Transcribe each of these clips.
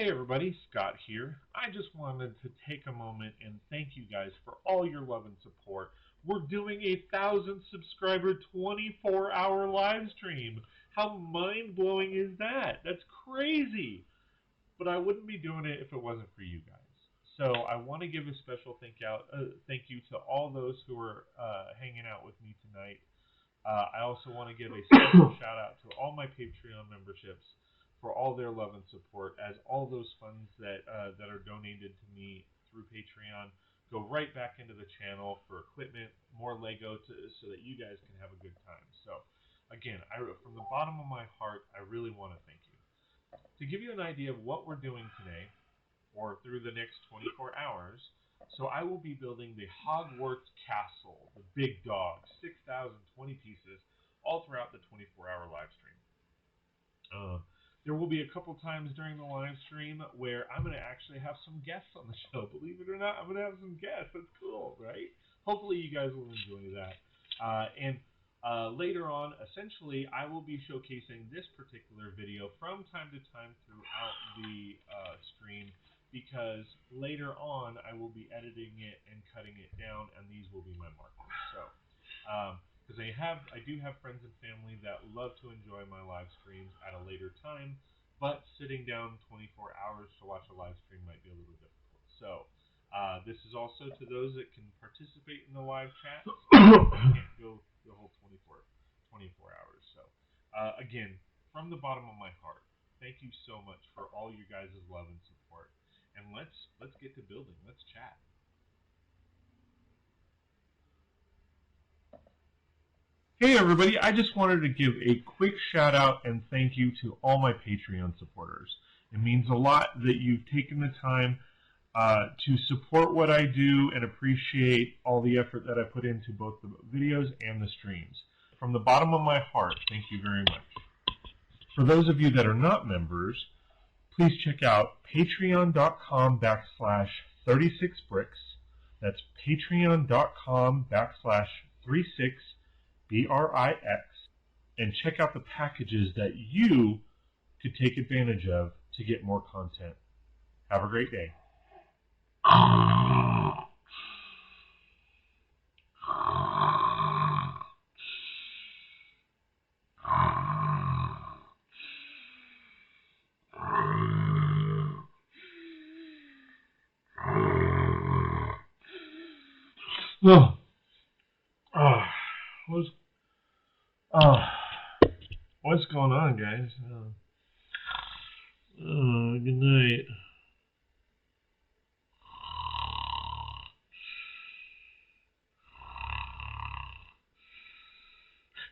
Hey everybody, Scott here. I just wanted to take a moment and thank you guys for all your love and support. We're doing a 1,000 subscriber 24-hour live stream. How mind-blowing is that? That's crazy. But I wouldn't be doing it if it wasn't for you guys. So I want to give a special thank you to all those who are hanging out with me tonight. I also want to give a special shout out to all my Patreon memberships for all their love and support, as all those funds that are donated to me through Patreon go right back into the channel for equipment, more Lego, so that you guys can have a good time. So, again, from the bottom of my heart, I really want to thank you. To give you an idea of what we're doing today, or through the next 24 hours, so I will be building the Hogwarts Castle, the big dog, 6,020 pieces, all throughout the 24-hour live stream. There will be a couple times during the live stream where I'm going to actually have some guests on the show. Believe it or not, I'm going to have some guests. That's cool, right? Hopefully you guys will enjoy that. And later on, essentially, I will be showcasing this particular video from time to time throughout the stream, because later on I will be editing it and cutting it down, and these will be my markers. So, because I do have friends and family that love to enjoy my live streams at a later time, but sitting down 24 hours to watch a live stream might be a little difficult. So, this is also to those that can participate in the live chat. Can't go the whole 24 hours. So, again, from the bottom of my heart, thank you so much for all you guys' love and support. And let's get to building. Let's chat. Hey everybody, I just wanted to give a quick shout out and thank you to all my Patreon supporters. It means a lot that you've taken the time to support what I do and appreciate all the effort that I put into both the videos and the streams. From the bottom of my heart, thank you very much. For those of you that are not members, please check out patreon.com/36bricks. That's patreon.com/36bricks, and check out the packages that you could take advantage of to get more content. Have a great day. What's going on, guys? Good night.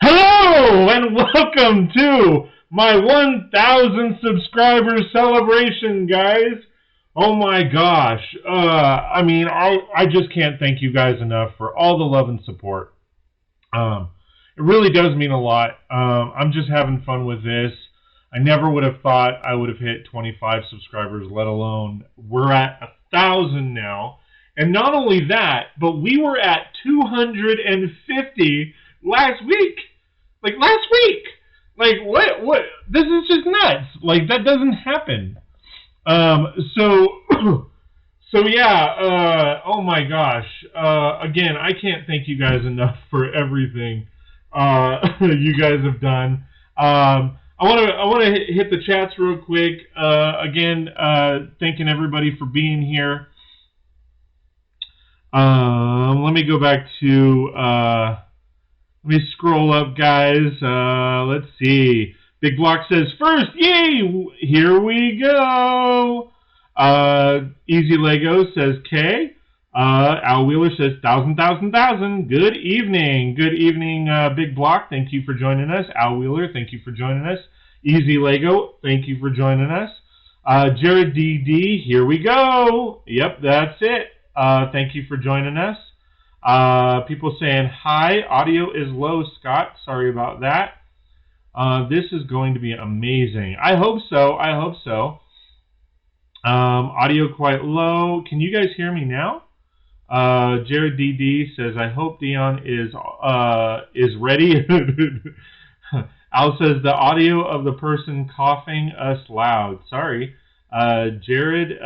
Hello, and welcome to my 1,000 subscriber celebration, guys. Oh my gosh. I just can't thank you guys enough for all the love and support. It really does mean a lot. I'm just having fun with this. I never would have thought I would have hit 25 subscribers, let alone we're at 1,000 now. And not only that, but we were at 250 last week. What? This is just nuts. That doesn't happen. Oh my gosh. Again, I can't thank you guys enough for everything you guys have done. I want to hit the chats real quick. Again, thanking everybody for being here. Let me go back to let me scroll up, guys. Let's see. Big Block says first, yay! Here we go. Easy Lego says K. Al Wheeler says 1,000. Good evening. Good evening, Big Block. Thank you for joining us. Al Wheeler, thank you for joining us. Easy Lego, thank you for joining us. Jared DD, here we go. Yep, that's it. Thank you for joining us. People saying hi. Audio is low, Scott. Sorry about that. This is going to be amazing. I hope so. Audio quite low. Can you guys hear me now? Jared DD says, I hope Dion is ready. Al says, the audio of the person coughing us loud. Sorry. Jared,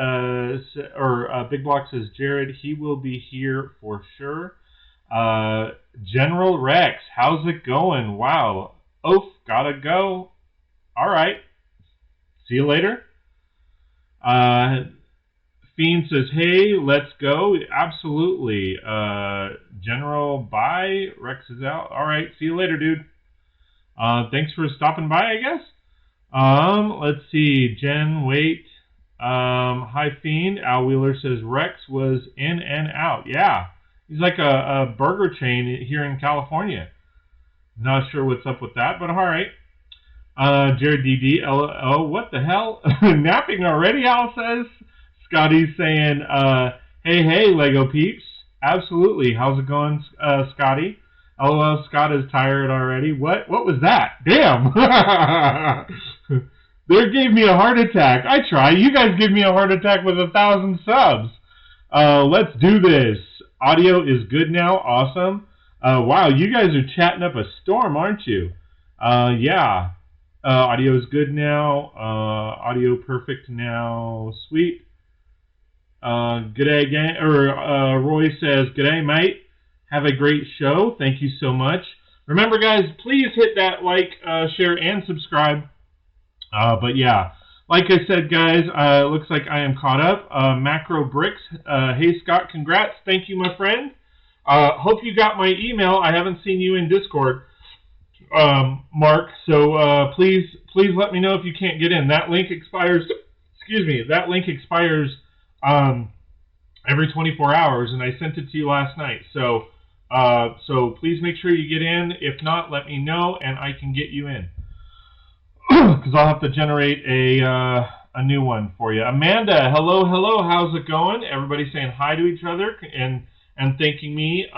Big Block says, Jared, he will be here for sure. General Rex, how's it going? Wow. Oof, gotta go. All right. See you later. Fiend says, hey, let's go. Absolutely. General, bye. Rex is out. All right. See you later, dude. Thanks for stopping by, I guess. Let's see. Jen, wait. Hi, Fiend. Al Wheeler says, Rex was in and out. Yeah. He's like a burger chain here in California. Not sure what's up with that, but all right. Jared DD, oh, what the hell? Napping already, Al says. Scotty's saying, hey, Lego peeps. Absolutely. How's it going, Scotty? LOL, Scott is tired already. What was that? Damn. They gave me a heart attack. I try. You guys give me a heart attack with 1,000 subs. Let's do this. Audio is good now. Awesome. Wow, you guys are chatting up a storm, aren't you? Yeah. Audio is good now. Audio perfect now. Sweet. G'day, gang. Roy says, g'day, mate. Have a great show. Thank you so much. Remember, guys, please hit that like, share, and subscribe. But yeah, like I said, guys, looks like I am caught up. Macro Bricks. Hey, Scott, congrats. Thank you, my friend. Hope you got my email. I haven't seen you in Discord, Mark. So please let me know if you can't get in. That link expires. Excuse me. That link expires every 24 hours, and I sent it to you last night. So please make sure you get in. If not, let me know, and I can get you in. Because I'll have to generate a new one for you. Amanda, hello, how's it going? Everybody saying hi to each other and thanking me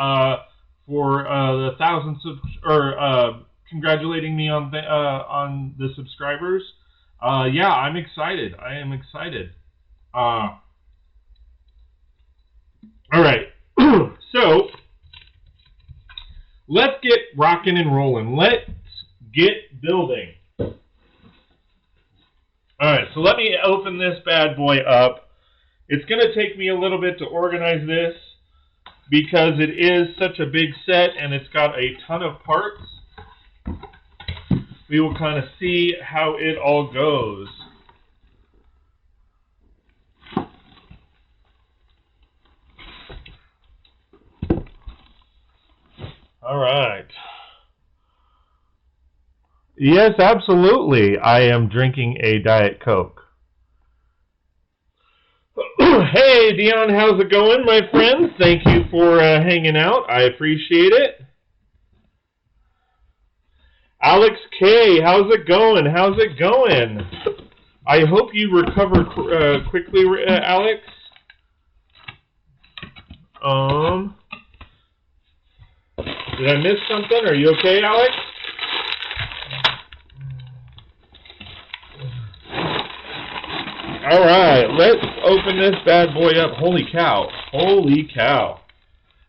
for the thousands of congratulating me on the subscribers. Yeah, I'm excited. I am excited. All right, so let's get rocking and rolling. Let's get building. Alright, so let me open this bad boy up. It's going to take me a little bit to organize this because it is such a big set and it's got a ton of parts. We will kind of see how it all goes. Alright. Yes, absolutely. I am drinking a Diet Coke. Hey, Dion, how's it going, my friend? Thank you for hanging out. I appreciate it. Alex K, how's it going? How's it going? I hope you recover quickly, Alex. Did I miss something? Are you okay, Alex? All right, let's open this bad boy up. Holy cow! Holy cow!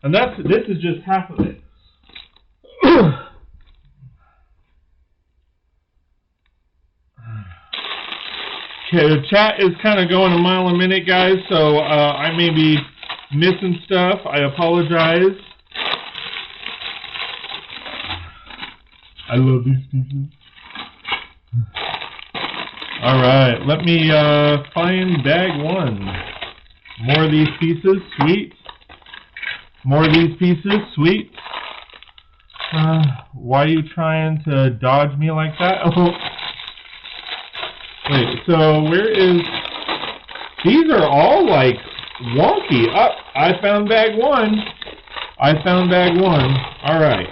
And this is just half of it. Okay, the chat is kind of going a mile a minute, guys. So I may be missing stuff. I apologize. I love these pieces. Alright, let me find bag one. More of these pieces, sweet. More of these pieces, sweet. Why are you trying to dodge me like that? Oh. Wait, so where is... These are all like wonky. I found bag one. I found bag one. Alright.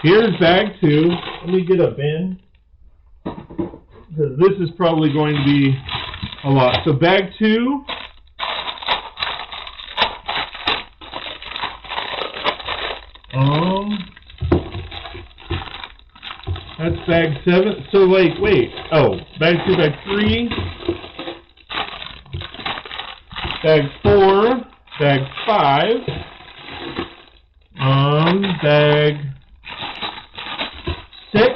Here's bag two. Let me get a bin. Because this is probably going to be a lot. So bag two. That's bag 7. So like, wait. Oh, bag 2, bag 3. Bag 4. Bag 5. Bag 6.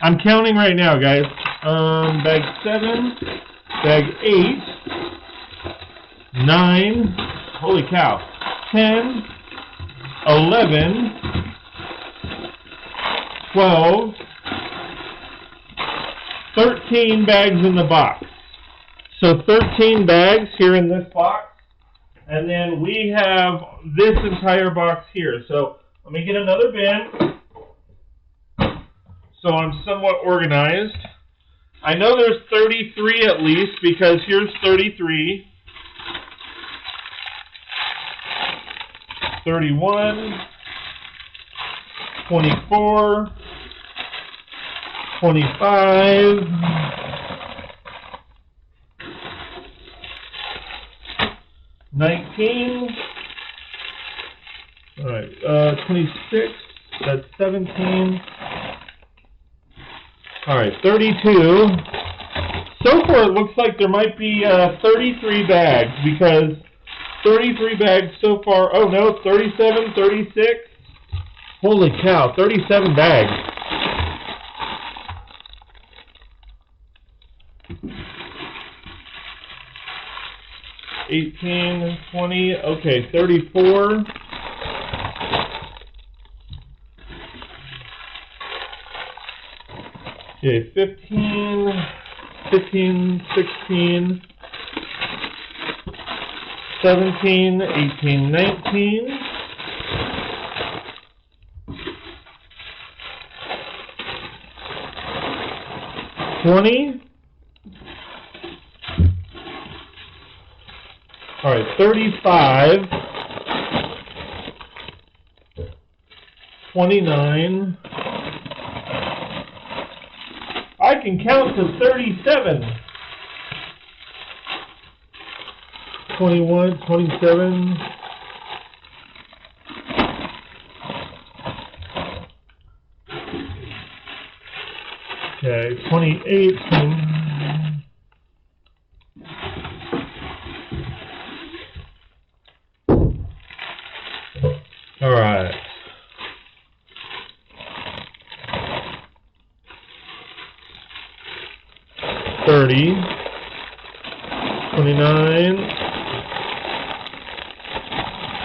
I'm counting right now, guys. Bag 7, bag 8, 9, holy cow, 10, 11, 12, 13 bags in the box. So 13 bags here in this box. And then we have this entire box here. So let me get another bin so I'm somewhat organized. I know there's 33 at least because here's 33, 31, 24, 25, 19, all right, 26, that's 17, all right, 32. So far it looks like there might be 33 bags because 33 bags so far, oh no, 37, 36, holy cow, 37 bags. $18, $20, okay, 34. Okay, 15, 16, 17, 18, 19. 20. All right, 35, 29. I can count to 37. 21, 27. Okay, 28. All right. $30, $29,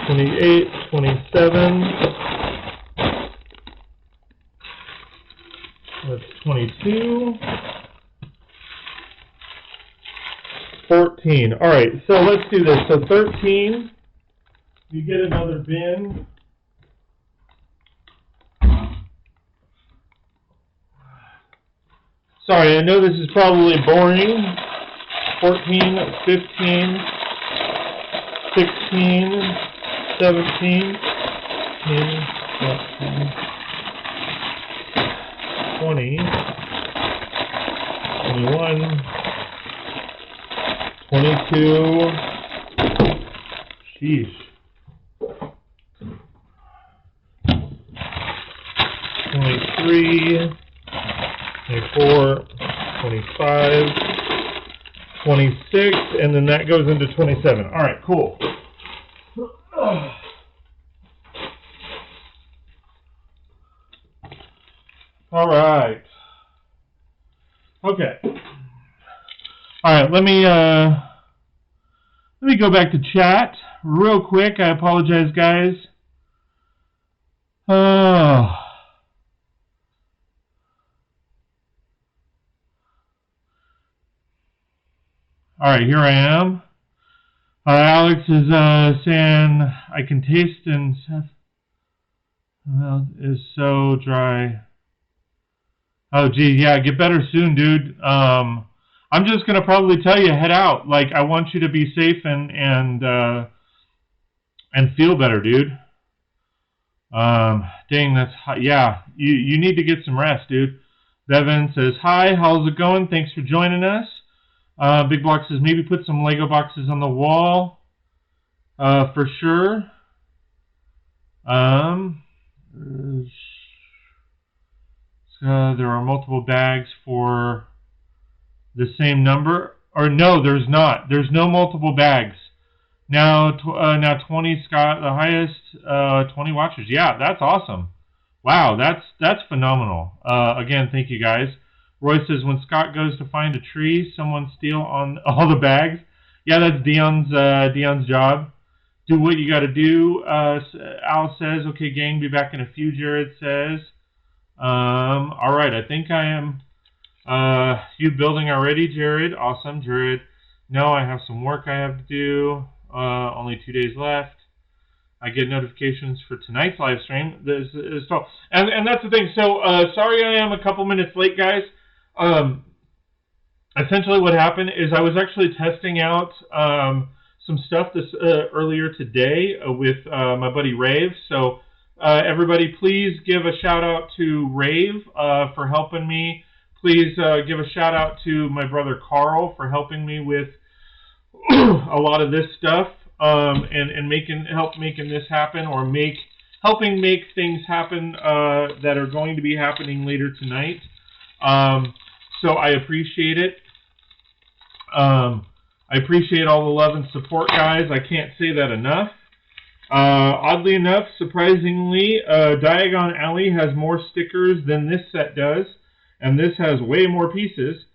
$28, $27. That's $22. $14. All right, so let's do this. So 13. You get another bin. Sorry, I know this is probably boring. 14, 15, 16, 17, 18, 20, 21, 22, sheesh. 23, 24, 25, 26, and then that goes into 27. All right, cool. All right. Okay. All right, let me go back to chat real quick. I apologize, guys. All right, here I am. Alex is saying I can taste and well, is so dry. Oh, gee, yeah, get better soon, dude. I'm just gonna probably tell you, head out. Like, I want you to be safe and feel better, dude. Dang, that's hot. Yeah, you need to get some rest, dude. Devin says, hi, how's it going? Thanks for joining us. Big Block says, maybe put some Lego boxes on the wall, for sure. There are multiple bags for the same number. Or no, there's not. There's no multiple bags. Now 20, Scott, the highest, 20 watchers. Yeah, that's awesome. Wow, that's phenomenal. Again, thank you guys. Roy says, when Scott goes to find a tree, someone steal on all the bags. Yeah, that's Dion's job. Do what you got to do. Al says, okay, gang, be back in a few. Jared says, all right, I think I am. You building already, Jared? Awesome, Jared. No, I have some work I have to do. Only 2 days left. I get notifications for tonight's live stream. And that's the thing. So sorry I am a couple minutes late, guys. Essentially what happened is I was actually testing out some stuff this earlier today with my buddy Raiv. So everybody, please give a shout out to Raiv for helping me. Please give a shout out to my brother Carl for helping me with a lot of this stuff and help making this happen, or helping make things happen that are going to be happening later tonight. So I appreciate it. I appreciate all the love and support, guys. I can't say that enough. Oddly enough, surprisingly, Diagon Alley has more stickers than this set does, and this has way more pieces.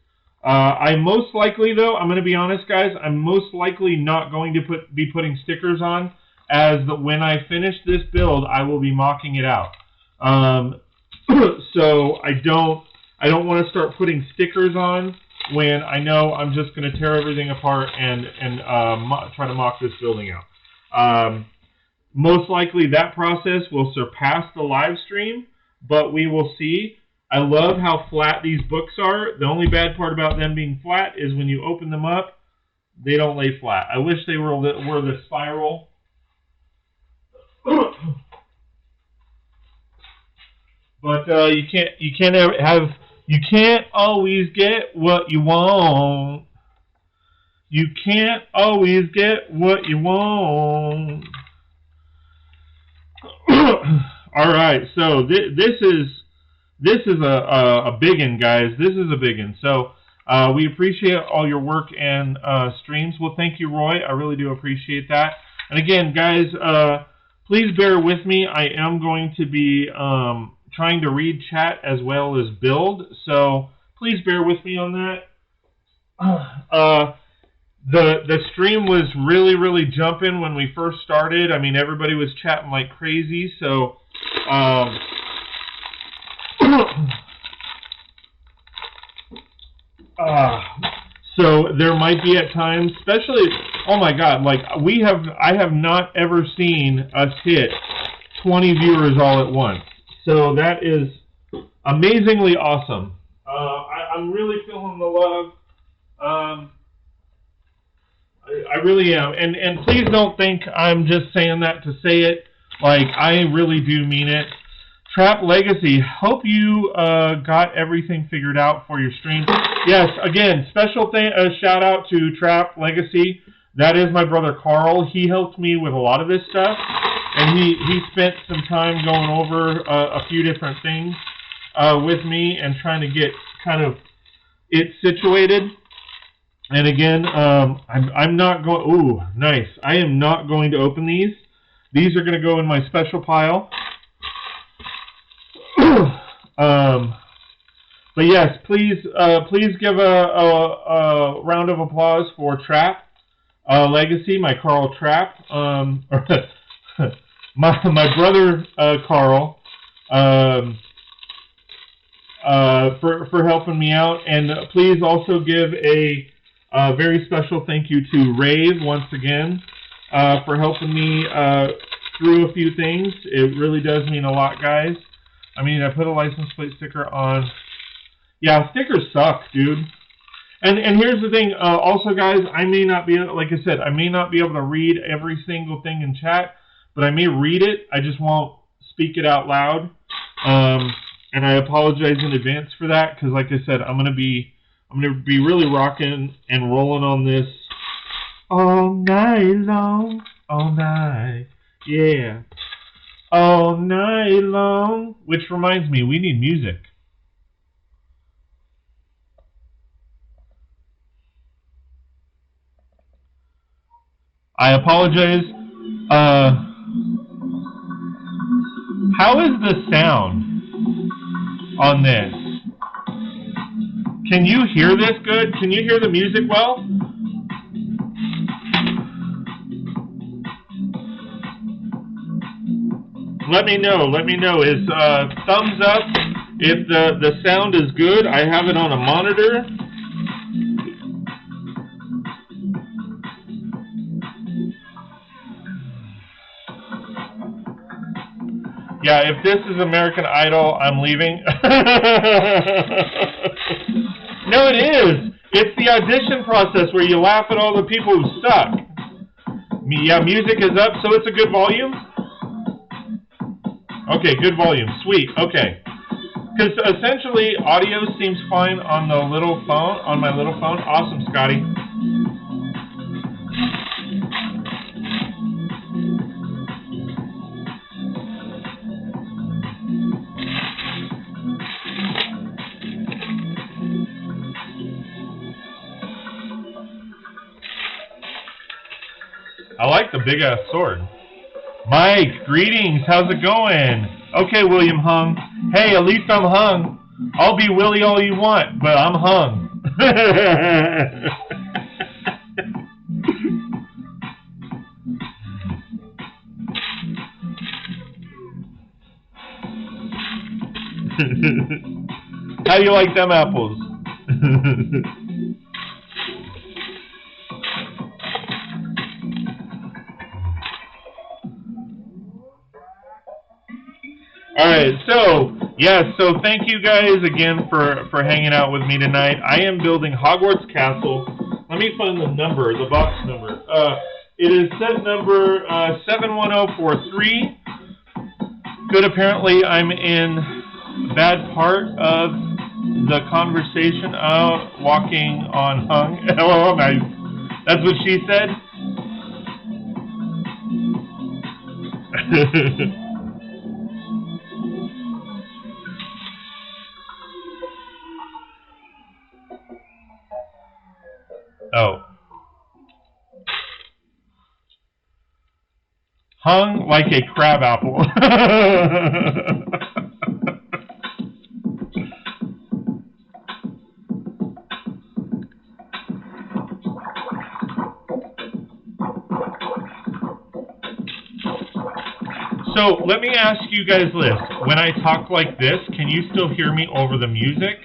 I most likely, though, I'm going to be honest, guys, I'm most likely not going to be putting stickers on, as when I finish this build, I will be mocking it out. So I don't want to start putting stickers on when I know I'm just going to tear everything apart and try to mock this building out. Most likely that process will surpass the live stream, but we will see. I love how flat these books are. The only bad part about them being flat is when you open them up, they don't lay flat. I wish they were the spiral. But you can't always get what you want. You can't always get what you want. All right, so this is a biggin, guys. This is a biggin. So we appreciate all your work and streams. Well, thank you, Roy. I really do appreciate that. And again, guys, please bear with me. I am going to be trying to read chat as well as build. So please bear with me on that. The stream was really jumping when we first started. I mean, everybody was chatting like crazy. So so there might be at times, especially, oh my God, like I have not ever seen us hit 20 viewers all at once. So that is amazingly awesome. I'm really feeling the love. I really am. And please don't think I'm just saying that to say it. Like, I really do mean it. Trapp Legacy, hope you got everything figured out for your stream. Yes, again, special shout out to Trapp Legacy. That is my brother Carl. He helped me with a lot of this stuff, and he spent some time going over a few different things with me and trying to get kind of it situated. And again, I'm not going. Ooh, nice. I am not going to open these. These are going to go in my special pile. But yes, please give a round of applause for Trapp Legacy, my Carl Trapp, my brother Carl, for helping me out, and please also give a very special thank you to Raiv once again for helping me through a few things. It really does mean a lot, guys. I mean, I put a license plate sticker on. Yeah, stickers suck, dude. And here's the thing. Also, guys, I may not be, like I said, I may not be able to read every single thing in chat, but I may read it. I just won't speak it out loud. And I apologize in advance for that, because, like I said, I'm gonna be really rocking and rolling on this all night long, all night, yeah. All night long. Which reminds me, we need music. I apologize. How is the sound on this? Can you hear this good? Can you hear the music well? Let me know. Let me know. Is thumbs up if the sound is good. I have it on a monitor. Yeah, if this is American Idol, I'm leaving. No, it is. It's the audition process where you laugh at all the people who suck. Yeah, music is up, so it's a good volume? Okay, good volume. Sweet. Okay. Because essentially, audio seems fine on the little phone, on my little phone. Awesome, Scotty. I like the big-ass sword. Mike, greetings. How's it going? Okay, William hung. Hey, at least I'm hung. I'll be Willie all you want, but I'm hung. How do you like them apples? Alright, so, yes, so thank you guys again for hanging out with me tonight. I am building Hogwarts Castle. Let me find the number, the box number. It is set number 71043. Good, apparently I'm in a bad part of the conversation. Walking on hung. Oh, nice. That's what she said? Oh. Hung like a crab apple. So, let me ask you guys this. When I talk like this, can you still hear me over the music?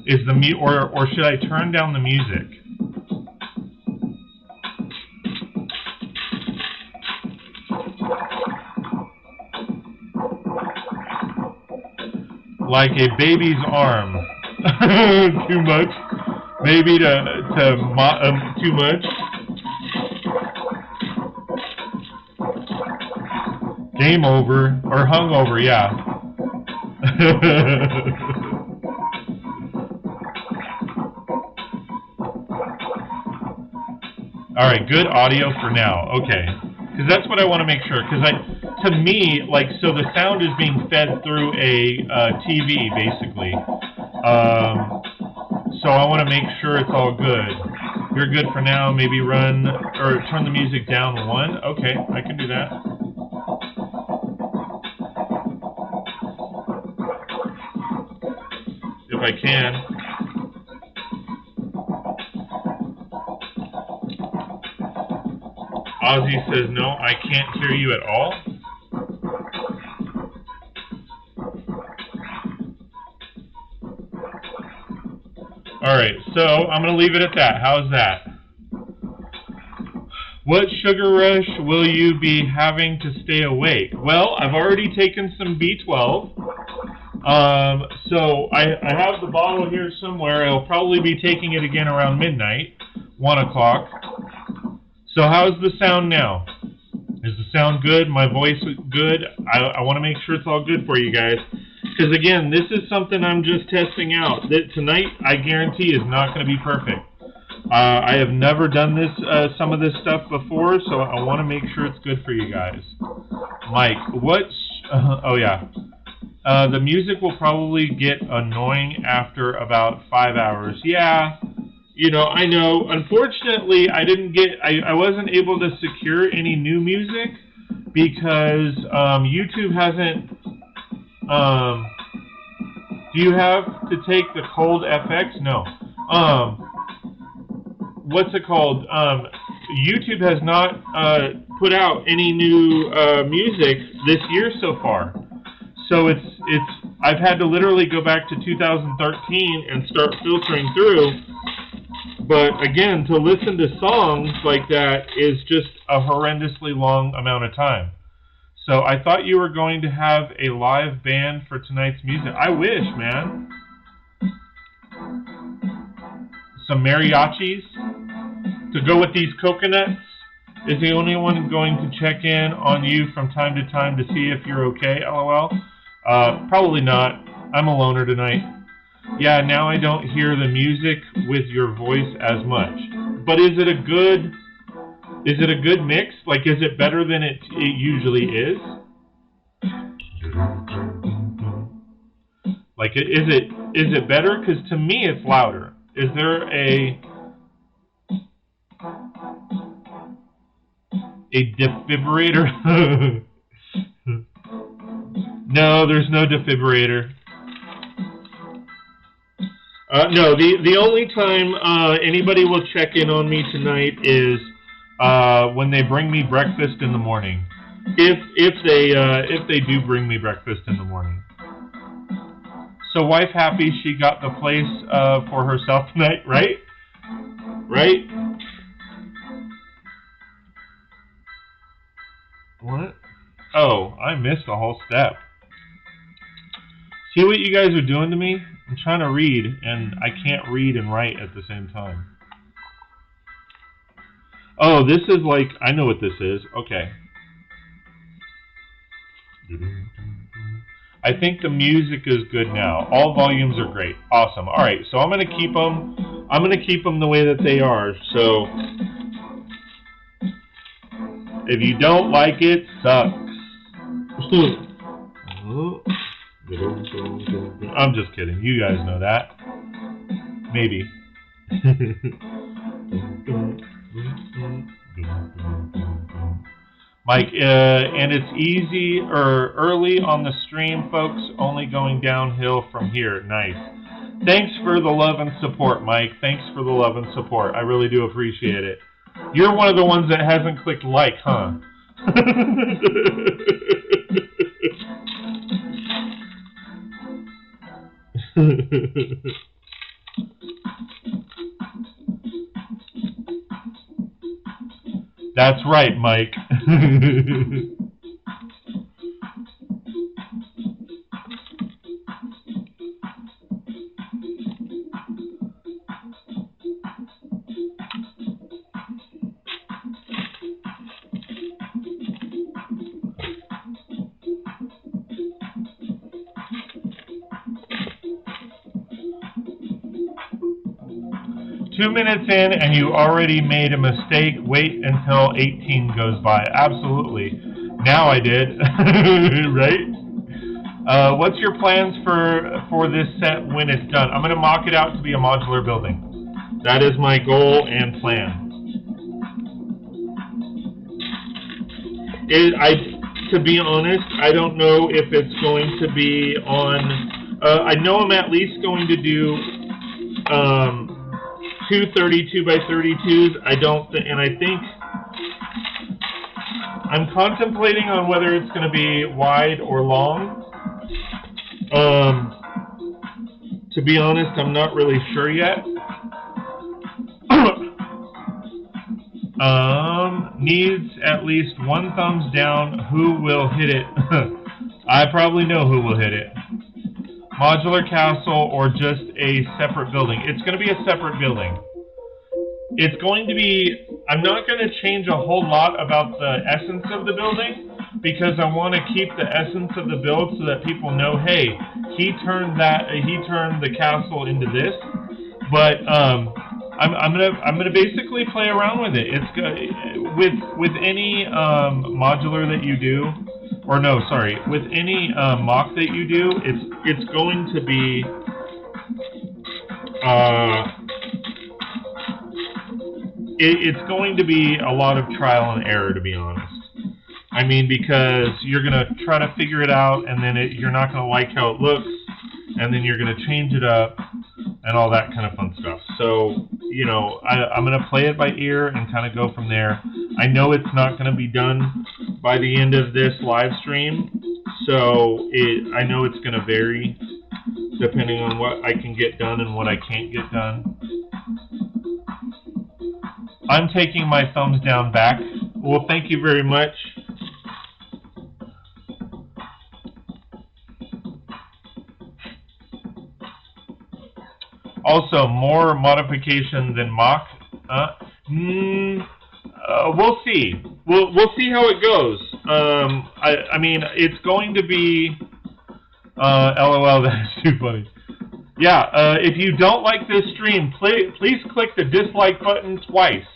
Is the or should I turn down the music? Like a baby's arm. Too much? Maybe too much? Game over. Or hungover, yeah. Alright, good audio for now. Okay. Because that's what I want to make sure. Because to me, like, so the sound is being fed through a TV, basically. So I want to make sure it's all good. You're good for now. Maybe run, or turn the music down 1. Okay, I can do that. If I can. Ozzy says, no, I can't hear you at all. Alright, so I'm going to leave it at that. How's that? What sugar rush will you be having to stay awake? Well, I've already taken some B12. So I have the bottle here somewhere. I'll probably be taking it again around midnight, 1 o'clock. So how's the sound now? Is the sound good? My voice good? I want to make sure it's all good for you guys. Because again, this is something I'm just testing out. That tonight, I guarantee, is not going to be perfect. I have never done this, some of this stuff before, so I want to make sure it's good for you guys. Mike, oh yeah. The music will probably get annoying after about 5 hours. Yeah. You know, I know. Unfortunately, I wasn't able to secure any new music because YouTube hasn't Do you have to take the cold FX? No. What's it called? YouTube has not put out any new music this year so far. So I've had to literally go back to 2013 and start filtering through. But again, to listen to songs like that is just a horrendously long amount of time. So I thought you were going to have a live band for tonight's music. I wish, man. Some mariachis to go with these coconuts. Is the only one going to check in on you from time to time to see if you're okay, LOL? Probably not. I'm a loner tonight. Yeah, now I don't hear the music with your voice as much. But is it a good mix? Like, is it better than it usually is? Like, is it better? Because to me, it's louder. Is there a defibrillator? No, there's no defibrillator. No, the only time anybody will check in on me tonight is when they bring me breakfast in the morning. If they do bring me breakfast in the morning. So wife happy she got the place for herself tonight, right? Right? What? Oh, I missed a whole step. See what you guys are doing to me? I'm trying to read, and I can't read and write at the same time. Oh, this is like, I know what this is. Okay. I think the music is good now. All volumes are great. Awesome. All right, so I'm going to keep them. I'm going to keep them the way that they are. So if you don't like it, sucks. I'm just kidding. You guys know that. Maybe. Mike, and it's easy or early on the stream, folks, only going downhill from here. Nice. Thanks for the love and support, Mike. Thanks for the love and support. I really do appreciate it. You're one of the ones that hasn't clicked like, huh? That's right, Mike. 2 minutes in and you already made a mistake. Wait until 18 goes by. Absolutely. Now I did. Right? What's your plans for this set when it's done? I'm going to mock it out to be a modular building. That is my goal and plan. To be honest, I don't know if it's going to be on. I know I'm at least going to do 2 32 by 32s. And I think I'm contemplating on whether it's going to be wide or long. To be honest, I'm not really sure yet. Needs at least 1 thumbs down. Who will hit it? I probably know who will hit it. Modular castle or just a separate building? It's going to be a separate building. It's going to be... I'm not going to change a whole lot about the essence of the building because I want to keep the essence of the build so that people know, hey, he turned the castle into this. But I'm gonna basically play around with it. It's with any modular that you do, or no, sorry, with any mock that you do, it's going to be it's going to be a lot of trial and error, to be honest. I mean, because you're gonna try to figure it out, and then you're not gonna like how it looks, and then you're going to change it up and all that kind of fun stuff. So, you know, I'm going to play it by ear and kind of go from there. I know it's not going to be done by the end of this live stream, so I know it's going to vary depending on what I can get done and what I can't get done. I'm taking my thumbs down back. Well, thank you very much. Also, more modification than mock. We'll see. We'll see how it goes. I mean, it's going to be. LOL, that's too funny. Yeah. If you don't like this stream, please click the dislike button twice.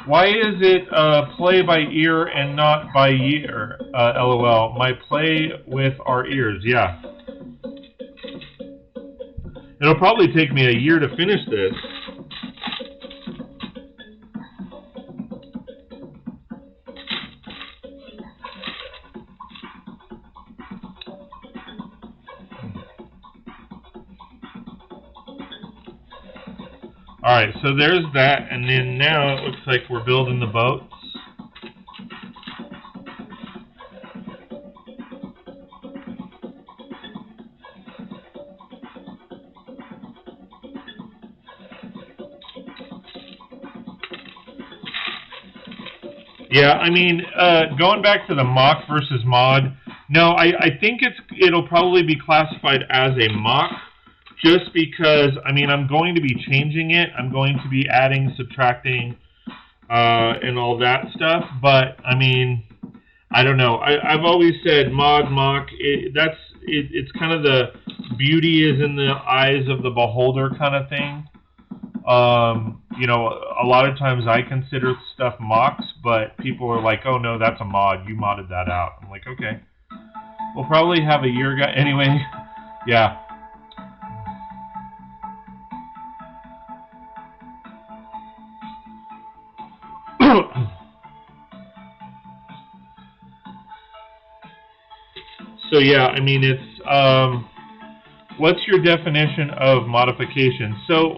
Why is it play by ear and not by year? LOL. My play with our ears. Yeah. It'll probably take me a year to finish this. Alright, so there's that, and then now it looks like we're building the boats. Yeah, I mean, going back to the mock versus mod, no, I think it'll probably be classified as a mock, just because, I mean, I'm going to be changing it. I'm going to be adding, subtracting, and all that stuff. But, I mean, I don't know. I've always said mod, mock, it's kind of the beauty is in the eyes of the beholder kind of thing. You know, a lot of times I consider stuff mocks, but people are like, oh no, that's a mod. You modded that out. I'm like, okay. We'll probably have a year guy. Anyway, yeah. So yeah, I mean, it's, what's your definition of modification? So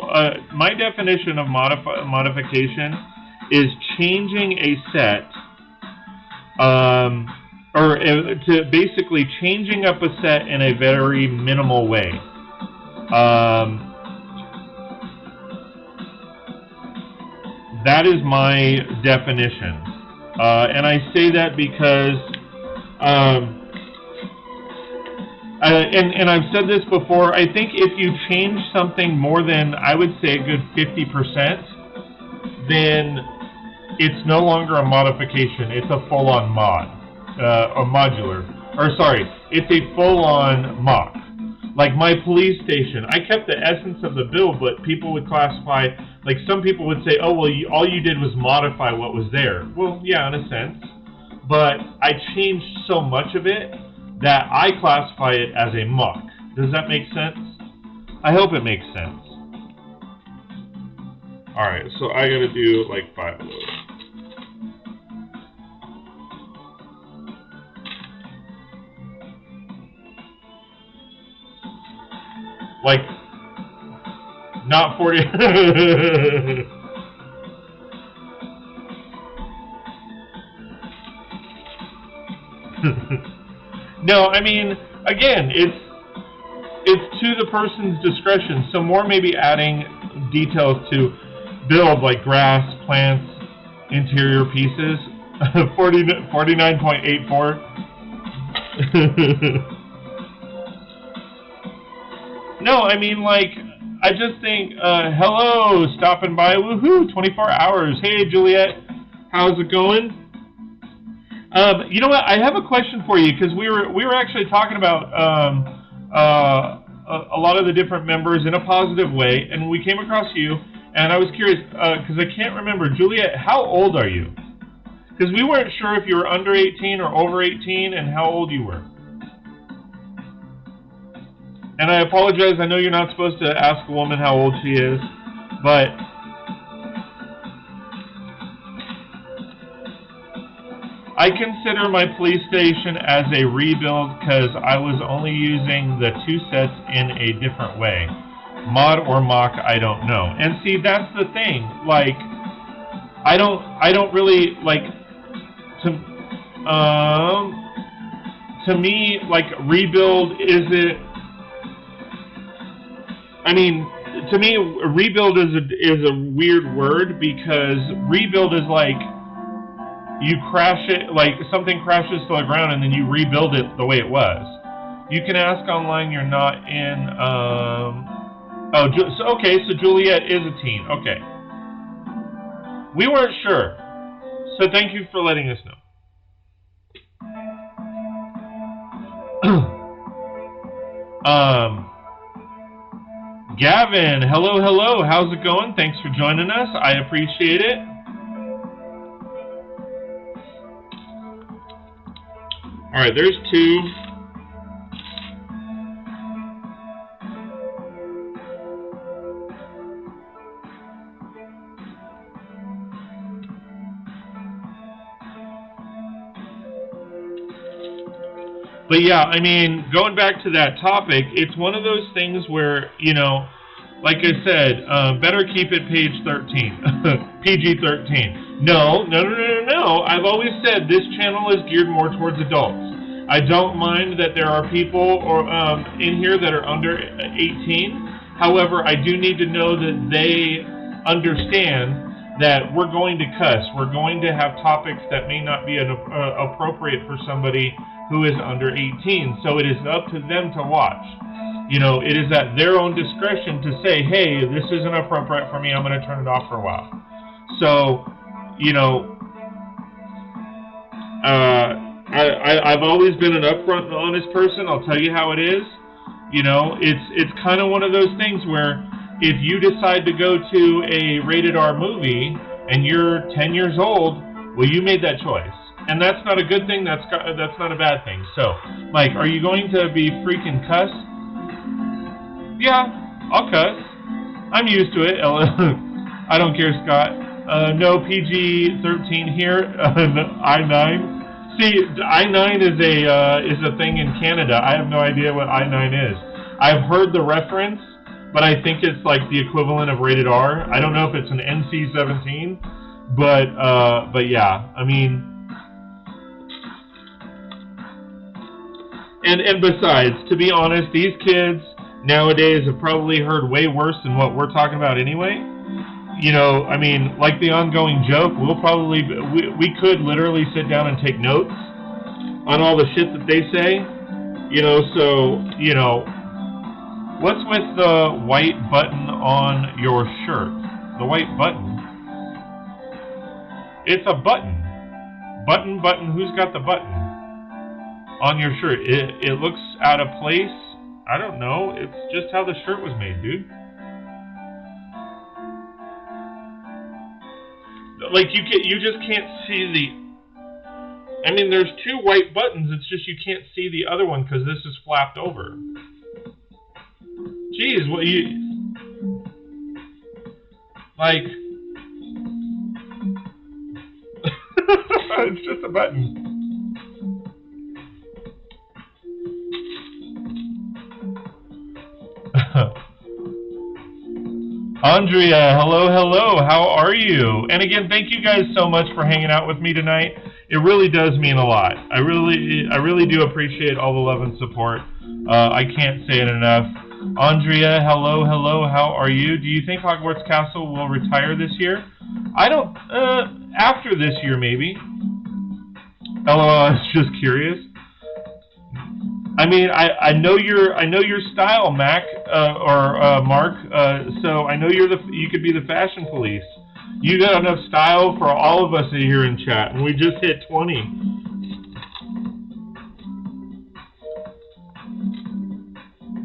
my definition of modification is changing a set, or to basically changing up a set in a very minimal way. That is my definition. And I say that because and I've said this before, I think if you change something more than, I would say, a good 50%, then it's no longer a modification, it's a full-on mod, or modular, or sorry, it's a full-on mock. Like my police station, I kept the essence of the build, but people would classify, like some people would say, oh, well, all you did was modify what was there. Well, yeah, in a sense, but I changed so much of it that I classify it as a mock. Does that make sense? I hope it makes sense. Alright, so I gotta do like 5 of those. Like, not 40. No, I mean, again, it's to the person's discretion. So more maybe adding details to build, like grass, plants, interior pieces. 49.84. No, I mean, like, I just think, hello, stopping by, woohoo, 24 hours. Hey, Juliet, how's it going? You know what? I have a question for you, because we were actually talking about a lot of the different members in a positive way, and we came across you, and I was curious, because I can't remember. Juliet, how old are you? Because we weren't sure if you were under 18 or over 18, and how old you were. And I apologize, I know you're not supposed to ask a woman how old she is, but I consider my police station as a rebuild because I was only using the 2 sets in a different way. Mod or mock, I don't know. And see, that's the thing. Like, I don't really like to me, like, rebuild isn't. I mean, to me, rebuild is a weird word because rebuild is like you crash it, like something crashes to the ground and then you rebuild it the way it was. You can ask online. You're not in. Okay. So Juliet is a teen. Okay. We weren't sure, so thank you for letting us know. Gavin, hello. How's it going? Thanks for joining us. I appreciate it. All right, there's 2. But yeah, I mean, going back to that topic, it's one of those things where, you know, like I said, better keep it page 13, PG-13. No. I've always said this channel is geared more towards adults. I don't mind that there are people in here that are under 18. However, I do need to know that they understand that we're going to cuss. We're going to have topics that may not be appropriate for somebody who is under 18. So it is up to them to watch. You know, it is at their own discretion to say, hey, this isn't appropriate for me, I'm going to turn it off for a while. So, you know, I've always been an upfront and honest person. I'll tell you how it is. You know, it's kind of one of those things where if you decide to go to a rated R movie and you're 10 years old, well, you made that choice. And that's not a good thing, that's not a bad thing. So, Mike, are you going to be freaking cuss? Yeah, I'll cuss. I'm used to it. I don't care, Scott. No PG-13 here. I-9. See, I-9 is a thing in Canada. I have no idea what I-9 is. I've heard the reference, but I think it's like the equivalent of rated R. I don't know if it's an NC-17, but yeah, I mean. And besides, to be honest, these kids nowadays have probably heard way worse than what we're talking about anyway. You know, I mean, like the ongoing joke, we could literally sit down and take notes on all the shit that they say. You know, so, you know, what's with the white button on your shirt? The white button? It's a button. Button, who's got the button on your shirt? It looks out of place. I don't know. It's just how the shirt was made, dude. Like, you just can't see the... I mean, there's 2 white buttons. It's just you can't see the other one because this is flapped over. Jeez, what you... Like... It's just a button. Andrea, hello, how are you? And again, thank you guys so much for hanging out with me tonight. It really does mean a lot. I really do appreciate all the love and support. I can't say it enough. Andrea, hello, how are you? Do you think Hogwarts Castle will retire this year? I don't, after this year maybe. LOL, I was just curious. I mean, I know your style, Mac or Mark. So I know you could be the fashion police. You got enough style for all of us here in chat, and we just hit 20.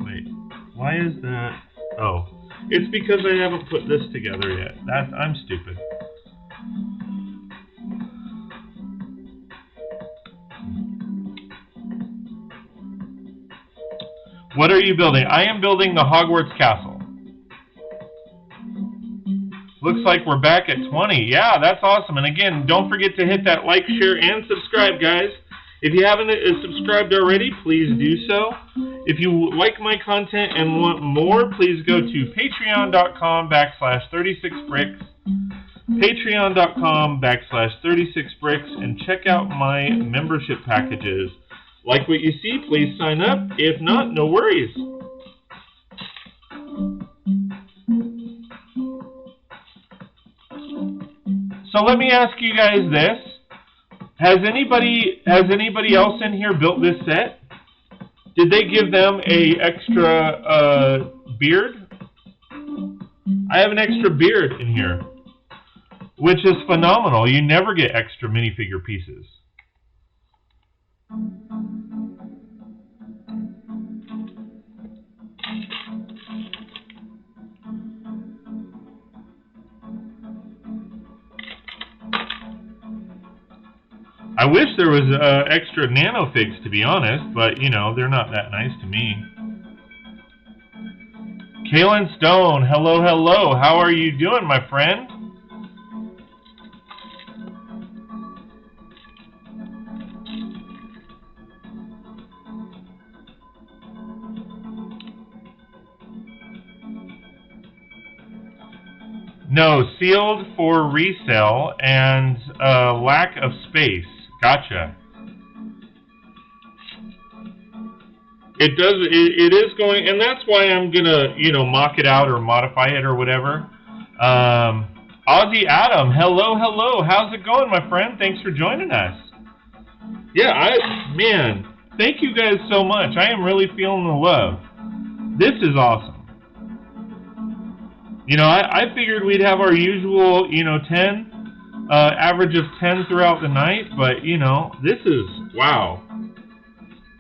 Wait, why is that? Oh, it's because I haven't put this together yet. I'm stupid. What are you building? I am building the Hogwarts Castle. Looks like we're back at 20. Yeah, that's awesome. And again, don't forget to hit that like, share, and subscribe, guys. If you haven't subscribed already, please do so. If you like my content and want more, please go to patreon.com/36bricks. Patreon.com/36bricks and check out my membership packages. Like what you see, please sign up. If not, no worries. So let me ask you guys this. Has anybody else in here built this set? Did they give them a extra beard? I have an extra beard in here, which is phenomenal. You never get extra minifigure pieces. I wish there was extra nano figs, to be honest, but, you know, they're not that nice to me. Kalen Stone, hello, hello. How are you doing, my friend? No, sealed for resale and lack of space. Gotcha. It does. It is going, and that's why I'm gonna, you know, mock it out or modify it or whatever. Aussie Adam, hello, hello. How's it going, my friend? Thanks for joining us. Yeah, man, thank you guys so much. I am really feeling the love. This is awesome. You know, I figured we'd have our usual, you know, 10. Average of 10 throughout the night, but, you know, this is, wow.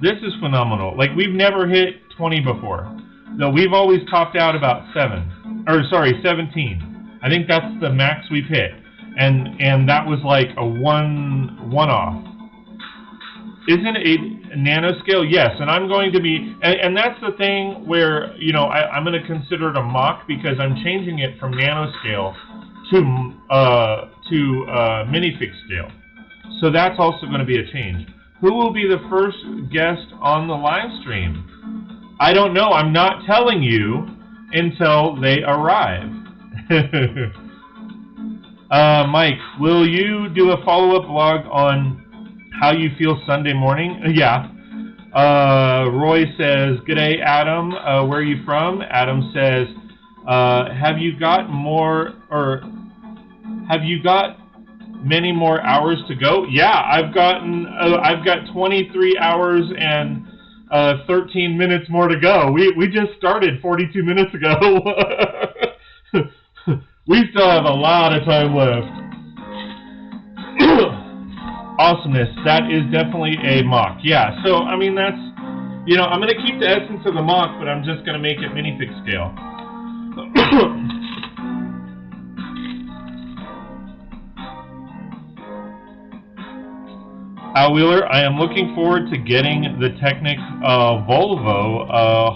This is phenomenal. Like, we've never hit 20 before. No, we've always topped out about 17. I think that's the max we've hit. And that was like a one-off. Isn't it a nanoscale? Yes, and I'm going to be, and that's the thing where, you know, I'm going to consider it a mock because I'm changing it from nanoscale to minifig scale. So that's also going to be a change. Who will be the first guest on the live stream? I don't know. I'm not telling you until they arrive. Mike, will you do a follow-up vlog on how you feel Sunday morning? Yeah. Roy says, "G'day, Adam. Where are you from?" Adam says, "Have you got many more hours to go?" Yeah, I've got 23 hours and 13 minutes more to go. We just started 42 minutes ago. We still have a lot of time left. Awesomeness. That is definitely a mock. Yeah, so, I mean, that's, you know, I'm going to keep the essence of the mock, but I'm just going to make it minifig scale. Al Wheeler, I am looking forward to getting the Technic Volvo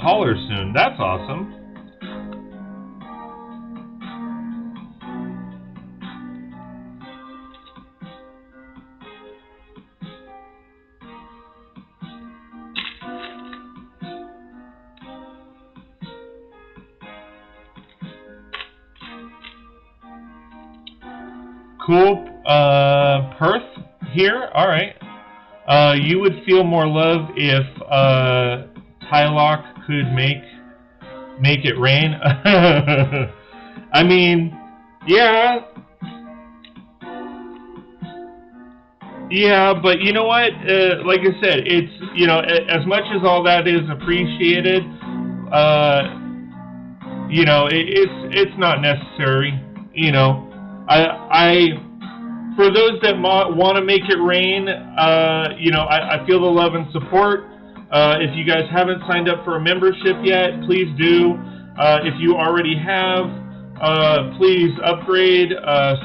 hauler soon. That's awesome. Cool, Perth here. All right. You would feel more love if Tylock could make it rain. I mean, yeah. Yeah, but you know what? Like I said, it's, you know, as much as all that is appreciated, you know, it's not necessary. You know, for those that want to make it rain, you know, I feel the love and support. If you guys haven't signed up for a membership yet, please do. If you already have, please upgrade.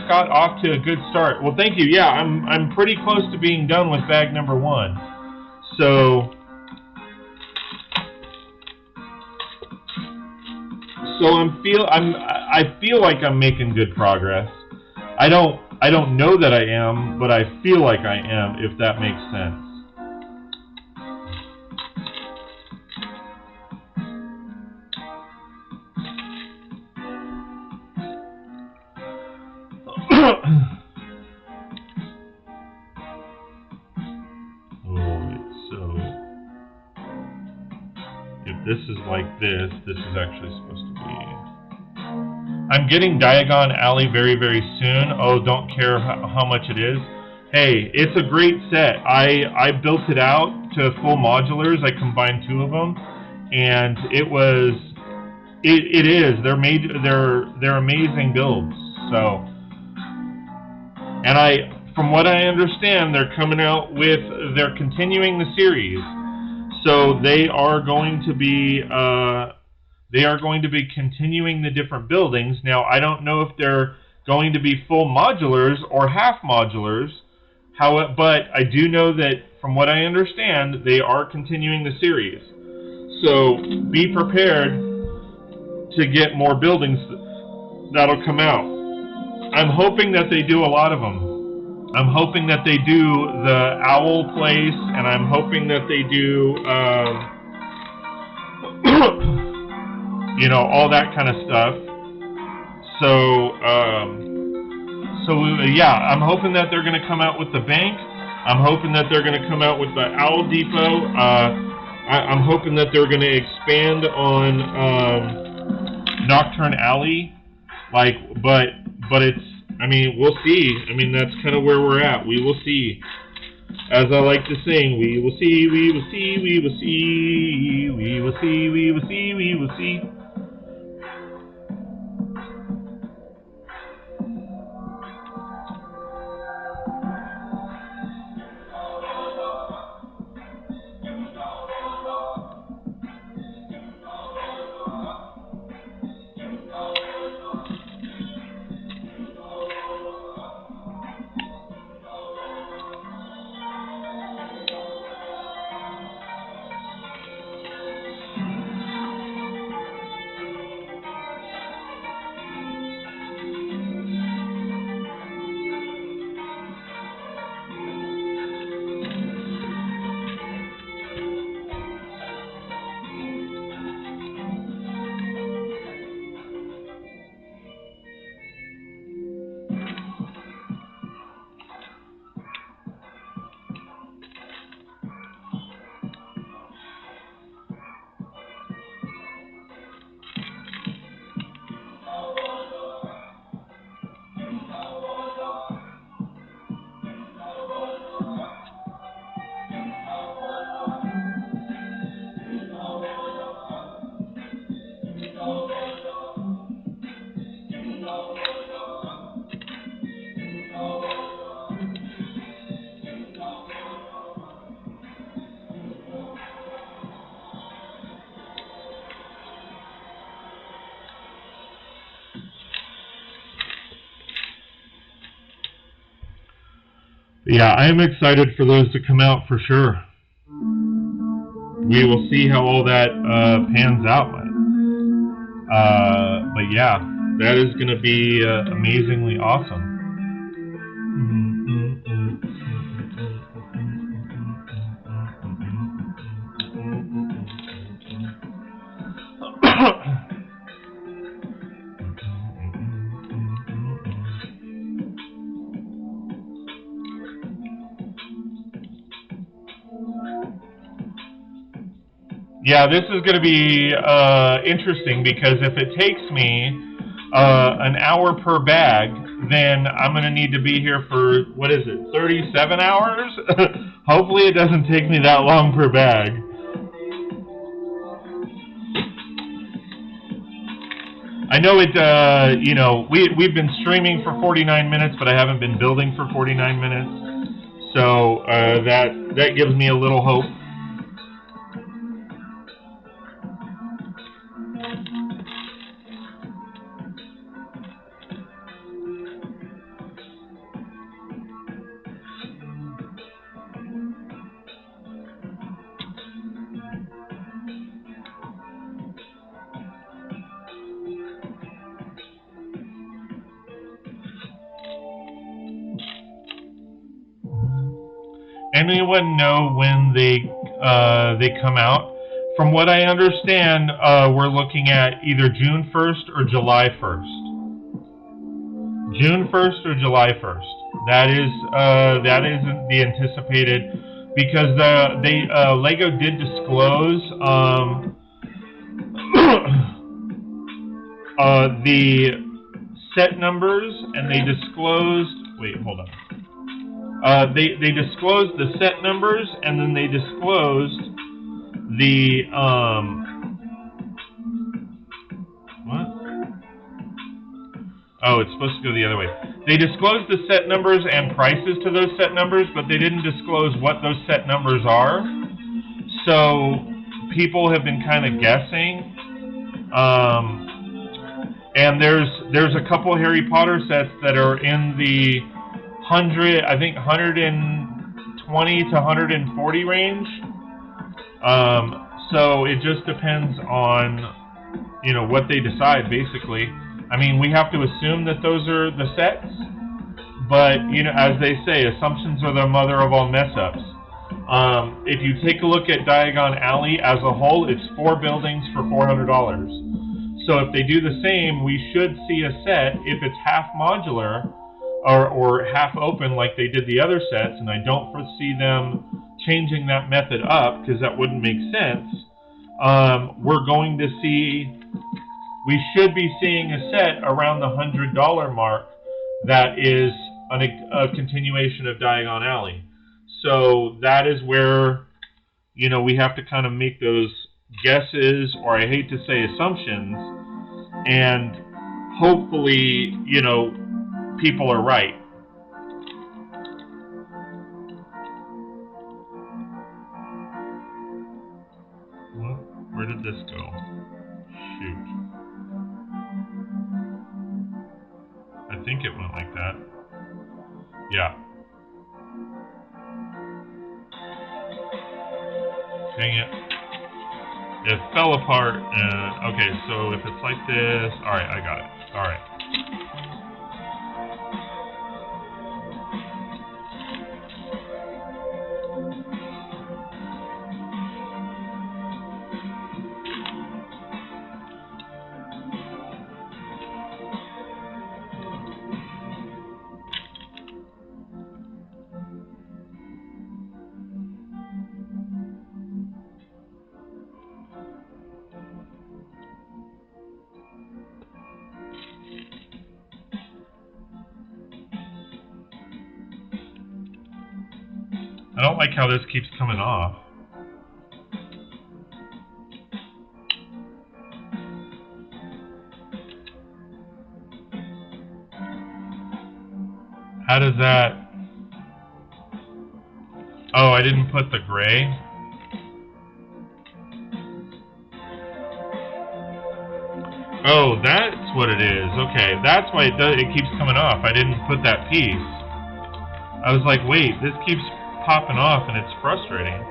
Scott, off to a good start. Well, thank you. Yeah, I'm pretty close to being done with bag number 1. So I feel like I'm making good progress. I don't know that I am, but I feel like I am, if that makes sense. If this is like this is actually supposed to be... I'm getting Diagon Alley very, very soon. Oh, don't care how much it is. Hey, it's a great set. I built it out to full modulars. I combined two of them, and it was... It is. They're amazing builds. So, and from what I understand, they're continuing the series. So they are going to be continuing the different buildings. Now, I don't know if they're going to be full modulars or half modulars. But I do know that, from what I understand, they are continuing the series. So be prepared to get more buildings that'll come out. I'm hoping that they do a lot of them. I'm hoping that they do the owl place, and I'm hoping that they do, all that kind of stuff. Yeah, I'm hoping that they're going to come out with the bank. I'm hoping that they're going to come out with the Owl Depot. I'm hoping that they're going to expand on Nocturne Alley. But it's, we'll see. That's kind of where we're at. We will see. As I like to sing, we will see, we will see, we will see, we will see, we will see, we will see. Yeah, I am excited for those to come out for sure. We will see how all that pans out. But yeah, that is going to be amazingly awesome. Yeah, this is going to be interesting, because if it takes me an hour per bag, then I'm going to need to be here for, 37 hours? Hopefully it doesn't take me that long per bag. I know we've been streaming for 49 minutes, but I haven't been building for 49 minutes. So that gives me a little hope. anyone know when they come out? From what I understand, we're looking at either June 1st or July 1st. June 1st or July 1st. That is the anticipated, because Lego did disclose the set numbers, and they disclosed. Wait, hold on. They disclosed the set numbers, and then they disclosed the what? Oh, it's supposed to go the other way. They disclosed the set numbers and prices to those set numbers, but they didn't disclose what those set numbers are. So people have been kind of guessing. And there's a couple Harry Potter sets that are in the 120 to 140 range. So it just depends on what they decide, basically. I mean, we have to assume that those are the sets, but as they say, assumptions are the mother of all mess ups. If you take a look at Diagon Alley as a whole, it's 4 buildings for $400. So if they do the same, we should see a set, if it's half modular or half open like they did the other sets, and I don't foresee them changing that method up because that wouldn't make sense. We should be seeing a set around the $100 mark that is a continuation of Diagon Alley. So that is where we have to kind of make those guesses, or I hate to say assumptions, and hopefully people are right. Where did this go? Shoot. I think it went like that. Yeah. Dang it. It fell apart. Okay, so if it's like this... Alright, I got it. Alright. I don't like how this keeps coming off. How does that... Oh, I didn't put the gray? Oh, that's what it is. Okay, that's why it keeps coming off. I didn't put that piece. I was like, wait, this keeps popping off and it's frustrating.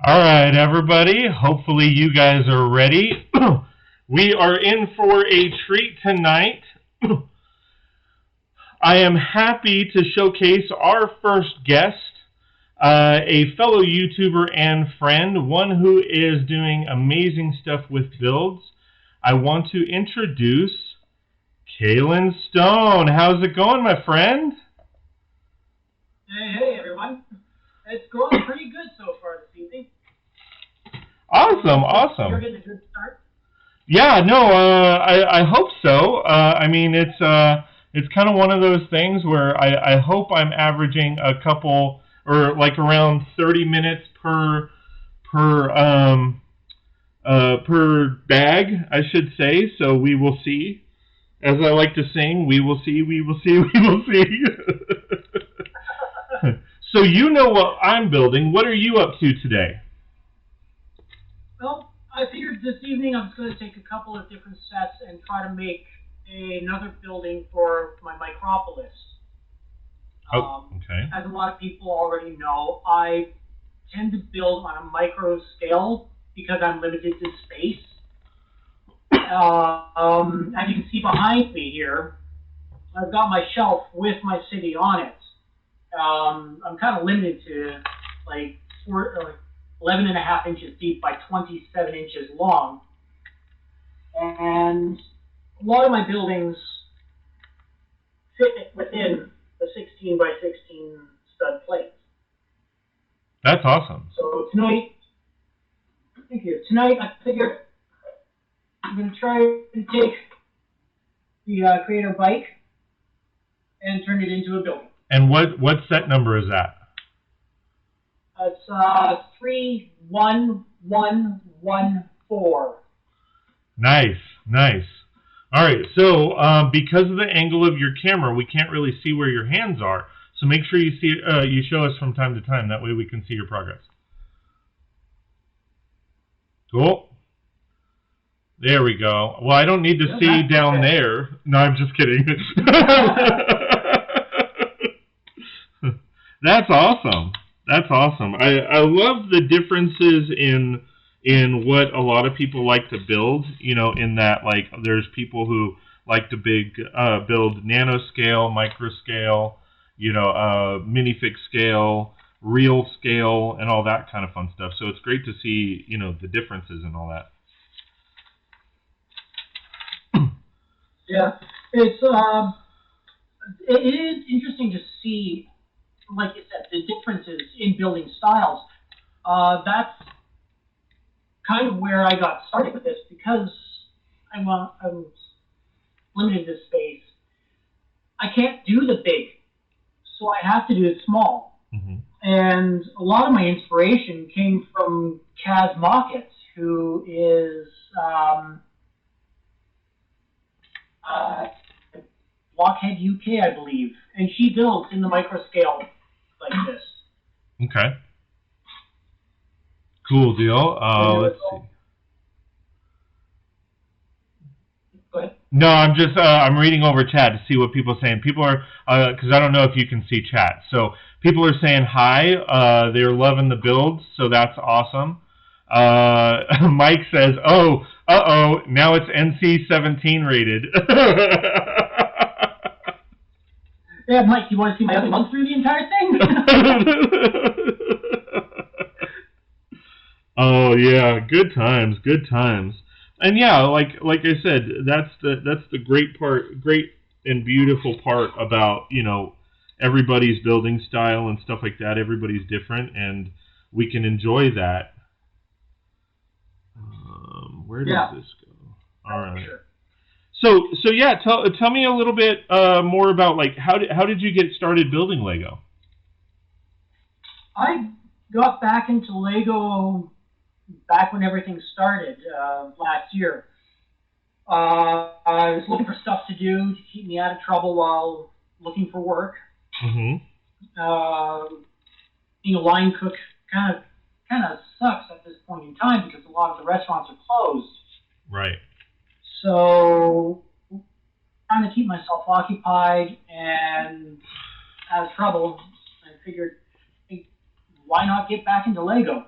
All right, everybody. Hopefully you guys are ready. We are in for a treat tonight. I am happy to showcase our first guest, a fellow YouTuber and friend, one who is doing amazing stuff with builds. I want to introduce Kalen Stone. How's it going, my friend? Hey, everyone. It's going pretty good so far this evening. Awesome. You're getting a good start? Yeah, no, I hope so. I mean, it's kind of one of those things where I hope I'm averaging a couple, or like around 30 minutes per bag, I should say. So we will see. As I like to sing, we will see, we will see, we will see. So you know what I'm building. What are you up to today? Well, I figured this evening I'm going to take a couple of different sets and try to make another building for my micropolis. Okay. As a lot of people already know, I tend to build on a micro scale because I'm limited to space. As you can see behind me here, I've got my shelf with my city on it. I'm kind of limited to like 11.5 inches deep by 27 inches long. And a lot of my buildings fit within the 16 by 16 stud plates. That's awesome. So tonight, thank you. Tonight I figured I'm going to try to take the Creator bike and turn it into a building. And what set number is that? It's 31114. Nice. All right, so because of the angle of your camera, we can't really see where your hands are. So make sure you show us from time to time. That way we can see your progress. Cool. There we go. Well, I don't need to see down there. No, I'm just kidding. That's awesome. I love the differences in what a lot of people like to build. You know, in that, like, there's people who like to build nanoscale, microscale, minifig scale, real scale, and all that kind of fun stuff. So it's great to see, the differences and all that. Yeah, it is interesting to see, like you said, the differences in building styles. That's kind of where I got started with this because I'm limited to space. I can't do the big, so I have to do it small. Mm-hmm. And a lot of my inspiration came from Kaz Mockett, who is Blockhead UK, I believe, and she builds in the micro scale like this. Okay. Cool deal. Let's see. Go ahead. No, I'm just I'm reading over chat to see what people are saying. People are because I don't know if you can see chat. So people are saying hi. They're loving the builds, so that's awesome. Mike says, "Oh, now it's NC-17 rated." Yeah, Mike, you want to see my other month through the entire thing? Oh yeah, good times. And yeah, like I said, that's the great and beautiful part about everybody's building style and stuff like that. Everybody's different, and we can enjoy that. Where does this go? All right. Sure. So yeah, tell me a little bit more about like how did you get started building Lego? I got back into Lego back when everything started last year. I was looking for stuff to do to keep me out of trouble while looking for work. Mm-hmm. Being a line cook kind of sucks at this point in time because a lot of the restaurants are closed. Right. So trying to keep myself occupied and out of trouble, I figured, hey, why not get back into Lego?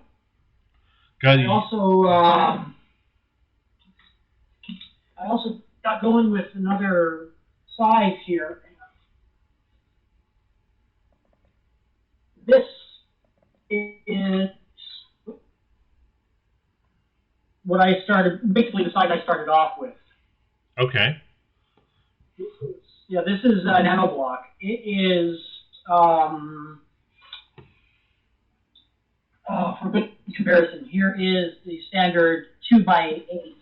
Got I you. also got going with another size here. This is what I started, basically the size I started off with. Okay. This is a nano block. It is, for good comparison, here is the standard 2x8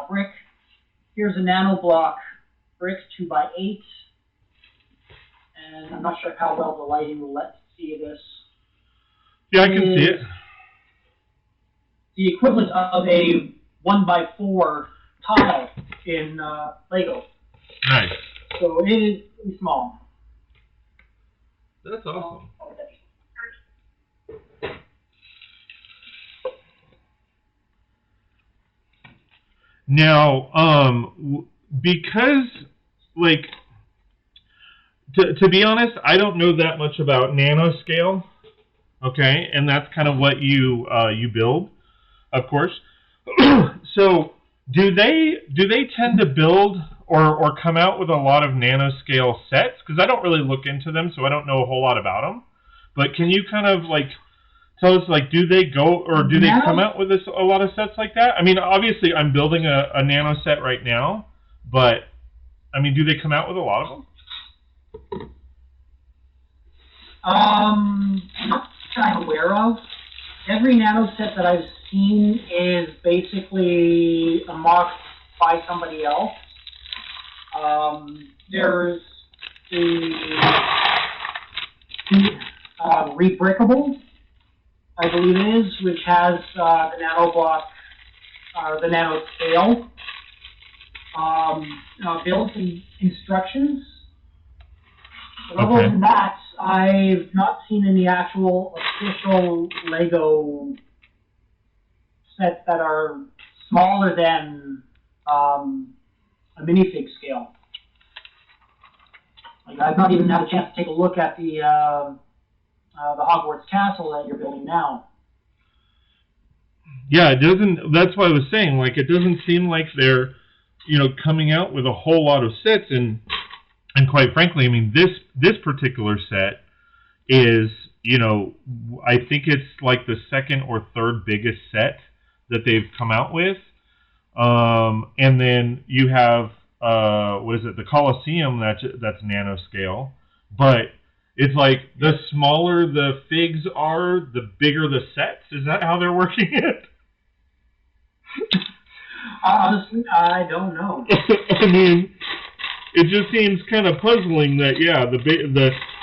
brick. Here's a nano block brick 2x8. And I'm not sure how well the lighting will let you see this. Yeah, I can see it. The equivalent of a 1x4 tile in Lego. Nice. So it is pretty small. That's awesome. Now, because, like, to be honest, I don't know that much about nanoscale, okay, and that's kind of what you build, of course. So, do they tend to build or come out with a lot of nanoscale sets? Because I don't really look into them, so I don't know a whole lot about them. But can you kind of like tell us, like, do they go or do they come out with a lot of sets like that? I mean, obviously, I'm building a nano set right now, but I mean, do they come out with a lot of them? I'm aware of. Every nano set that I've seen is basically a mock by somebody else. There's the Rebrickable, I believe it is, which has the nano block, the nano scale, built instructions. But other than that, I've not seen any actual official Lego sets that are smaller than a minifig scale. Like, I've not even had a chance to take a look at the Hogwarts castle that you're building now. Yeah, it doesn't. That's what I was saying. Like, it doesn't seem like they're, coming out with a whole lot of sets. And quite frankly, I mean, this particular set is, I think it's like the second or third biggest set that they've come out with. And then you have, what is it, the Colosseum that's nanoscale. But it's like the smaller the figs are, the bigger the sets. Is that how they're working it? Honestly, I don't know. I mean, it just seems kind of puzzling that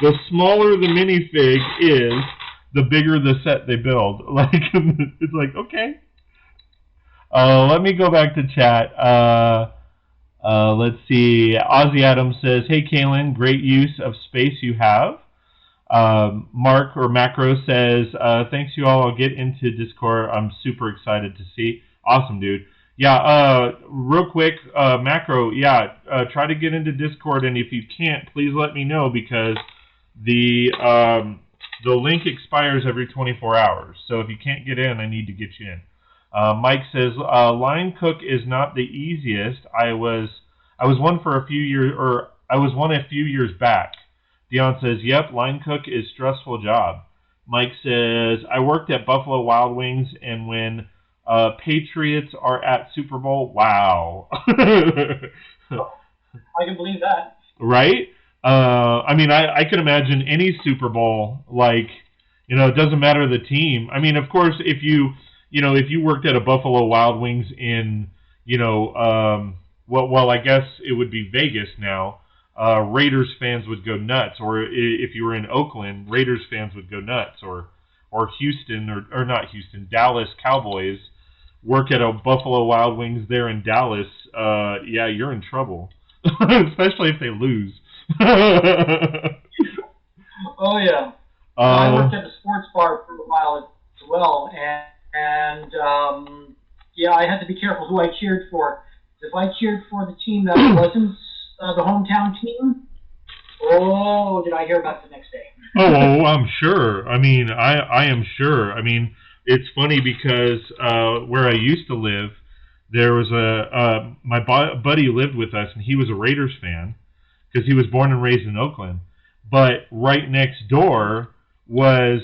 the smaller the minifig is, the bigger the set they build. Like, it's like, okay. Let me go back to chat. Let's see. Ozzy Adams says, "Hey Kalen, great use of space you have." Mark or Macro says, "Thanks you all. I'll get into Discord. I'm super excited to see." Awesome, dude. Yeah, real quick, Macro, try to get into Discord, and if you can't, please let me know, because the link expires every 24 hours. So if you can't get in, I need to get you in. Mike says, line cook is not the easiest. I was one for a few years, or I was one a few years back. Dion says, yep, line cook is a stressful job. Mike says, I worked at Buffalo Wild Wings, and when Patriots are at Super Bowl, wow. I can believe that. Right? I mean, I could imagine any Super Bowl, like, it doesn't matter the team. I mean, of course, if you worked at a Buffalo Wild Wings in, well, I guess it would be Vegas now, Raiders fans would go nuts. Or if you were in Oakland, Raiders fans would go nuts. Or Houston, or not Houston, Dallas Cowboys work at a Buffalo Wild Wings there in Dallas. Yeah, you're in trouble, especially if they lose. Oh yeah. I worked at a sports bar for a while as well, and I had to be careful who I cheered for. If I cheered for the team that wasn't the hometown team, did I hear about it the next day? Oh, I'm sure. I mean, I am sure. I mean, it's funny because where I used to live, there was my buddy lived with us, and he was a Raiders fan because he was born and raised in Oakland. But right next door was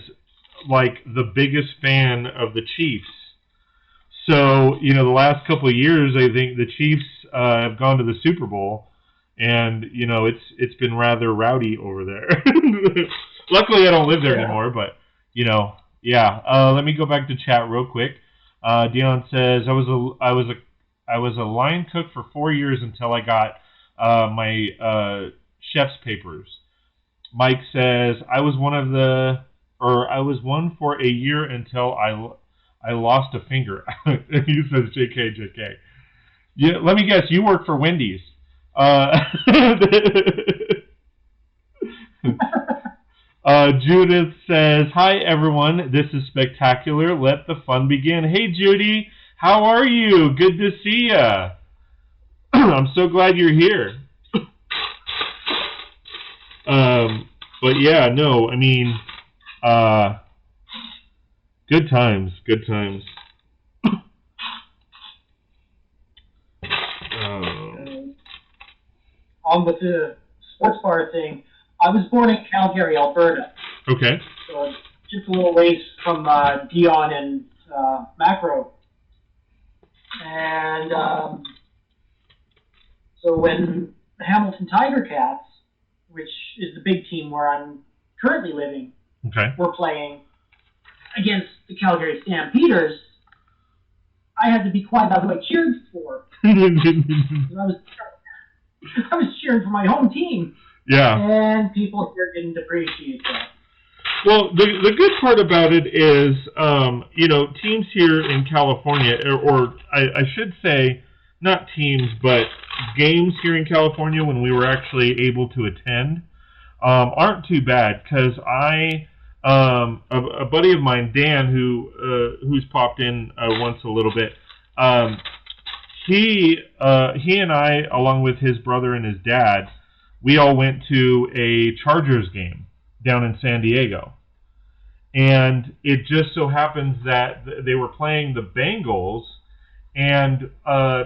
like the biggest fan of the Chiefs. So, the last couple of years, I think the Chiefs have gone to the Super Bowl, and it's been rather rowdy over there. Luckily, I don't live there anymore, but yeah. Let me go back to chat real quick. Dion says I was a line cook for 4 years until I got my chef's papers. Mike says I was one for a year until I lost a finger. He says, JK. Yeah, let me guess, you work for Wendy's. Judith says, hi, everyone. This is spectacular. Let the fun begin. Hey, Judy. How are you? Good to see ya. I'm so glad you're here. But yeah, no, I mean, good times. On with the sports bar thing, I was born in Calgary, Alberta. Okay. So just a little ways from Dion and Macro. And so when the Hamilton Tiger Cats, which is the big team where I'm currently living, were playing against the Calgary Stampeders, I had to be quiet about who I cheered for. I was cheering for my home team. Yeah. And people here didn't appreciate that. Well, the good part about it is, teams here in California, or I should say, not teams, but games here in California when we were actually able to attend, aren't too bad. Because a buddy of mine, Dan, who's popped in once a little bit, he and I, along with his brother and his dad, we all went to a Chargers game down in San Diego. And it just so happens that they were playing the Bengals, and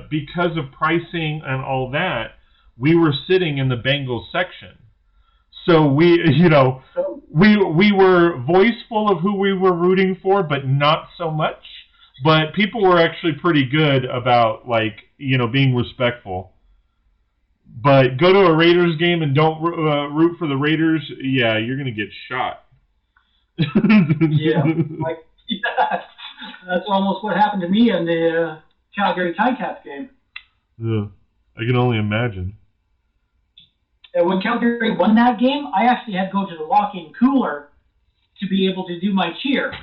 because of pricing and all that, we were sitting in the Bengals section. So we were voiceful of who we were rooting for, but not so much. But people were actually pretty good about, being respectful. But go to a Raiders game and don't root for the Raiders, yeah, you're going to get shot. Yeah, that's almost what happened to me in the Calgary Ticats game. Yeah, I can only imagine. And when Calgary won that game, I actually had to go to the walk-in cooler to be able to do my cheer.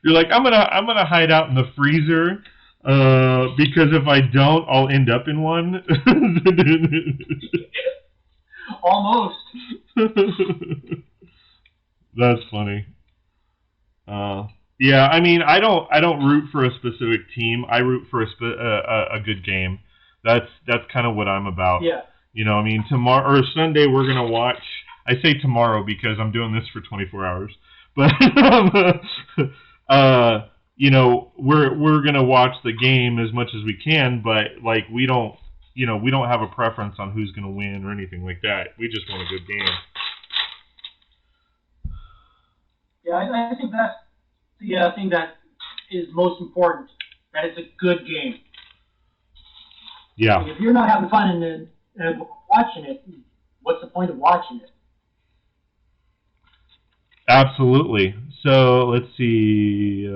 You're like, I'm gonna hide out in the freezer because if I don't, I'll end up in one. Almost. That's funny. Yeah, I mean, I don't root for a specific team. I root for a good game. That's kind of what I'm about. Yeah. I mean, tomorrow or Sunday we're gonna watch. I say tomorrow because I'm doing this for 24 hours. But we're gonna watch the game as much as we can. But we don't have a preference on who's gonna win or anything like that. We just want a good game. Yeah, I think that's the thing that is most important. That it's a good game. Yeah. If you're not having fun and watching it, what's the point of watching it? Absolutely. So let's see.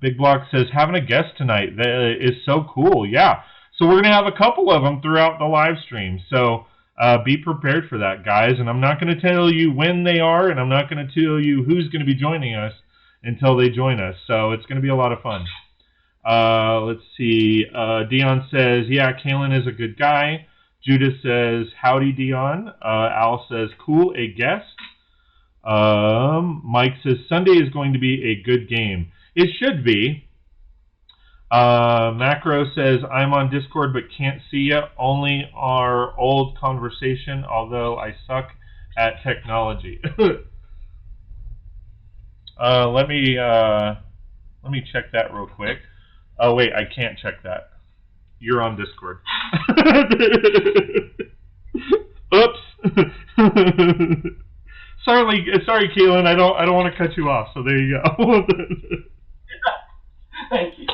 Big Block says having a guest tonight that is so cool. Yeah. So we're gonna have a couple of them throughout the live stream. So be prepared for that, guys. And I'm not going to tell you when they are, and I'm not going to tell you who's going to be joining us until they join us. So it's going to be a lot of fun. Let's see. Dion says, yeah, Kalen is a good guy. Judith says, howdy, Dion. Al says, cool, a guest. Mike says, Sunday is going to be a good game. It should be. Macro says, I'm on Discord but can't see you. Only our old conversation, although I suck at technology. Let me check that real quick. Oh, wait, I can't check that. You're on Discord. Oops. Sorry, Kalen. I don't want to cut you off. So there you go. Thank you.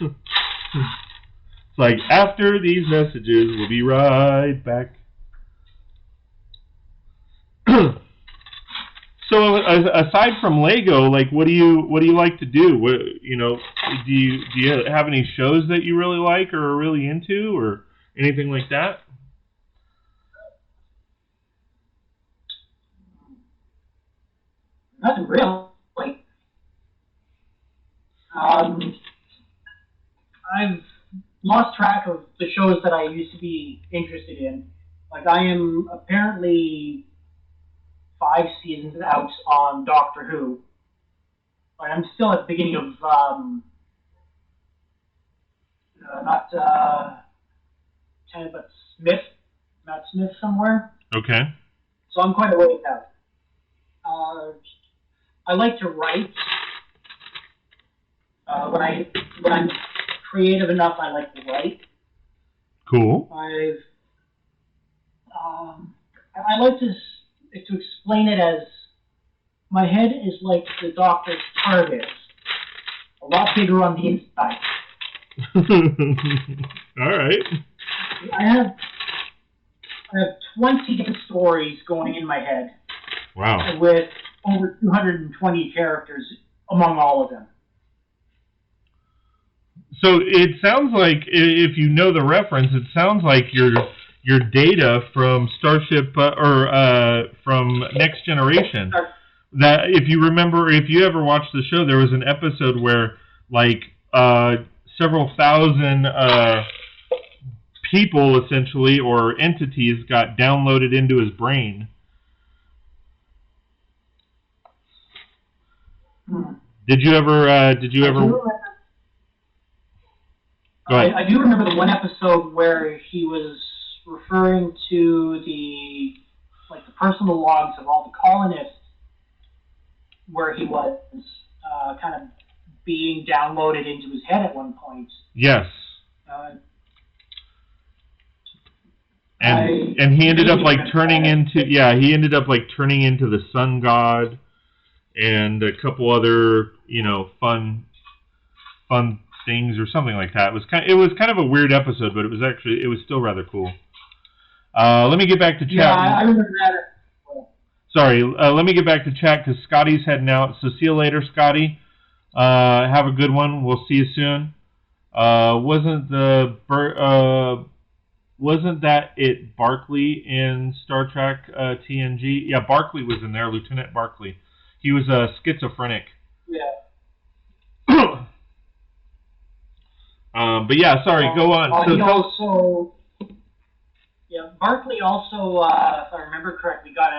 It's like, after these messages, we'll be right back. So aside from Lego, like, what do you like to do? What, do you have any shows that you really like or are really into or anything like that? Nothing really. I've lost track of the shows that I used to be interested in. Like, I am apparently 5 seasons out on Doctor Who. But I'm still at the beginning of, not but Matt Smith somewhere. Okay. So I'm quite a ways out. I like to write. When I'm creative enough, I like to write. Cool. I like to explain it as my head is like the Doctor's TARDIS, a lot bigger on the inside. All right. I have 20 different stories going in my head. Wow. With over 220 characters among all of them. So it sounds like, if you know the reference, it sounds like your Data from Starship or from Next Generation. That, if you remember, if you ever watched the show, there was an episode where like several thousand people essentially, or entities, got downloaded into his brain. Did you ever? Go ahead. I do remember the one episode where he was referring to the personal logs of all the colonists, where he was kind of being downloaded into his head at one point. Yes. And he ended up turning into the sun god and a couple other fun things or something like that. It was kind of a weird episode, but it was still rather cool. Let me get back to chat. Yeah, I remember that. Sorry, let me get back to chat because Scotty's heading out. So see you later, Scotty. Have a good one. We'll see you soon. Wasn't that it Barclay in Star Trek TNG? Yeah, Barclay was in there, Lieutenant Barclay. He was schizophrenic. Yeah. But yeah, sorry, go on. Barclay also, if I remember correctly, got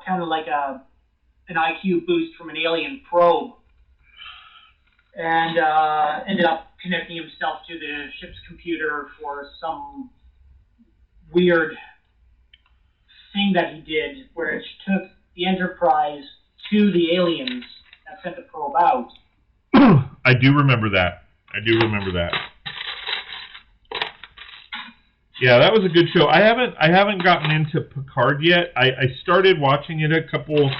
kind of like an IQ boost from an alien probe, and ended up connecting himself to the ship's computer for some weird thing that he did, where it took the Enterprise to the aliens that sent the probe out. I do remember that. Yeah, that was a good show. I haven't gotten into Picard yet. I started watching it a couple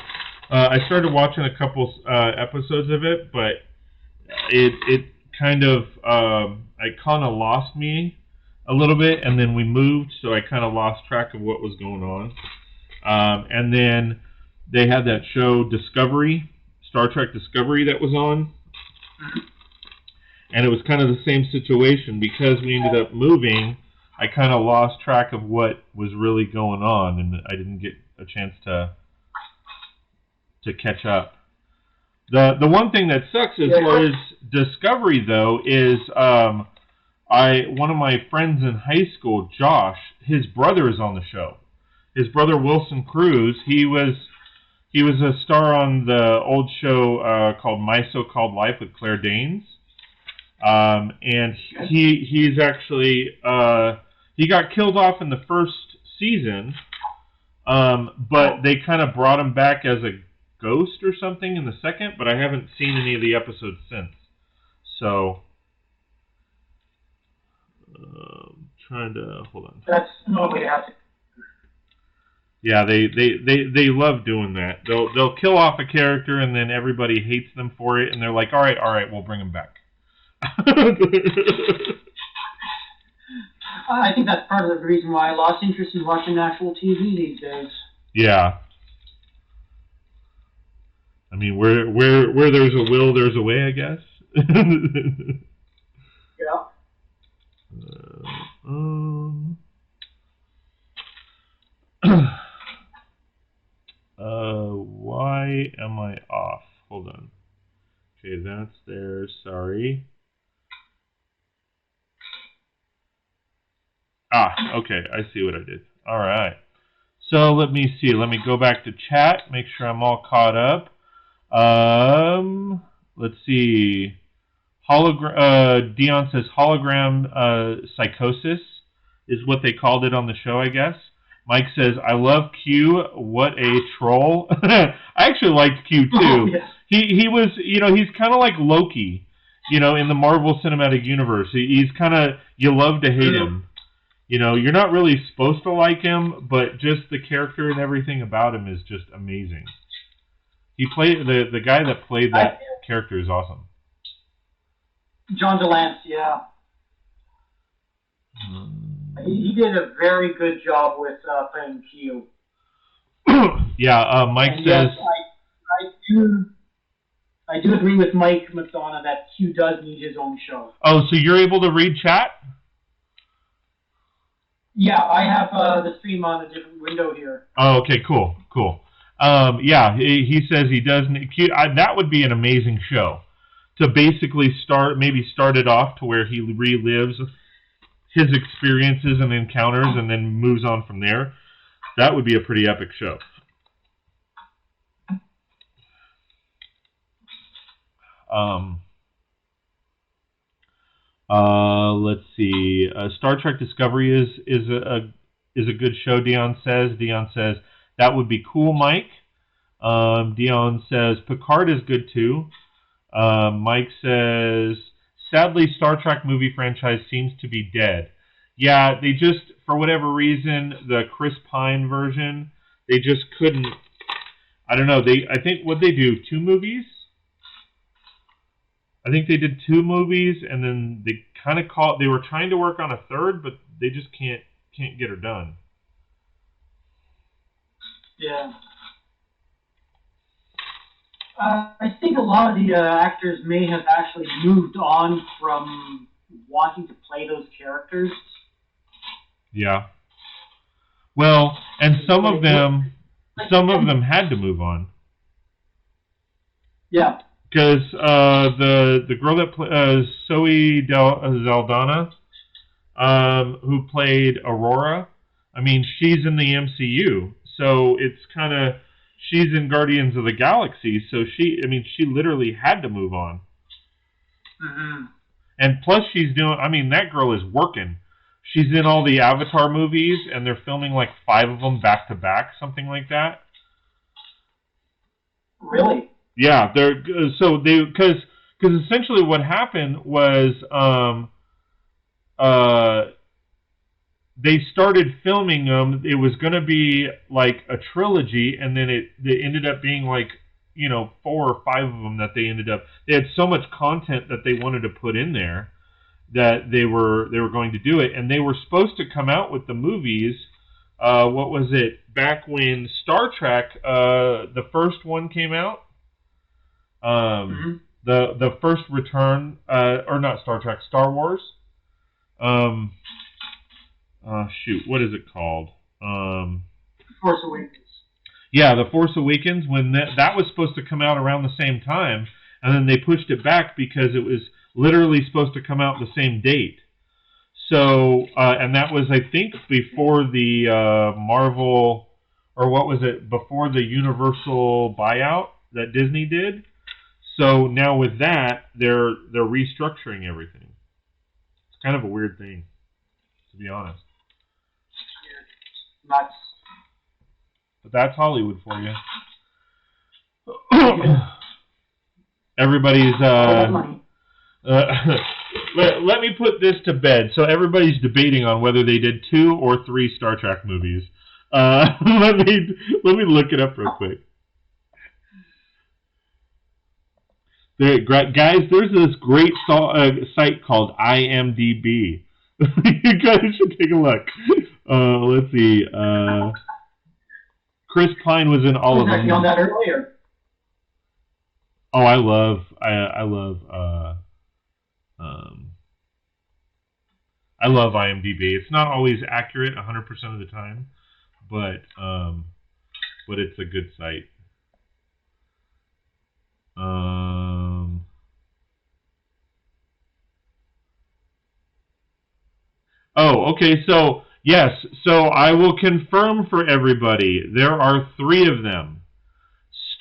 episodes of it, but it kind of lost me a little bit, and then we moved, so I kind of lost track of what was going on. And then they had that show Discovery, Star Trek Discovery, that was on. And it was kind of the same situation. Because we ended up moving, I kind of lost track of what was really going on, and I didn't get a chance to catch up. The one thing that sucks as far as Discovery, though, is one of my friends in high school, Josh, his brother is on the show. His brother Wilson Cruz, he was a star on the old show called My So-Called Life with Claire Danes. And he's actually he got killed off in the first season, but they kind of brought him back as a ghost or something in the second. But I haven't seen any of the episodes since. So, trying to hold on. That's no way to have it. Yeah, they love doing that. They'll kill off a character and then everybody hates them for it, and they're like, all right, we'll bring him back. I think that's part of the reason why I lost interest in watching actual TV these days. Yeah. I mean, where there's a will, there's a way, I guess. Yeah. Why am I off? Hold on. Okay, that's there. Sorry. Okay. I see what I did. All right. So let me see. Let me go back to chat. Make sure I'm all caught up. Let's see. Dion says hologram psychosis is what they called it on the show, I guess. Mike says, I love Q. What a troll. I actually liked Q too. Oh, yeah. He was, he's kind of like Loki, in the Marvel Cinematic Universe. He's kind of, you love to hate him. You're not really supposed to like him, but just the character and everything about him is just amazing. He played, the guy that played that character is awesome. John DeLance, yeah. He did a very good job with playing Q. Yeah, Mike and says... Yes, I do agree with Mike McDonough that Q does need his own show. Oh, so you're able to read chat? Yeah, I have the stream on a different window here. Oh, okay, cool. Yeah, he says he doesn't... that would be an amazing show. To basically start it off to where he relives his experiences and encounters and then moves on from there. That would be a pretty epic show. Let's see. Star Trek Discovery is a good show, Dion says. Dion says, that would be cool, Mike. Dion says, Picard is good too. Mike says, sadly, Star Trek movie franchise seems to be dead. Yeah, they just, for whatever reason, the Chris Pine version, they just couldn't, I don't know, I think, what'd they do, 2 movies? I think they did 2 movies, and then they kind of they were trying to work on a third, but they just can't get her done. Yeah. I think a lot of the actors may have actually moved on from wanting to play those characters. Yeah. Well, and some of them had to move on. Yeah. Because the girl that Zoe Saldana, who played Aurora, I mean, she's in the MCU, so it's kind of, she's in Guardians of the Galaxy, so she literally had to move on. Mm-hmm. And plus that girl is working. She's in all the Avatar movies, and they're filming like 5 of them back to back, something like that. Really? Yeah, because essentially what happened was they started filming them. It was going to be like a trilogy, and then it ended up being like 4 or 5 of them that they had so much content that they wanted to put in there that they were going to do it, and they were supposed to come out with the movies. What was it, back when Star Trek the first one came out? The first return, or not Star Trek, Star Wars. What is it called? Force Awakens. Yeah, The Force Awakens, when that was supposed to come out around the same time, and then they pushed it back because it was literally supposed to come out the same date. So, and that was, I think, before the Marvel, or what was it, before the Universal buyout that Disney did. So now with that, they're restructuring everything. It's kind of a weird thing, to be honest. Nuts. But that's Hollywood for you. Everybody's let me put this to bed. So everybody's debating on whether they did 2 or 3 Star Trek movies. Let me look it up real quick. Guys, there's this great site called IMDb. You guys should take a look. Let's see. Chris Pine was in all of them. I was on that earlier. Oh, I love IMDb. It's not always accurate 100% of the time, but it's a good site. Oh, okay. So yes, so I will confirm for everybody. There are 3 of them.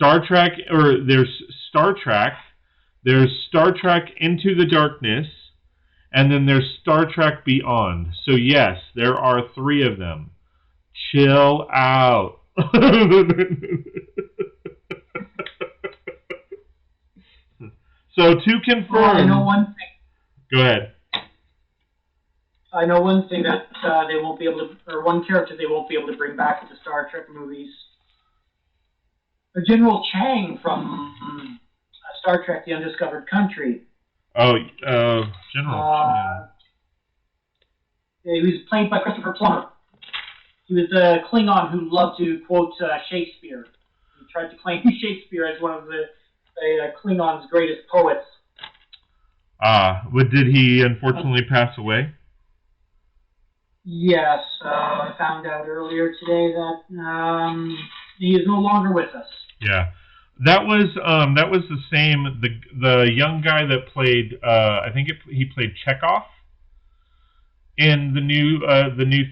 There's Star Trek. There's Star Trek Into the Darkness, and then there's Star Trek Beyond. So yes, there are 3 of them. Chill out. So to confirm. Well, I know one thing. Go ahead. I know one thing that they won't be able to, or one character they won't be able to bring back to the Star Trek movies. General Chang from Star Trek: The Undiscovered Country. Oh, General Chang. Yeah, he was played by Christopher Plummer. He was a Klingon who loved to quote Shakespeare. He tried to claim Shakespeare as one of the Klingon's greatest poets. Did he unfortunately pass away? Yes, I found out earlier today that he is no longer with us. Yeah, that was the same. The young guy that played I think he played Chekhov in the new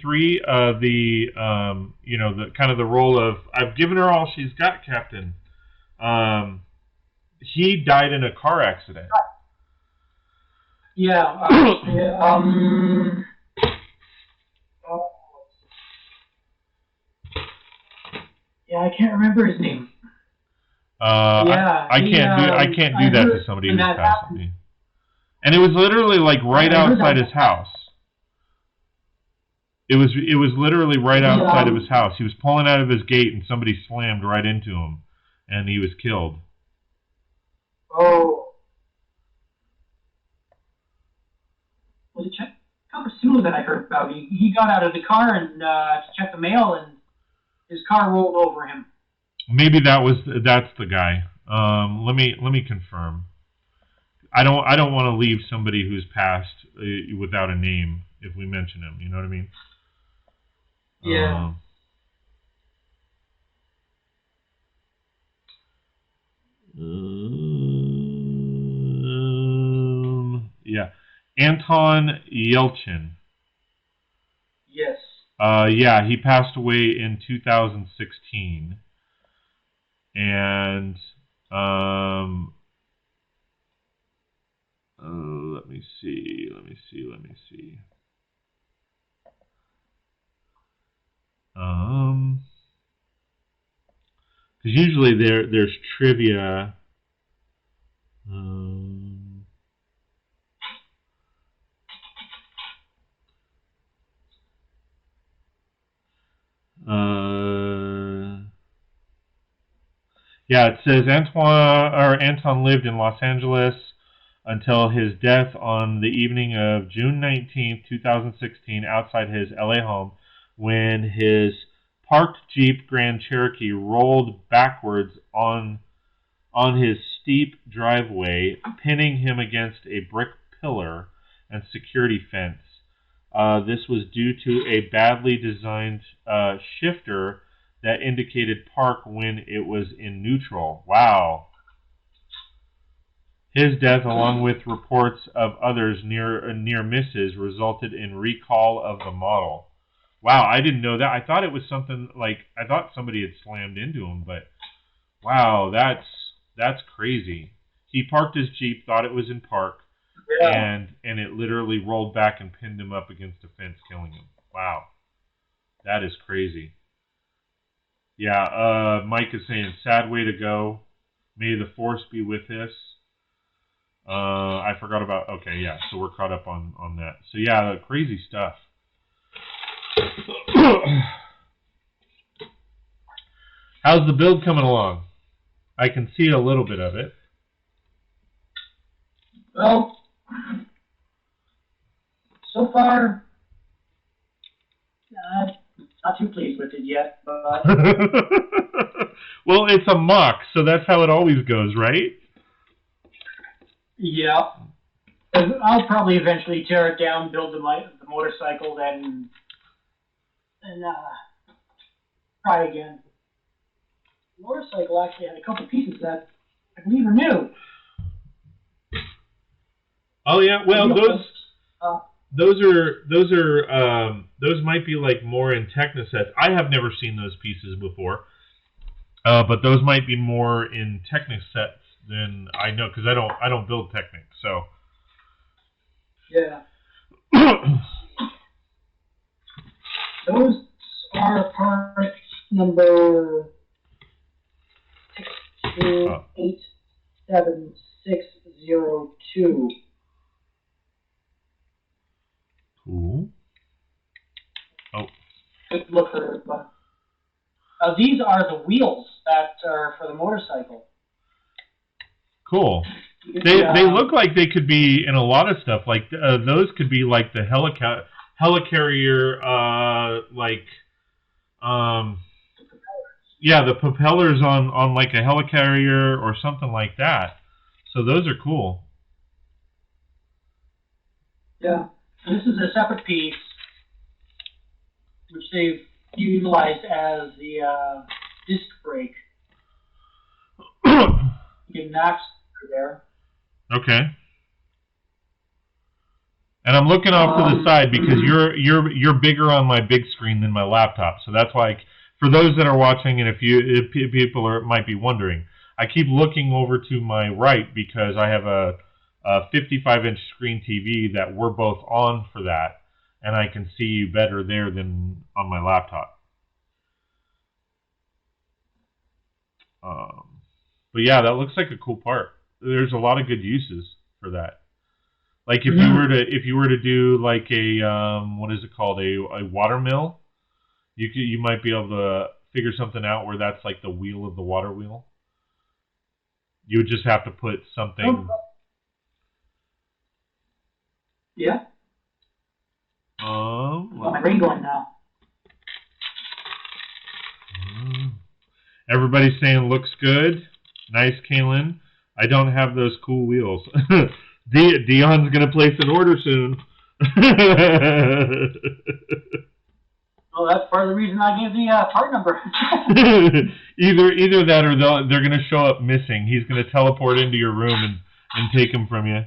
3. The kind of the role of I've given her all she's got, Captain. He died in a car accident. Yeah. Yeah, I can't remember his name. I can't do that to somebody who's passed me. And it was literally like right outside his house. It was literally right outside of his house. He was pulling out of his gate and somebody slammed right into him, and he was killed. Oh. Was it Kapasulu that I heard about? He got out of the car and to check the mail, and his car rolled over him. Maybe that's the guy. Let me confirm. I don't want to leave somebody who's passed without a name if we mention him. You know what I mean? Yeah. Yeah. Anton Yelchin. Yes. Yeah, he passed away in 2016. And let me see. Because usually there's trivia. Yeah, it says Anton lived in Los Angeles until his death on the evening of June 19th, 2016, outside his LA home, when his parked Jeep Grand Cherokee rolled backwards on his steep driveway, pinning him against a brick pillar and security fence. This was due to a badly designed shifter that indicated park when it was in neutral. Wow. His death, along with reports of others near misses, resulted in recall of the model. Wow, I didn't know that. I thought it was something like I thought somebody had slammed into him, but wow, that's crazy. He parked his Jeep, thought it was in park, Yeah. and it literally rolled back and pinned him up against a fence, killing him. Wow, that is crazy. Yeah, Mike is saying, sad way to go. May the force be with us. I forgot about, okay, yeah, so we're caught up on that. So yeah, crazy stuff. How's the build coming along? I can see a little bit of it. Well, so far, not too pleased with it yet, but... Well, it's a mock, so that's how it always goes, right? Yeah. I'll probably eventually tear it down, build the motorcycle, then try again. The motorcycle actually had a couple pieces that I believe are new. Oh yeah, well those might be like more in Technosets. I have never seen those pieces before, but those might be more in Technosets than I know because I don't build Technic, so. Yeah. Those are parts number 628762. Cool. Oh. Good look for it, but these are the wheels that are for the motorcycle. Cool. They look like they could be in a lot of stuff. Like those could be like the helicarrier, yeah, the propellers on like a helicarrier or something like that. So those are cool. Yeah, and this is a separate piece, which they've utilized as the disc brake. You can max there. Okay. And I'm looking off to the side because you're bigger on my big screen than my laptop, so that's why. For those that are watching, and if people might be wondering, I keep looking over to my right because I have a 55-inch screen TV that we're both on for that, and I can see you better there than on my laptop. But yeah, that looks like a cool part. There's a lot of good uses for that. Like if you were to do like a what is it called, a water mill, you might be able to figure something out where that's like the wheel of the water wheel. You would just have to put something. Yeah. My brain going now. Everybody's saying looks good. Nice, Kalen. I don't have those cool wheels. Dion's gonna place an order soon. Well, that's part of the reason I gave the part number. either that or they're gonna show up missing. He's gonna teleport into your room and take them from you.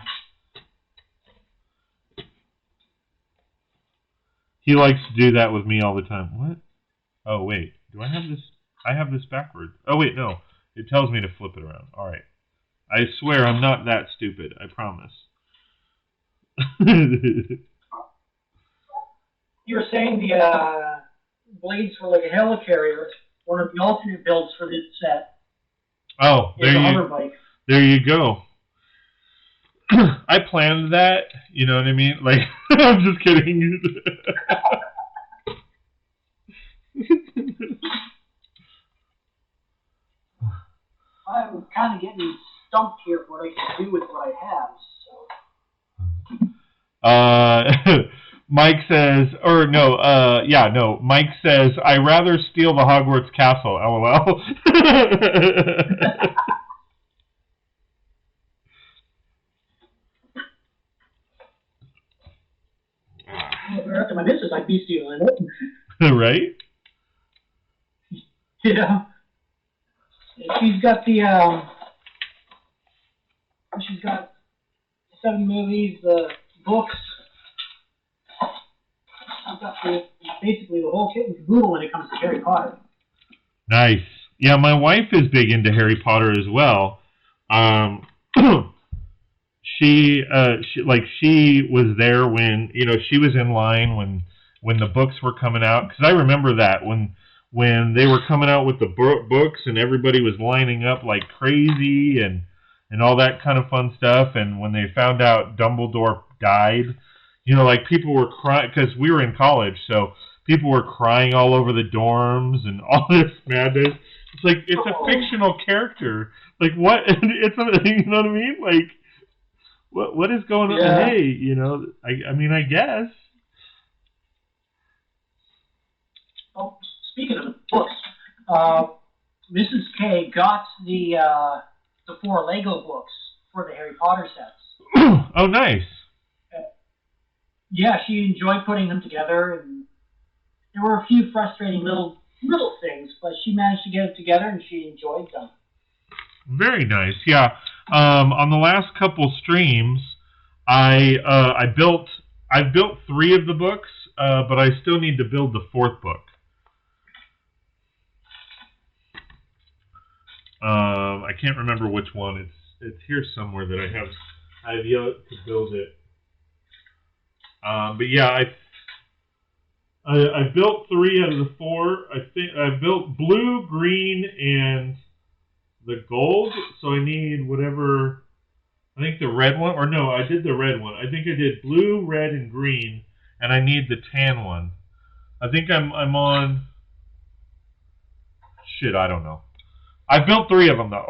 He likes to do that with me all the time. What? Oh wait, do I have this? I have this backwards. Oh wait, no. It tells me to flip it around. All right. I swear I'm not that stupid. I promise. You were saying the blades for like a helicarrier. One of the alternate builds for this set. Oh, there you go. I planned that. You know what I mean? Like, I'm just kidding. I'm kind of getting stumped here for what I can do with what I have. So. Mike says, or no, no. Mike says, I rather steal the Hogwarts castle. LOL. After my missus, I'd be stealing it. Right? Yeah. She's got the, she's got 7 movies, books. I've got basically the whole kit and caboodle when it comes to Harry Potter. Nice. Yeah, my wife is big into Harry Potter as well. she was there when she was in line when the books were coming out, because I remember that when they were coming out with the books and everybody was lining up like crazy and all that kind of fun stuff, and when they found out Dumbledore died, like people were crying because we were in college, so people were crying all over the dorms and all this madness. It's like it's a fictional character. Like what? It's you know what I mean? Like what is going on? Yeah. Hey, I mean, I guess. Oh, speaking of books, Mrs. K got the 4 Lego books for the Harry Potter sets. Oh, nice. Yeah, she enjoyed putting them together, and there were a few frustrating little things, but she managed to get it together, and she enjoyed them. Very nice. Yeah. On the last couple streams, I built 3 of the books, but I still need to build the 4th book. I can't remember which one. It's here somewhere that I have yet to build it. But yeah, I built 3 out of the 4. I think I built blue, green, and the gold. So I need whatever. I think the red one, or no, I did the red one. I think I did blue, red, and green, and I need the tan one. I think I'm on. Shit, I don't know. I built 3 of them though.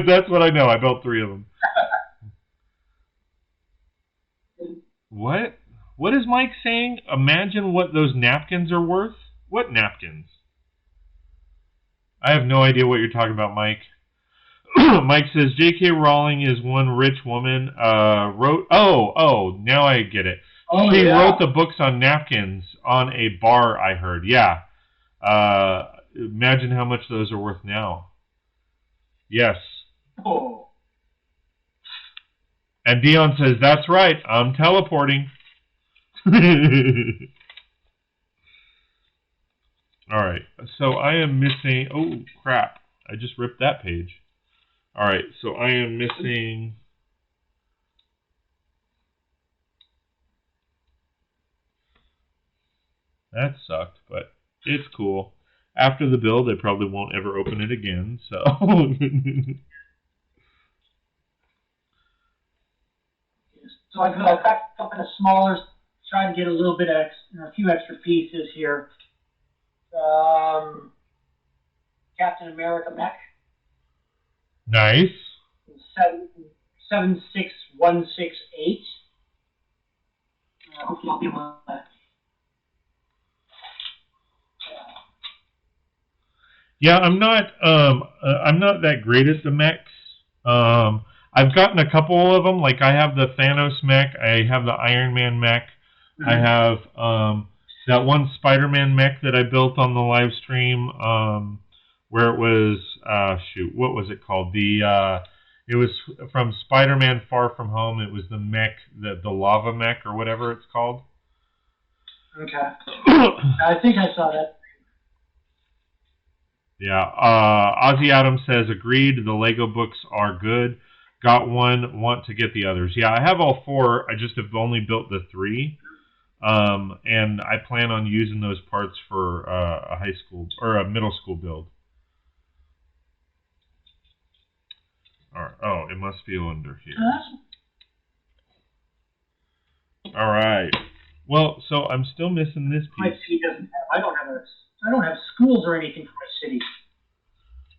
That's what I know. I built 3 of them. What? What is Mike saying? Imagine what those napkins are worth? What napkins? I have no idea what you're talking about, Mike. Mike says J.K. Rowling is one rich woman. Wrote. Oh, now I get it. She wrote the books on napkins on a bar. I heard. Yeah. Imagine how much those are worth now. Yes. Oh. And Dion says, "That's right. I'm teleporting." All right. So I am missing. Oh crap! I just ripped that page. All right. So I am missing. That sucked, but it's cool. After the build, I probably won't ever open it again. So. So I've packed up in a smaller, trying to get a little bit of a few extra pieces here. Captain America mech. Nice. 76168. Hopefully I'll be able to. Yeah, I'm not that great at the mechs. I've gotten a couple of them. Like I have the Thanos mech, I have the Iron Man mech, I have that one Spider-Man mech that I built on the live stream, where it was what was it called? It was from Spider-Man Far From Home. It was the mech, the lava mech or whatever it's called. Okay. I think I saw that. Yeah. Ozzy Adams says, agreed, the Lego books are good. Got one, want to get the others. Yeah, I have all 4. I just have only built the 3. And I plan on using those parts for a high school or a middle school build. All right. Oh, it must be under here. All right. Well, so I'm still missing this piece. My city doesn't have. I don't have schools or anything for my city.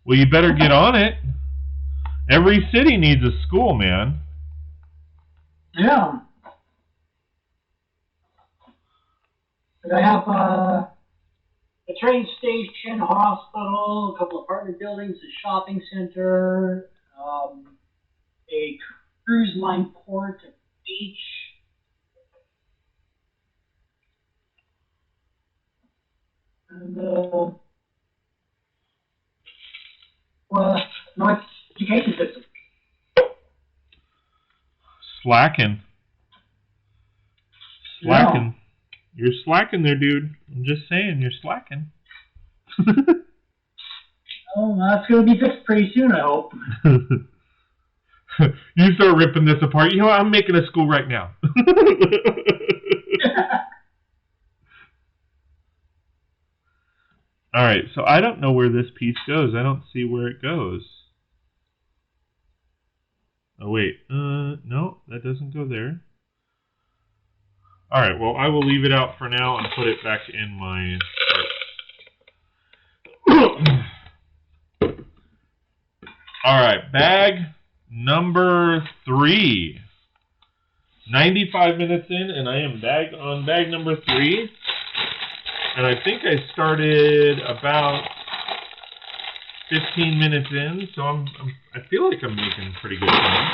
Well, you better get on it. Every city needs a school, man. Yeah. But I have a train station, a hospital, a couple of apartment buildings, a shopping center, a cruise line port, a beach. And North education system. Slacking. Yeah. You're slacking there, dude. I'm just saying, you're slacking. Oh, that's going to be fixed pretty soon, I hope. You start ripping this apart. You know what? I'm making a school right now. All right, so I don't know where this piece goes. I don't see where it goes. Oh, wait. No, that doesn't go there. All right, well, I will leave it out for now and put it back in my cart. All right, bag number 3. 95 minutes in, and I am on bag number 3. And I think I started about 15 minutes in, so I feel like I'm making pretty good time.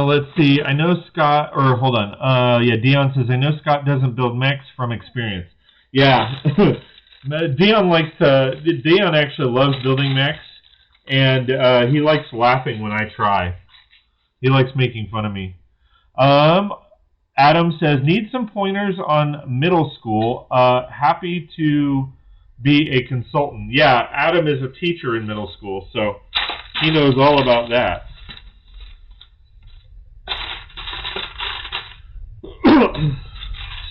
Let's see. I know Scott, or hold on. Yeah, Dion says, I know Scott doesn't build mechs from experience. Yeah. Dion actually loves building mechs, and he likes laughing when I try. He likes making fun of me. Adam says, need some pointers on middle school. Happy to be a consultant. Yeah, Adam is a teacher in middle school, so he knows all about that.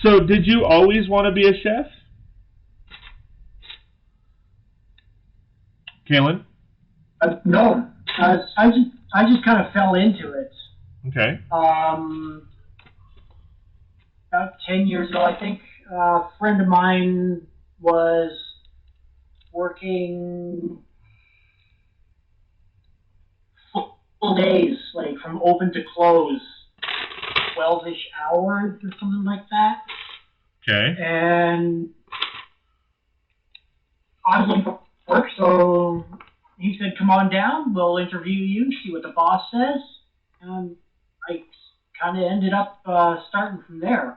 So, did you always want to be a chef? Kalen? No. I just kind of fell into it. Okay. About 10 years ago, I think, a friend of mine was working full days, like from open to close, 12-ish hours or something like that. Okay. And I was looking for work, so he said, come on down, we'll interview you, see what the boss says. And I kind of ended up starting from there.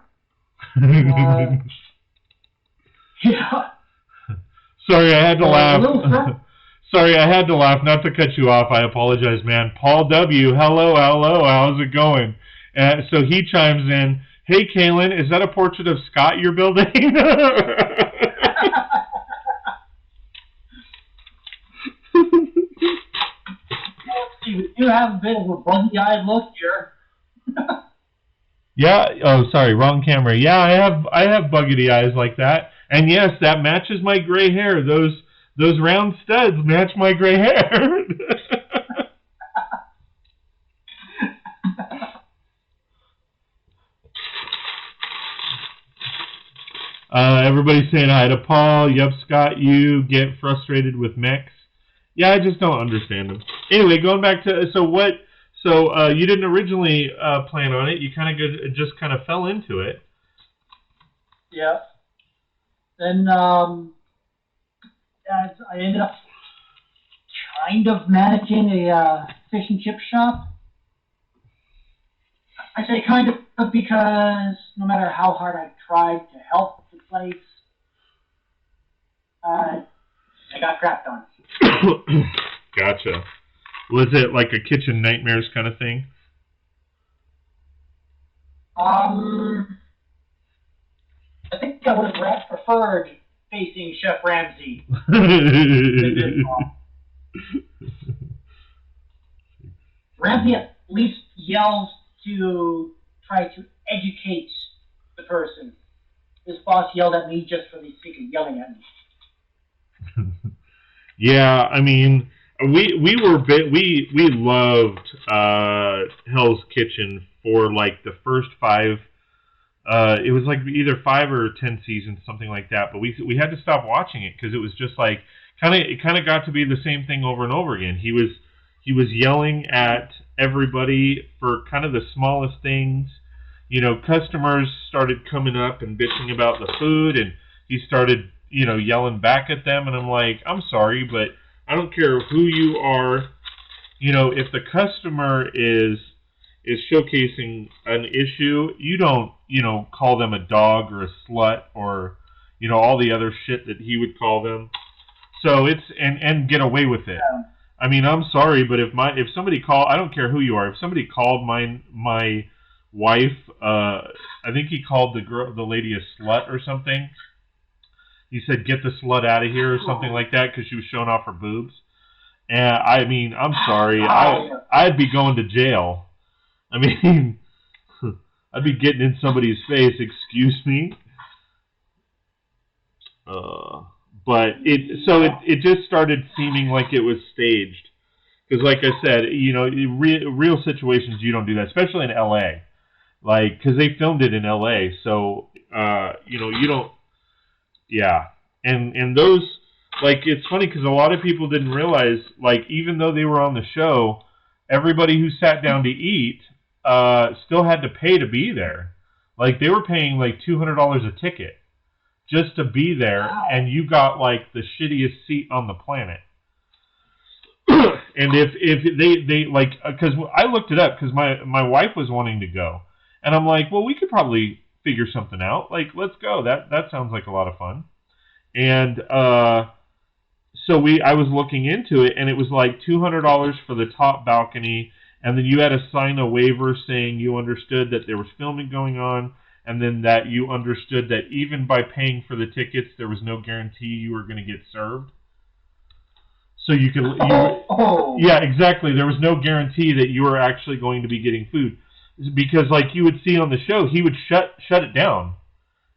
Yeah. Sorry, I had to laugh. Sorry, I had to laugh. Not to cut you off. I apologize, man. Paul W. Hello. How's it going? So he chimes in. Hey, Kalen, is that a portrait of Scott you're building? You have a bit of a buggy-eyed look here. Yeah. Oh, sorry, wrong camera. Yeah, I have buggedy eyes like that, and yes, that matches my gray hair. Those round studs match my gray hair. Everybody's saying hi to Paul. Yep, Scott, you get frustrated with mechs. Yeah, I just don't understand them. Anyway, going back to So you didn't originally plan on it. You just kind of fell into it. Yeah. Then I ended up kind of managing a fish and chip shop. I say kind of because no matter how hard I tried to help the place, I got crapped on. Gotcha. Was it like a kitchen nightmares kind of thing? I think I would have preferred facing Chef Ramsay. Ramsay at least yells to try to educate the person. This boss yelled at me just for the sake of yelling at me. Yeah, I mean, we loved Hell's Kitchen for like the first 5. It was like either 5 or 10 seasons, something like that. But we had to stop watching it because it was just like it kind of got to be the same thing over and over again. He was yelling at everybody for kind of the smallest things. You know, customers started coming up and bitching about the food, and he started yelling back at them. And I'm like, I'm sorry, but I don't care who you are. If the customer is showcasing an issue, you don't, call them a dog or a slut or, all the other shit that he would call them. So it's, and get away with it. Yeah. I mean, I'm sorry, but if somebody called, I don't care who you are, if somebody called my wife, I think he called the lady a slut or something. He said, get the slut out of here or something like that because she was showing off her boobs. And I mean, I'm sorry, Yeah. I'd be going to jail. I mean, I'd be getting in somebody's face. Excuse me. Uh, but it just started seeming like it was staged. Because, like I said, real situations you don't do that, especially in L.A. Like, because they filmed it in L.A. So, you don't. Yeah, and those, like, it's funny because a lot of people didn't realize, like, even though they were on the show, everybody who sat down to eat still had to pay to be there. Like, they were paying like $200 a ticket just to be there, Wow. and you got like the shittiest seat on the planet. And if they like, because I looked it up because my wife was wanting to go, and I'm like, well, we could probably figure something out. Like, let's go. That sounds like a lot of fun. And so I was looking into it, and it was like $200 for the top balcony, and then you had to sign a waiver saying you understood that there was filming going on, and then that you understood that even by paying for the tickets, there was no guarantee you were going to get served. So yeah, exactly. There was no guarantee that you were actually going to be getting food, because like you would see on the show, he would shut it down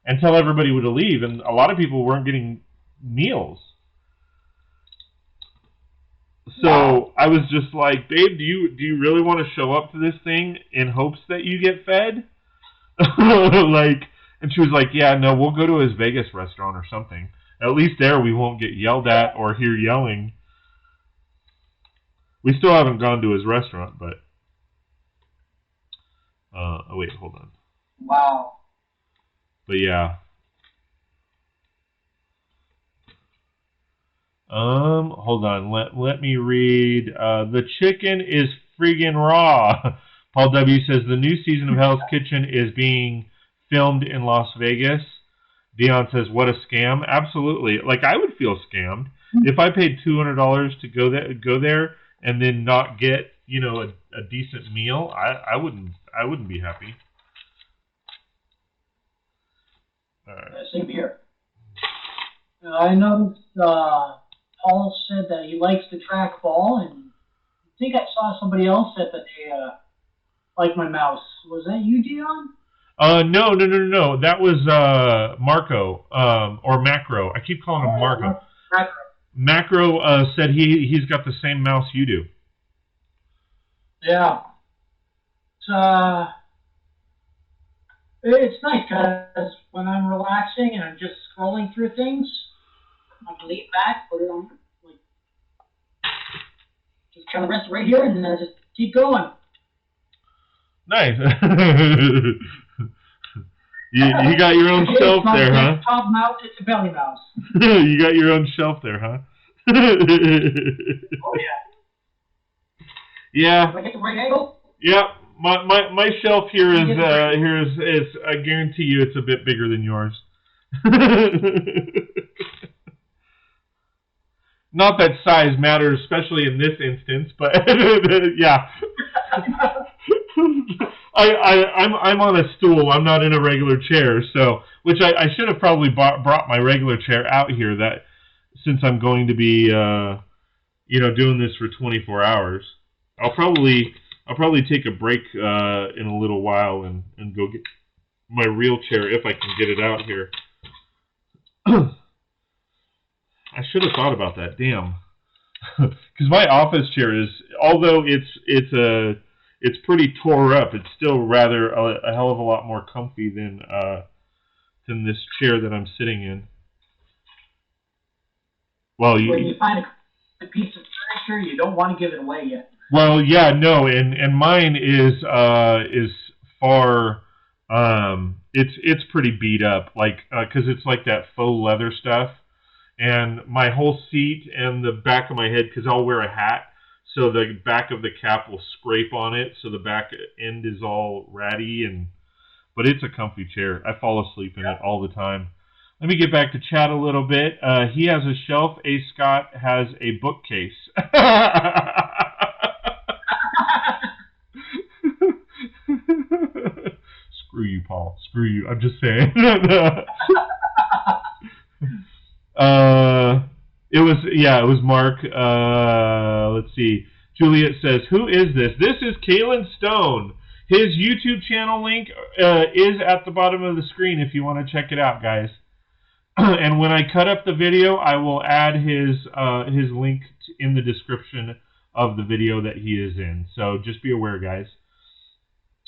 and tell everybody to leave, and a lot of people weren't getting meals. So I was just like, babe, do you really want to show up to this thing in hopes that you get fed? Like, and she was like, yeah, no, we'll go to his Vegas restaurant or something. At least there we won't get yelled at or hear yelling. We still haven't gone to his restaurant, but oh wait, hold on. Wow. But yeah. Hold on. Let me read. The chicken is friggin' raw. Paul W. says the new season of Hell's Kitchen is being filmed in Las Vegas. Dion says, what a scam. Absolutely. Like, I would feel scammed. If I paid $200 to go there and then not get, a decent meal, I wouldn't be happy. All right. Same here. I noticed Paul said that he likes to track ball, and I think I saw somebody else said that they like my mouse. Was that you, Dion? No. That was Marco, or Macro. I keep calling him Marco. Macro said he's got the same mouse you do. Yeah. It's nice because when I'm relaxing and I'm just scrolling through things, I can lean back, put it on, like, just kind of rest right here and then just keep going. Nice. You got your own shelf there, huh? It's top mouse, it's a belly mouse. You got your own shelf there, huh? Oh yeah. Yeah. Do I get the right angle? Yeah. My shelf here is I guarantee you it's a bit bigger than yours. Not that size matters, especially in this instance, but yeah. I'm on a stool. I'm not in a regular chair, so which I should have probably brought my regular chair out here. That since I'm going to be doing this for 24 hours, I'll probably take a break in a little while and go get my real chair if I can get it out here. I should have thought about that. Damn, because my office chair is, although it's pretty tore up, it's still rather a hell of a lot more comfy than this chair that I'm sitting in. Well, when you find a piece of furniture, you don't want to give it away yet. Well, yeah, no, and mine is far. It's pretty beat up, like because it's like that faux leather stuff, and my whole seat and the back of my head, because I'll wear a hat, so the back of the cap will scrape on it, so the back end is all ratty, but it's a comfy chair. I fall asleep in it all the time. Let me get back to chat a little bit. He has a shelf. A. Scott has a bookcase. Screw you, Paul. Screw you. I'm just saying. It it was Mark. Let's see. Juliet says, "Who is this?" This is Kalen Stone. His YouTube channel link is at the bottom of the screen if you want to check it out, guys. And when I cut up the video, I will add his link in the description of the video that he is in. So just be aware, guys.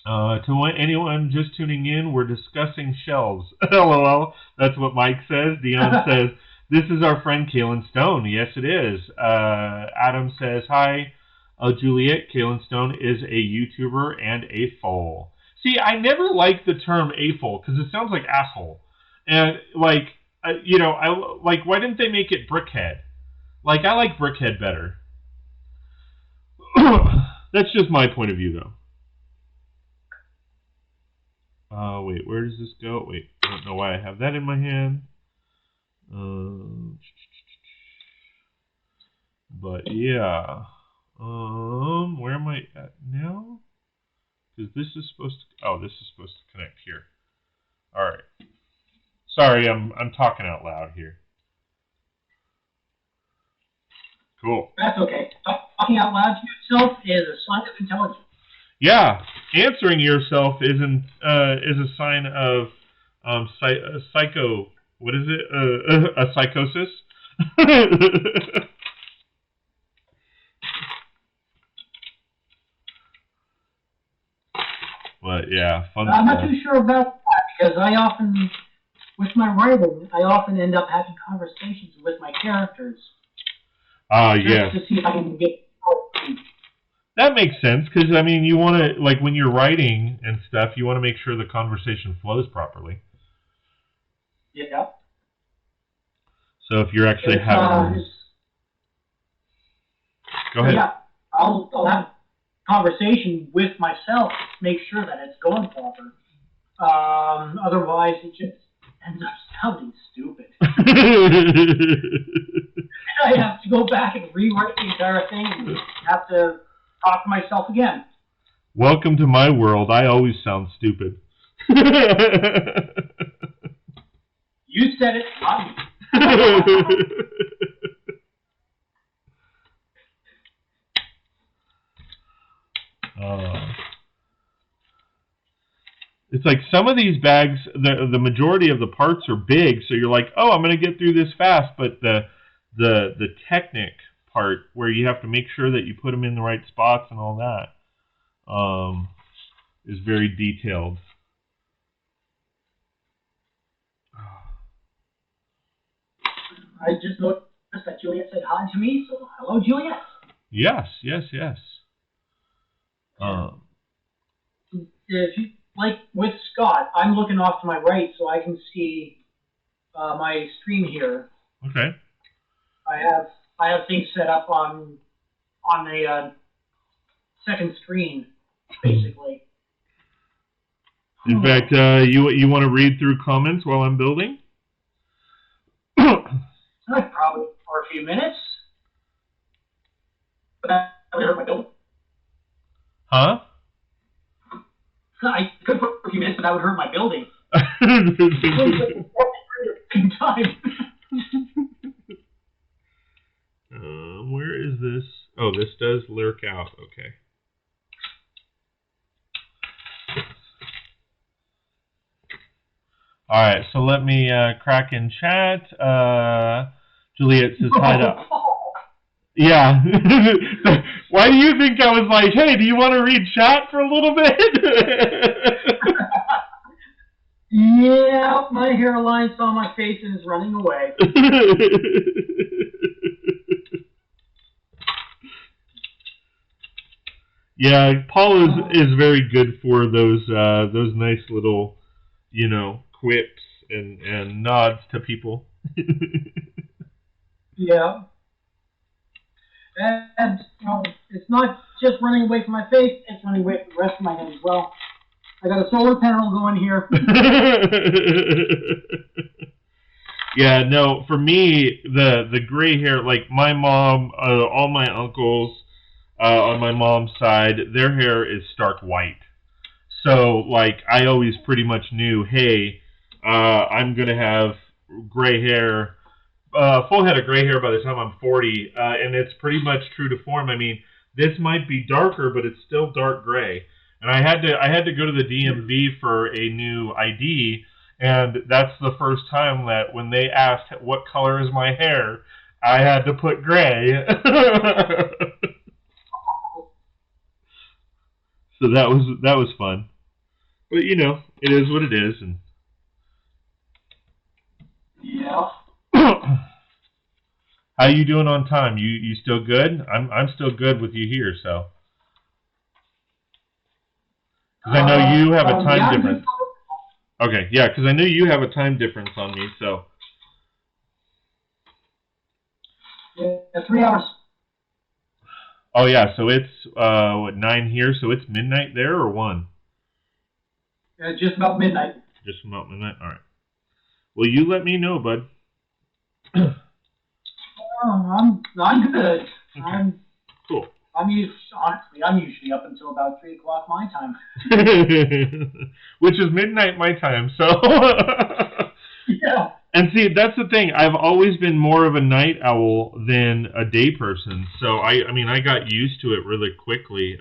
To anyone just tuning in, we're discussing shelves. LOL. That's what Mike says. Dion says, "This is our friend Kalen Stone." Yes, it is. Adam says, "Hi, Juliet. Kalen Stone is a YouTuber and a foal." See, I never liked the term a foal because it sounds like asshole. And like, why didn't they make it Brickhead? Like, I like Brickhead better. That's just my point of view, though. Wait, where does this go? Wait, I don't know why I have that in my hand. But yeah. Where am I at now? Because this is supposed to. Oh, this is supposed to connect here. All right. Sorry, I'm talking out loud here. Cool. That's okay. Talking out loud to yourself is a sign of intelligence. Yeah, answering yourself is a sign of psycho. What is it? A psychosis. But yeah, fun I'm stuff. not too sure about that because I often, with my writing, end up having conversations with my characters. Yeah. Just to see if I can get. That makes sense because I mean, you want to like when you're writing and stuff, you want to make sure the conversation flows properly. Yeah. So if you're actually having, go ahead. Yeah, I'll have a conversation with myself, make sure that it's going proper. Otherwise, it just ends up sounding stupid. I have to go back and rewrite the entire thing and have to talk to myself again. Welcome to my world. I always sound stupid. You said it, not me. It's like some of these bags, the majority of the parts are big, so you're like, oh, I'm going to get through this fast, but the technic part where you have to make sure that you put them in the right spots and all that is very detailed. I just noticed that Juliet said hi to me, so hello, Juliet. Yes. If you, like with Scott, I'm looking off to my right so I can see my screen here. Okay. I have things set up on the second screen, basically. In fact, you want to read through comments while I'm building? Probably for a few minutes. But that would hurt my building. Huh? I could for a few minutes, but that would hurt my building. Where is this? Oh, this does lurk out. Okay. All right, so let me crack in chat. Juliet says hi to... Yeah. Why do you think I was like, hey, do you want to read chat for a little bit? Yeah, my hairline saw my face and is running away. Yeah, Paul is very good for those nice little, quips and nods to people. Yeah. And it's not just running away from my face, it's running away from the rest of my head as well. I got a solar panel going here. Yeah, no, for me, the gray hair, like my mom, all my uncles on my mom's side, their hair is stark white. So, like, I always pretty much knew, hey, I'm going to have gray hair full head of gray hair by the time I'm 40, and it's pretty much true to form. I mean, this might be darker, but it's still dark gray. And I had to go to the DMV for a new ID, and that's the first time that when they asked what color is my hair, I had to put gray. So that was fun. But it is what it is, and Yeah. how you doing on time? You still good? I'm still good with you here, so. Because I know you have a time difference. Okay, yeah, because I know you have a time difference on me, so. Yeah, 3 hours. Oh yeah, so it's 9 here, so it's midnight there or 1? Just about midnight. Just about midnight. All right. Well, you let me know, bud. I'm good. Okay. Cool. I'm usually up until about 3 o'clock my time. Which is midnight my time, so. Yeah. And see, that's the thing. I've always been more of a night owl than a day person. So I got used to it really quickly.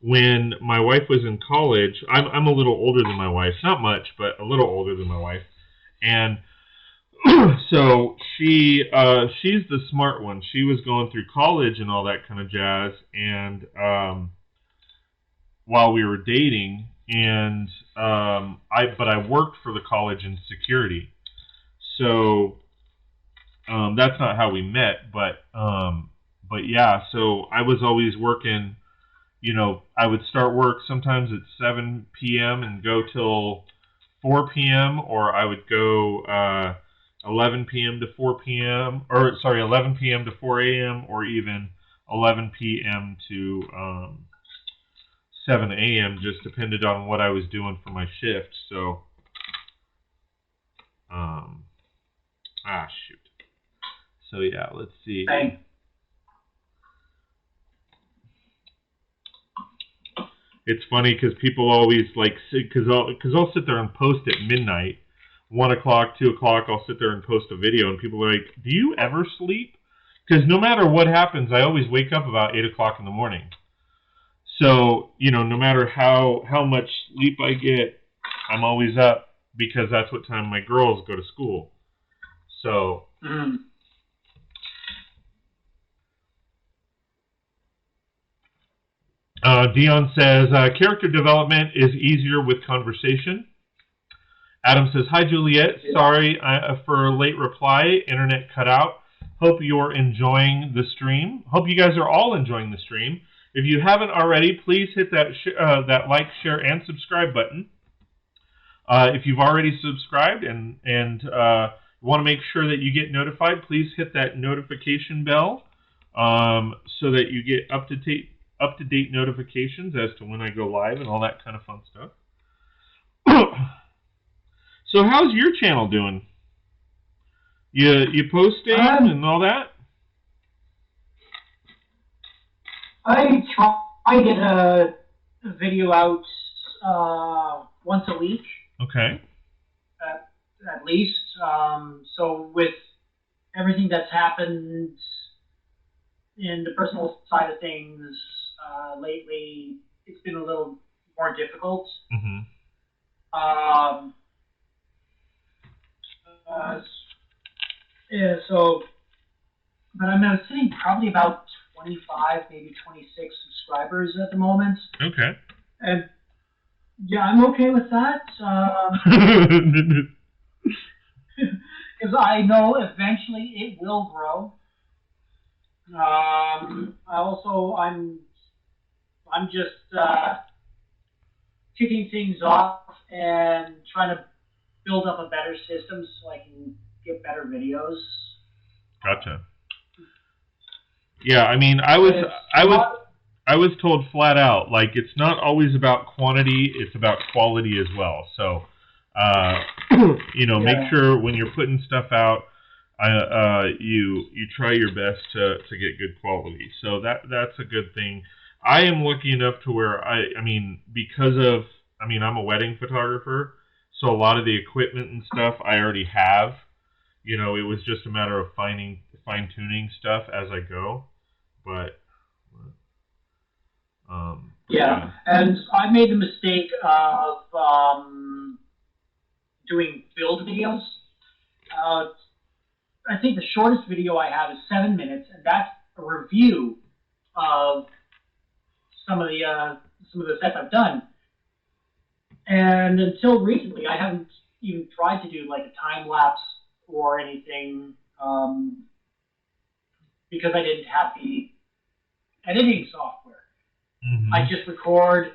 When my wife was in college, I'm a little older than my wife, not much, but a little older than my wife, and so she's the smart one. She was going through college and all that kind of jazz, and while we were dating, and I worked for the college in security, so that's not how we met, but yeah, so I was always working. I would start work sometimes at 7 p.m. and go till 4 p.m., or I would go 11 p.m. to 4 p.m., or sorry, 11 p.m. to 4 a.m., or even 11 p.m. to 7 a.m., just depended on what I was doing for my shift. So, shoot. So, yeah, let's see. Thanks. It's funny because people always because I'll sit there and post at midnight, 1 o'clock, 2 o'clock. I'll sit there and post a video, and people are like, "Do you ever sleep?" Because no matter what happens, I always wake up about 8 o'clock in the morning. So no matter how much sleep I get, I'm always up because that's what time my girls go to school. So. Mm. Dion says, character development is easier with conversation. Adam says, hi, Juliet. Sorry for a late reply. Internet cut out. Hope you're enjoying the stream. Hope you guys are all enjoying the stream. If you haven't already, please hit that like, share, and subscribe button. If you've already subscribed and want to make sure that you get notified, please hit that notification bell so that you get up-to-date notifications as to when I go live and all that kind of fun stuff. So how's your channel doing? You posting and all that? I try to get a video out once a week. Okay. At least. So with everything that's happened in the personal side of things lately, it's been a little more difficult. Mm-hmm. Yeah, so, but I'm sitting probably about 25, maybe 26 subscribers at the moment. Okay. And yeah, I'm okay with that. Because I know eventually it will grow. I'm just kicking things off and trying to build up a better system so I can get better videos. Gotcha. Yeah, I mean, I was told flat out, like, it's not always about quantity, it's about quality as well. So, make sure when you're putting stuff out, you try your best to get good quality. So that's a good thing. I am lucky enough to where I'm a wedding photographer, so a lot of the equipment and stuff I already have. You know, it was just a matter of fine-tuning stuff as I go. But yeah, and I made the mistake of doing build videos. I think the shortest video I have is 7 minutes, and that's a review of some of the sets I've done. And until recently, I haven't even tried to do like a time lapse or anything because I didn't have the editing software. Mm-hmm. I just record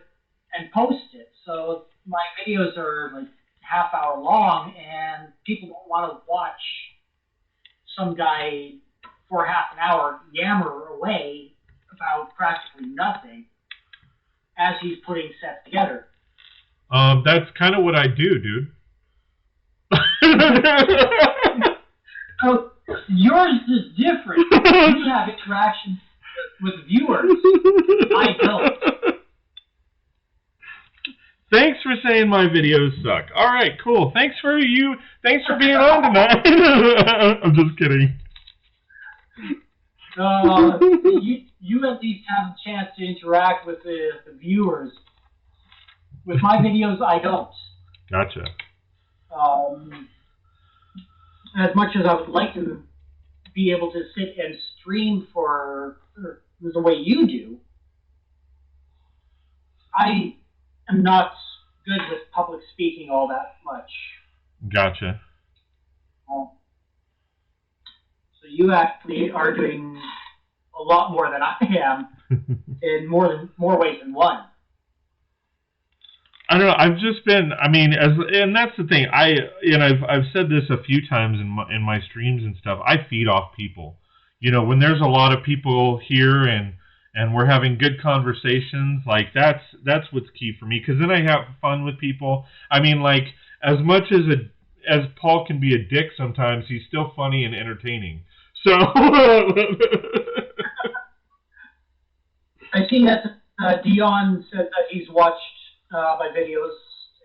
and post it. So my videos are like half hour long, and people don't want to watch some guy for half an hour yammer away about practically nothing as he's putting sets together. That's kind of what I do, dude. So yours is different. You have interaction with viewers. I don't. Thanks for saying my videos suck. All right, cool. Thanks for being on tonight. I'm just kidding. You at least have a chance to interact with the viewers. With my videos, I don't. Gotcha. As much as I would like to be able to sit and stream for the way you do, I am not good with public speaking all that much. Gotcha. So you actually are doing a lot more than I am in more ways than one. I don't know. I've just been. I mean, and that's the thing. I've said this a few times in my streams and stuff. I feed off people. You know, when there's a lot of people here and we're having good conversations, like that's what's key for me. Because then I have fun with people. I mean, like as much as Paul can be a dick sometimes, he's still funny and entertaining. So I see that Dion said that he's watched my videos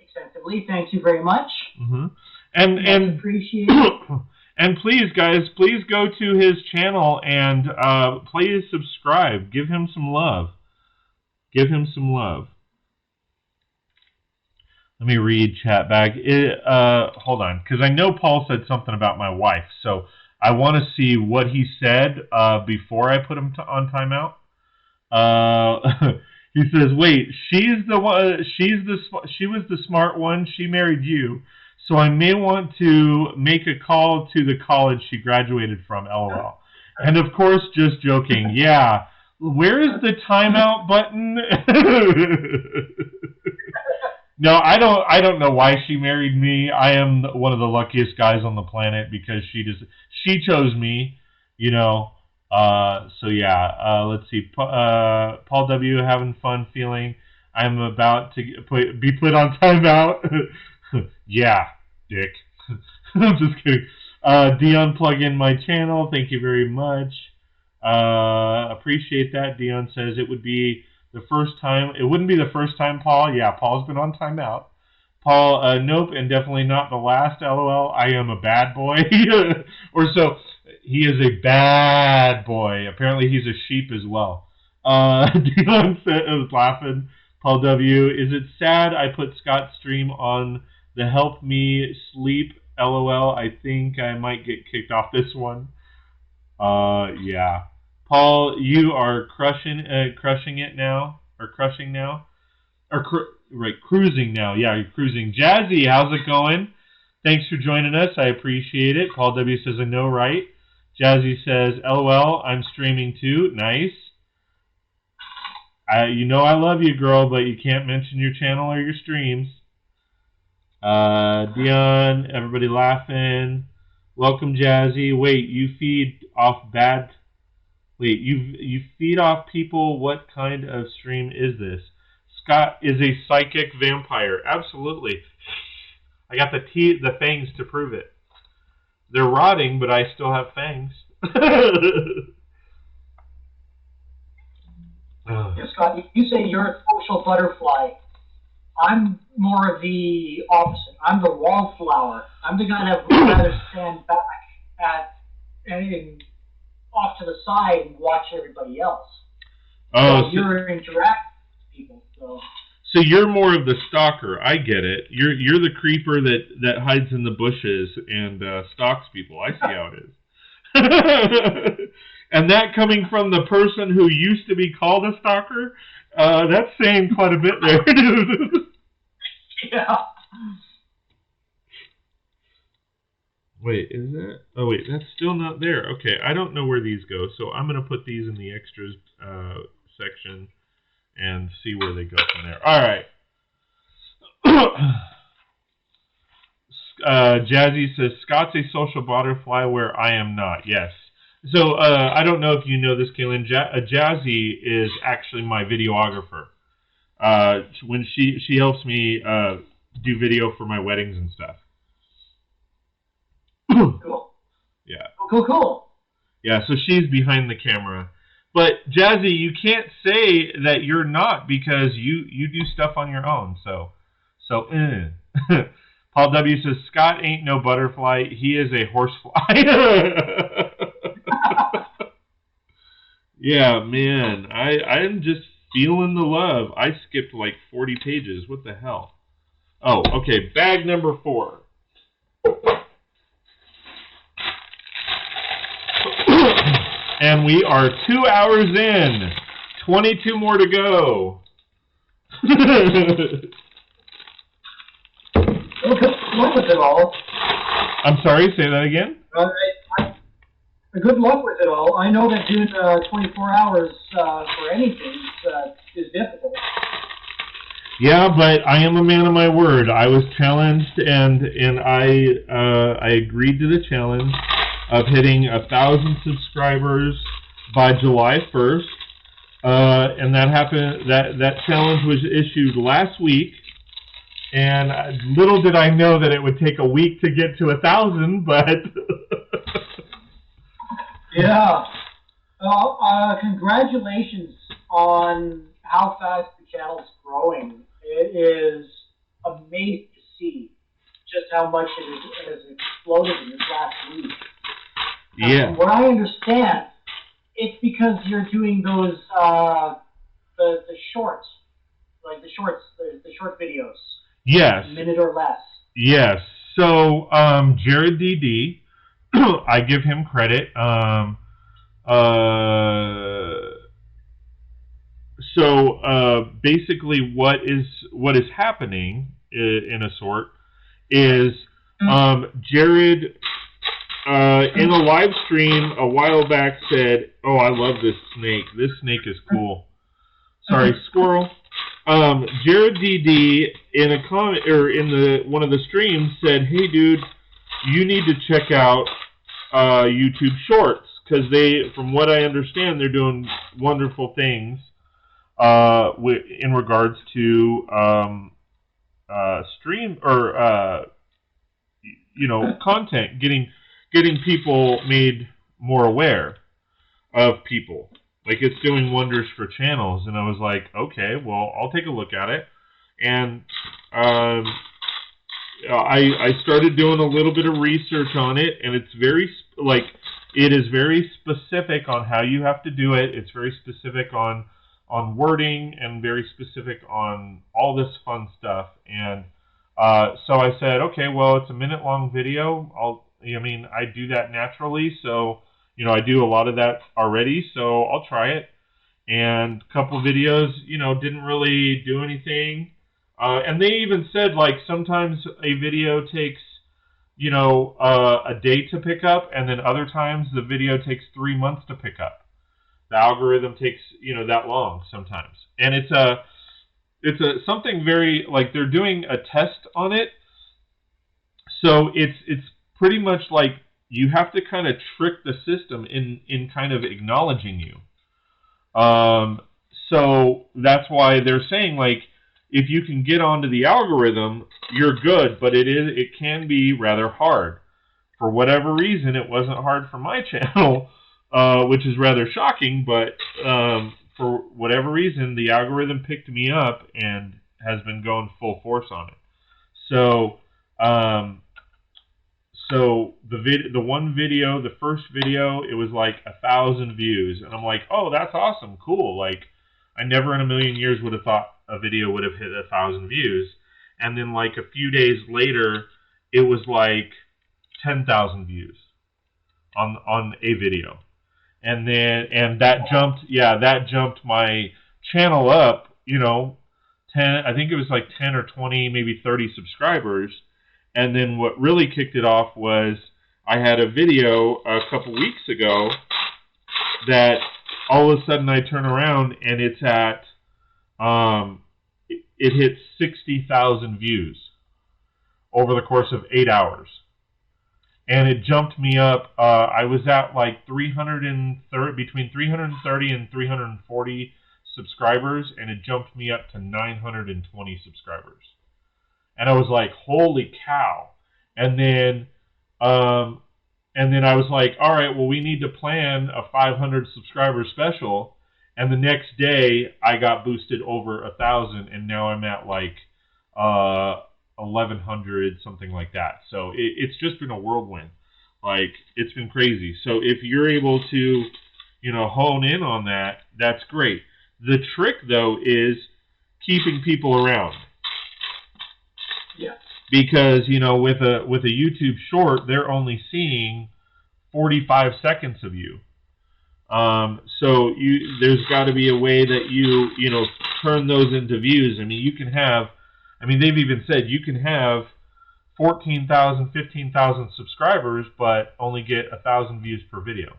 extensively. Thank you very much. Mm-hmm. And appreciate it. And please, guys, please go to his channel and please subscribe. Give him some love. Give him some love. Let me read chat back. Hold on, because I know Paul said something about my wife, so I want to see what he said before I put him on timeout. He says, "Wait, she was the smart one. She married you, so I may want to make a call to the college she graduated from. LOL." And of course, just joking. Yeah, where is the timeout button? No, I don't know why she married me. I am one of the luckiest guys on the planet because she chose me, you know. So yeah, let's see. Paul W. having fun feeling I'm about to be put on timeout. Yeah, dick. I'm just kidding. Dion, plug in my channel. Thank you very much. Appreciate that. Dion says it would be the first time. It wouldn't be the first time, Paul. Yeah, Paul's been on timeout. Paul, nope, and definitely not the last. LOL. I am a bad boy. Or so. He is a bad boy. Apparently, he's a sheep as well. Dion was laughing. Paul W. Is it sad I put Scott's stream on the Help Me Sleep? LOL. I think I might get kicked off this one. Yeah. Paul, you are crushing it now, or crushing now, or cruising now. Yeah, you're cruising. Jazzy, how's it going? Thanks for joining us. I appreciate it. Paul W. says, I know, right? Jazzy says, LOL, I'm streaming too. Nice. You know I love you, girl, but you can't mention your channel or your streams. Dion, everybody laughing. Welcome, Jazzy. Wait, you feed off you feed off people. What kind of stream is this? Scott is a psychic vampire. Absolutely. I got the fangs to prove it. They're rotting, but I still have fangs. Yeah, Scott, you say you're a social butterfly. I'm more of the opposite. I'm the wallflower. I'm the guy that would rather stand back at and off to the side and watch everybody else. Oh, so you're interacting with people. So you're more of the stalker. I get it. You're the creeper that hides in the bushes and stalks people. I see how it is. And that coming from the person who used to be called a stalker, that's saying quite a bit there, dude. Yeah. Wait, is that? Oh, wait, that's still not there. Okay, I don't know where these go, so I'm going to put these in the extras section and see where they go from there. All right. Jazzy says, Scott's a social butterfly where I am not. Yes. So I don't know if you know this, Kalen. Jazzy is actually my videographer. When she helps me do video for my weddings and stuff. Cool. Yeah. Cool. Yeah, so she's behind the camera. But Jazzy, you can't say that you're not because you do stuff on your own. So Paul W says Scott ain't no butterfly. He is a horsefly. Yeah, man. I'm just feeling the love. I skipped like 40 pages. What the hell? Oh, okay. Bag number 4. And we are 2 hours in. 22 more to go. Good luck with it all. I'm sorry, say that again? Good luck with it all. I know that doing 24 hours for anything is difficult. Yeah, but I am a man of my word. I was challenged, and I agreed to the challenge of hitting 1,000 subscribers by July 1st, and that happened. That challenge was issued last week, and little did I know that it would take a week to get to 1,000. But yeah, congratulations on how fast the channel's growing. It is amazing to see just how much it has exploded in this last week. Yeah. From what I understand, it's because you're doing those the shorts, like the short videos. Yes. A minute or less. Yes. So Jared DD, I give him credit. So basically, what is happening in a sort is Jared. In a live stream a while back said, "Oh, I love this snake. This snake is cool." Sorry, squirrel. Jared DD in a comment or in one of the streams said, "Hey, dude, you need to check out YouTube Shorts because from what I understand, they're doing wonderful things in regards to stream or content getting people made more aware of people. Like, it's doing wonders for channels." And I was like, okay, well, I'll take a look at it. And I started doing a little bit of research on it, and it's it is very specific on how you have to do it. It's very specific on wording and very specific on all this fun stuff. And so I said, okay, well, it's a minute-long video. I do that naturally, so I do a lot of that already, so I'll try it. And a couple videos, didn't really do anything. And they even said, like, sometimes a video takes, a day to pick up, and then other times the video takes 3 months to pick up. The algorithm takes, that long sometimes. And it's something very, like, they're doing a test on it. So it's pretty much like you have to kind of trick the system in kind of acknowledging you. So that's why they're saying, like, if you can get onto the algorithm, you're good, but it can be rather hard. For whatever reason, it wasn't hard for my channel, which is rather shocking, but for whatever reason, the algorithm picked me up and has been going full force on it. So So the one video, the first video, it was like 1,000 views, and I'm like, oh, that's awesome, cool. Like, I never in a million years would have thought a video would have hit 1,000 views. And then like a few days later, it was like 10,000 views on a video. And that jumped my channel up, 10, I think it was like 10 or 20, maybe 30 subscribers. And then what really kicked it off was I had a video a couple weeks ago that all of a sudden I turn around and it's at, it hit 60,000 views over the course of 8 hours. And it jumped me up. I was at like 330, between 330 and 340 subscribers, and it jumped me up to 920 subscribers. And I was like, holy cow. And then I was like, all right, well, we need to plan a 500 subscriber special. And the next day, I got boosted over 1,000, and now I'm at like 1,100, something like that. So it's just been a whirlwind. Like, it's been crazy. So if you're able to, hone in on that, that's great. The trick, though, is keeping people around. Yeah. Because, with a YouTube short, they're only seeing 45 seconds of you. So there's got to be a way that you turn those into views. I mean, they've even said you can have 14,000, 15,000 subscribers, but only get 1,000 views per video.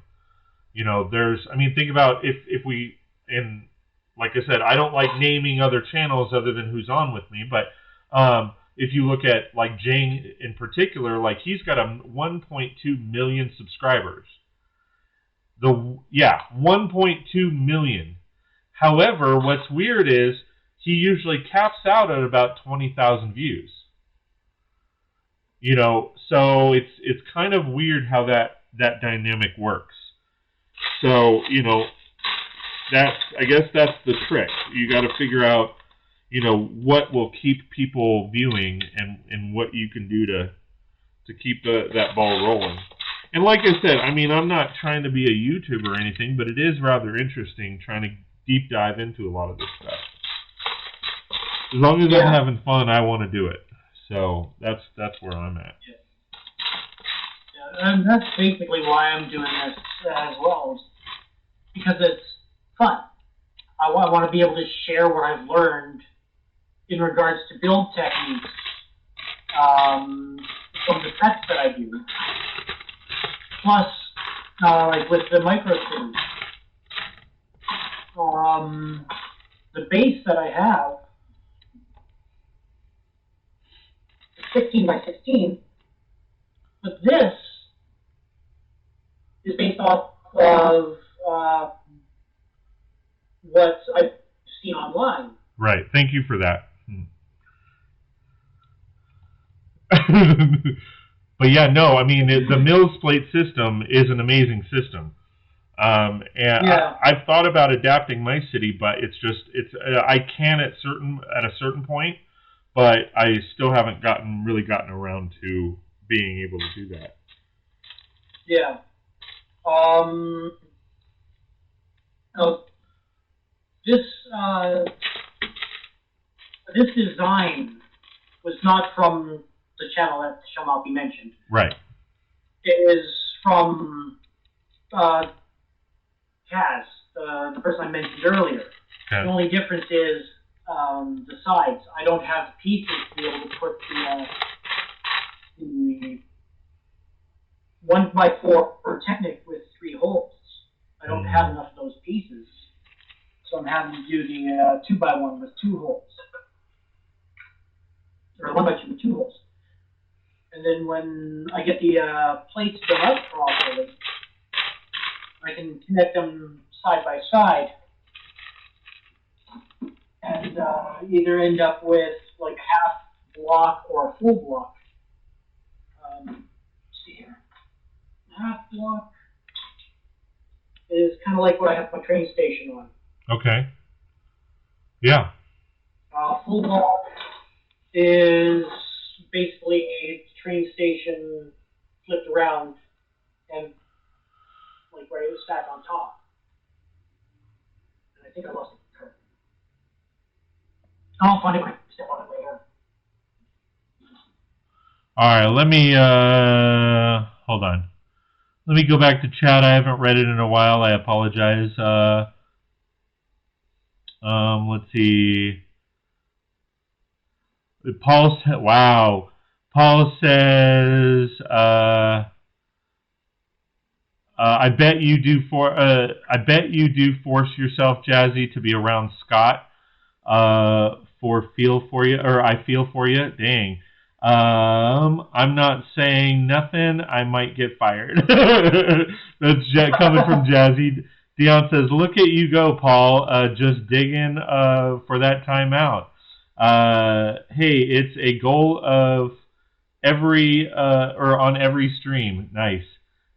Think about if we, and like I said, I don't like naming other channels other than who's on with me, but if you look at like Jane in particular, like he's got a 1.2 million subscribers. 1.2 million. However, what's weird is he usually caps out at about 20,000 views. So it's kind of weird how that dynamic works. So, I guess that's the trick. You got to figure out, what will keep people viewing and what you can do to keep that ball rolling. And like I said, I'm not trying to be a YouTuber or anything, but it is rather interesting trying to deep dive into a lot of this stuff. As long as I'm having fun, I want to do it. So that's where I'm at. Yeah, and that's basically why I'm doing this as well, because it's fun. I want to be able to share what I've learned in regards to build techniques from the sets that I do. Plus, like with the micro cities, the base that I have is 16 by 16, but this is based off of what I've seen online. Right. Thank you for that. But yeah, no, the Mills plate system is an amazing system. I've thought about adapting my city, but I can at a certain point, but I still haven't really gotten around to being able to do that. Yeah. This design was not from the channel that shall not be mentioned. Right. It is from Kaz, the person I mentioned earlier. Okay. The only difference is the sides. I don't have the pieces to be able to put the 1x4 Technic with 3 holes. I don't have enough of those pieces, so I'm having to do the 2x1 with 2 holes, or 1x2 with 2 holes. And then when I get the plates done up properly, I can connect them side by side and either end up with like a half block or a full block. Let's see here. Half block is kind of like what I have my train station on. Okay. Yeah. Full block is basically train station flipped around and like where it was stacked on top. And I think I lost it. I'll find it when I step on it later. All right, let me hold on. Let me go back to chat. I haven't read it in a while. I apologize. Let's see. Paul said, "Wow." Paul says, "I bet you do force yourself, Jazzy, to be around Scott. Feel for you, or I feel for you. Dang. I'm not saying nothing. I might get fired." That's coming from Jazzy. Dion says, "Look at you go, Paul. Just digging for that timeout. Hey, it's a goal of on every stream. Nice."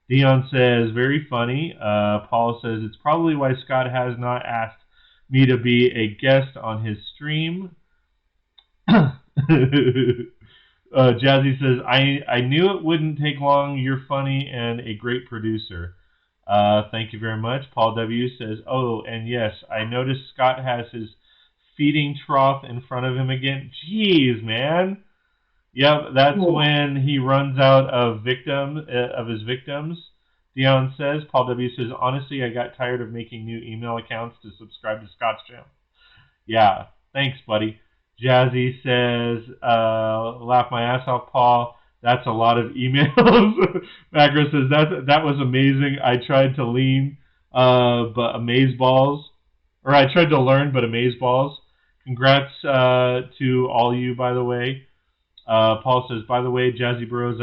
Dion says, "Very funny." Paul says, "It's probably why Scott has not asked me to be a guest on his stream." Jazzy says, I knew it wouldn't take long. You're funny and a great producer. Thank you very much. Paul W. says, "Oh, and yes, I noticed Scott has his feeding trough in front of him again." Jeez, man. Yep, that's when he runs out of his victims. Dion says. Paul W. says, "Honestly, I got tired of making new email accounts to subscribe to Scott's channel." Yeah, thanks, buddy. Jazzy says, "Laugh my ass off, Paul. That's a lot of emails." Macro says, that was amazing. I tried to learn, but amazeballs. Congrats to all you, by the way. Paul says, "By the way, Jazzy Bros,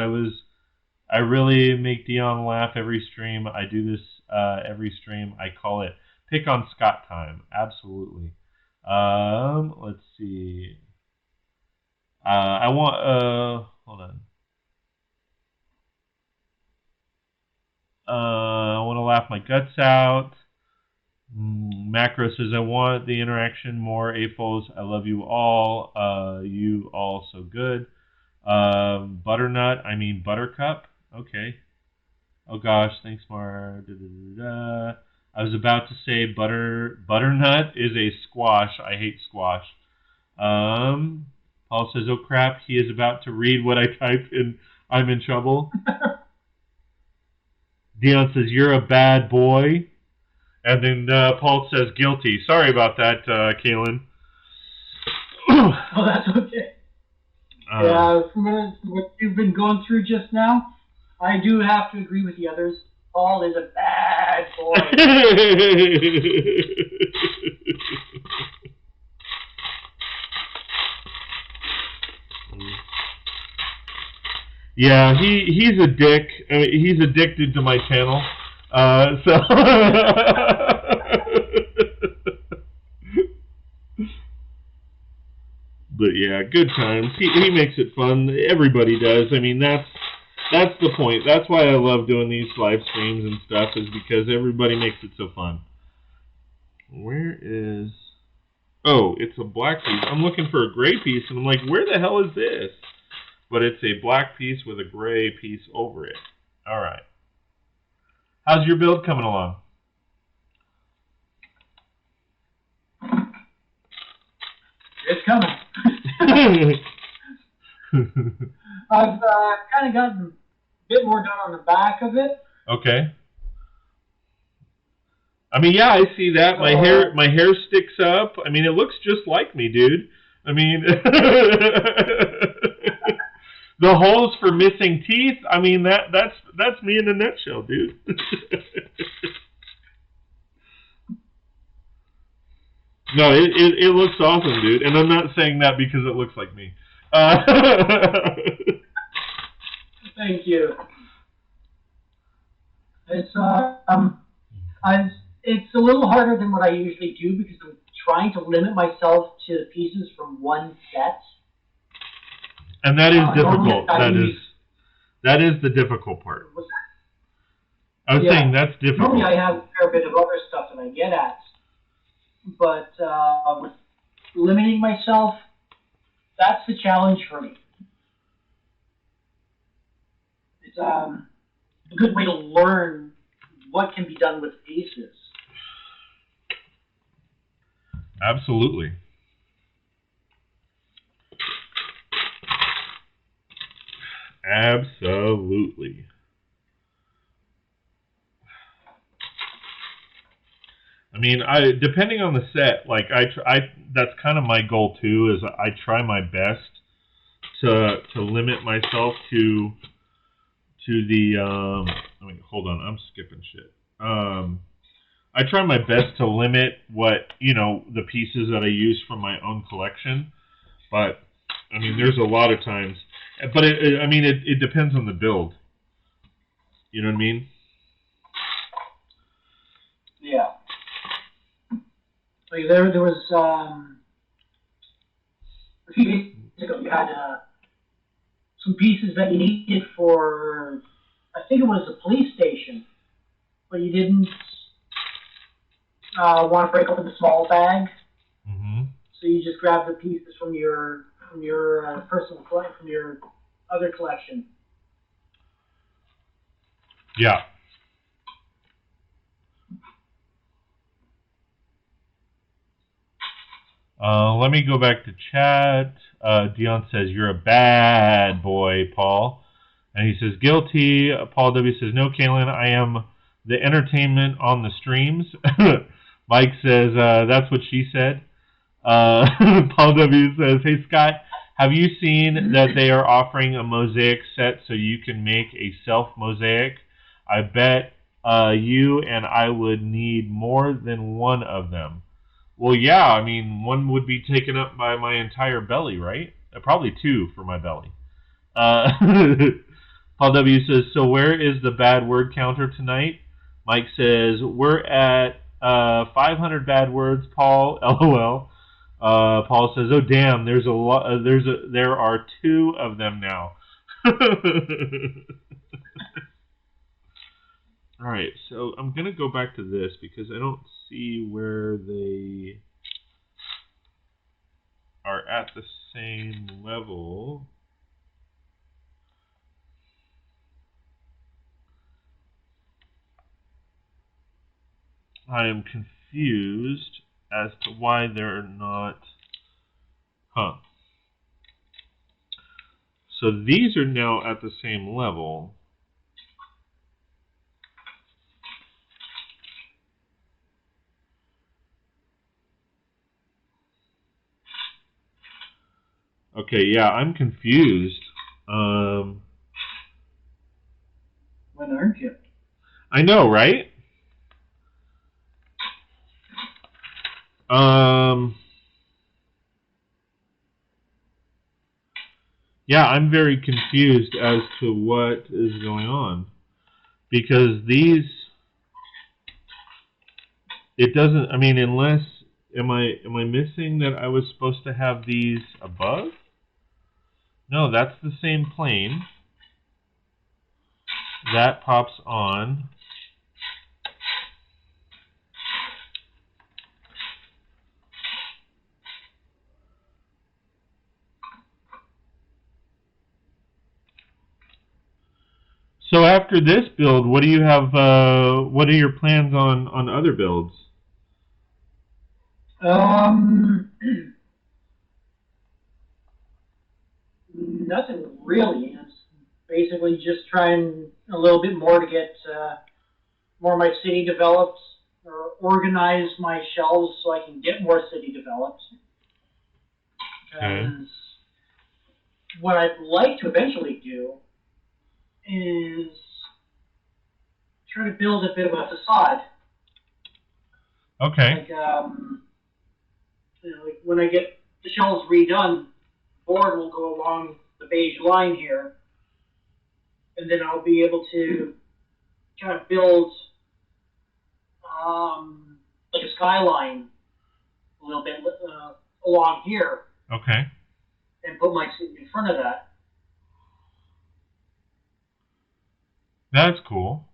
I really make Dion laugh every stream. I do this every stream. I call it Pick on Scott time." Absolutely. Let's see. Hold on. I want to laugh my guts out. Macro says, "I want the interaction more. AFOs, I love you all. You all so good." Buttercup. Okay. Oh gosh, thanks, Mar. I was about to say butternut is a squash. I hate squash. Paul says, "Oh crap, he is about to read what I typed and I'm in trouble." Dion says, "You're a bad boy." And then Paul says, "Guilty." Sorry about that, Kalen. Oh, that's okay. Yeah, from what you've been going through just now, I do have to agree with the others. Paul is a bad boy. Yeah, he's a dick. I mean, he's addicted to my channel. But yeah, good times. He makes it fun. Everybody does. I mean, that's the point. That's why I love doing these live streams and stuff, is because everybody makes it so fun. Where is... Oh, it's a black piece. I'm looking for a gray piece, and I'm like, where the hell is this? But it's a black piece with a gray piece over it. All right. How's your build coming along? It's coming. I've kind of gotten a bit more done on the back of it. Okay. I mean, yeah, I see that. My hair sticks up. I mean, it looks just like me, dude. I mean, the holes for missing teeth. I mean, that's me in a nutshell, dude. No, it looks awesome, dude, and I'm not saying that because it looks like me. Thank you. It's it's a little harder than what I usually do because I'm trying to limit myself to the pieces from one set. And that is difficult. That is the difficult part. I was saying that's difficult. Normally I have a fair bit of other stuff that I get at, but with limiting myself, that's the challenge for me. it's a good way to learn what can be done with pieces. Absolutely. Absolutely. I mean, depending on the set, like that's kind of my goal too. Is I try my best to limit myself to the. I mean, hold on, I'm skipping shit. I try my best to limit the pieces that I use from my own collection, but I mean, there's a lot of times, but it depends on the build. You know what I mean? Yeah. Like there was a few days ago you had some pieces that you needed for, I think it was a police station, but you didn't want to break open the small bag, so you just grabbed the pieces from your personal collection, from your other collection. Yeah. Let me go back to chat. Dion says, "You're a bad boy, Paul." And he says, "Guilty." Paul W. says, "No, Kalen, I am the entertainment on the streams." Mike says, "That's what she said." Paul W. says, "Hey, Scott, have you seen that they are offering a mosaic set so you can make a self-mosaic? I bet you and I would need more than one of them." Well, yeah, I mean, one would be taken up by my entire belly, right? Probably two for my belly. Paul W. says, "So where is the bad word counter tonight?" Mike says, "We're at 500 bad words, Paul, LOL. Paul says, "Oh, damn, there's a lot. There are two of them now." All right, so I'm going to go back to this because I don't see where they are at the same level. I am confused as to why they're not. Huh. So these are now at the same level. Okay, yeah, I'm confused. When aren't you? I know, right? Yeah, I'm very confused as to what is going on. Because these, it doesn't, I mean, unless, am I missing that I was supposed to have these above? No, that's the same plane. That pops on. So after this build, what do you have? What are your plans on other builds? Nothing really. It's basically just trying a little bit more to get more of my city developed, or organize my shelves so I can get more city developed. Because what I'd like to eventually do is try to build a bit of a facade. Okay. Like, like when I get the shelves redone, the board will go along the beige line here, and then I'll be able to kind of build like a skyline a little bit along here. Okay. And put my seat in front of that. That's cool.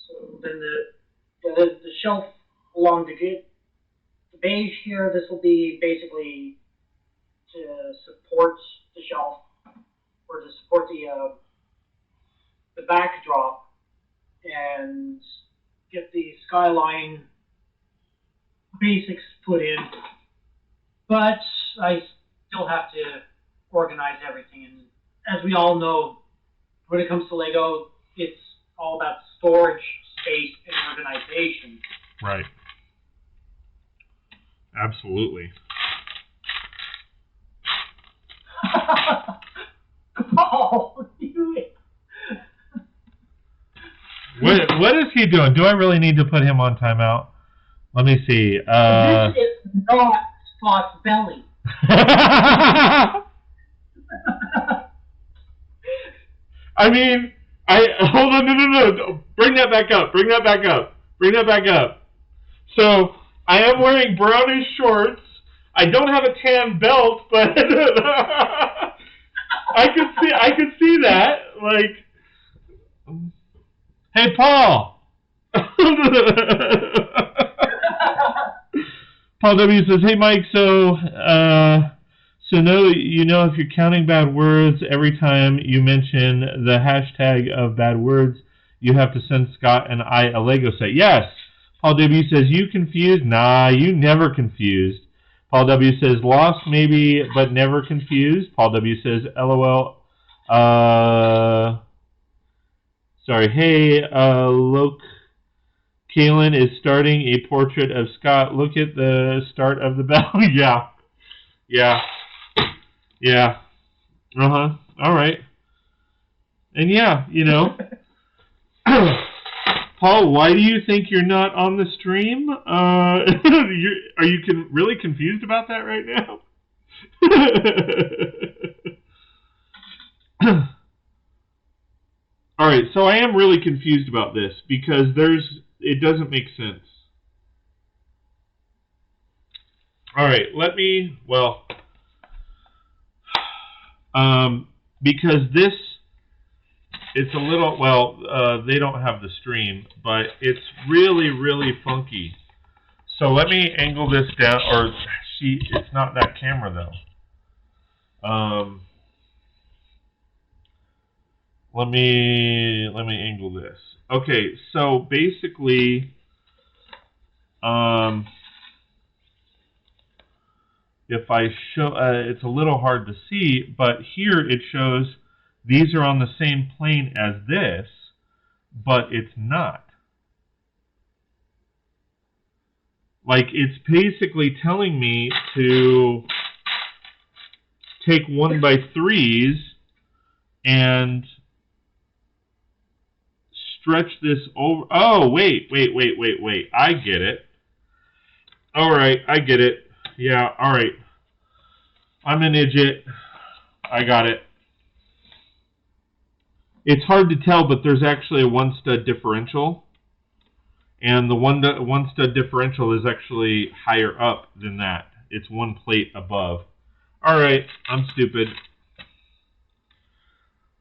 So then the shelf along the beige here, this will be basically to support the shelf, or to support the backdrop and get the skyline basics put in. But I still have to organize everything. And as we all know, when it comes to Lego, it's all about storage, space, and organization. Right. Absolutely. Paul, What is he doing? Do I really need to put him on timeout? Let me see. This is not Scott's belly. I mean, hold on, no. Bring that back up. Bring that back up. So, I am wearing brownish shorts. I don't have a tan belt, but I could see that. Like, hey, Paul. Paul W says, "Hey, Mike. So no, you know, if you're counting bad words every time you mention the hashtag of bad words, you have to send Scott and I a Lego set." Yes. Paul W says, "You confused?" Nah, you never confused. Paul W says, "Lost maybe, but never confused." Paul W says, "LOL." Sorry. Hey, look. Kalen is starting a portrait of Scott. Look at the start of the bell. Yeah. All right. And yeah, you know. Paul, why do you think you're not on the stream? Are you really confused about that right now? All right, so I am really confused about this because it doesn't make sense. All right, because it's a little, they don't have the stream, but it's really, really funky. So let me angle this down, it's not that camera though. Let me angle this. Okay, so basically, if I show, it's a little hard to see, but here it shows these are on the same plane as this, but it's not. Like, it's basically telling me to take 1x3s and stretch this over. Oh, wait. I get it. All right, I get it. Yeah, all right. I'm an idiot. I got it. It's hard to tell, but there's actually a one-stud differential. And the one-stud differential is actually higher up than that. It's one plate above. All right, I'm stupid.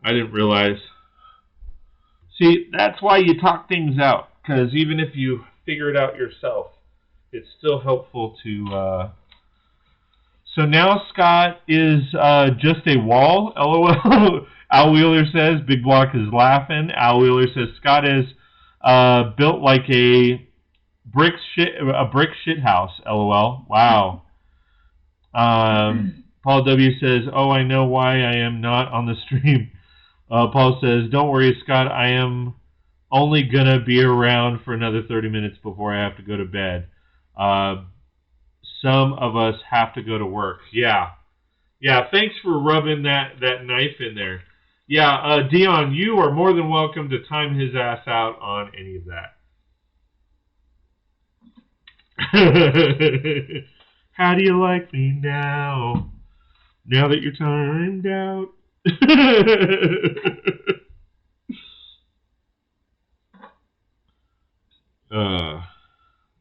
I didn't realize. See, that's why you talk things out, because even if you figure it out yourself, it's still helpful to... So now Scott is just a wall, LOL. Al Wheeler says, Big Block is laughing. Al Wheeler says, Scott is built like a brick shit house, LOL. Wow. Paul W says, oh, I know why I am not on the stream. Paul says, don't worry, Scott, I am only going to be around for another 30 minutes before I have to go to bed. Some of us have to go to work. Yeah, thanks for rubbing that knife in there. Yeah, Dion, you are more than welcome to time his ass out on any of that. How do you like me now? Now that you're timed out?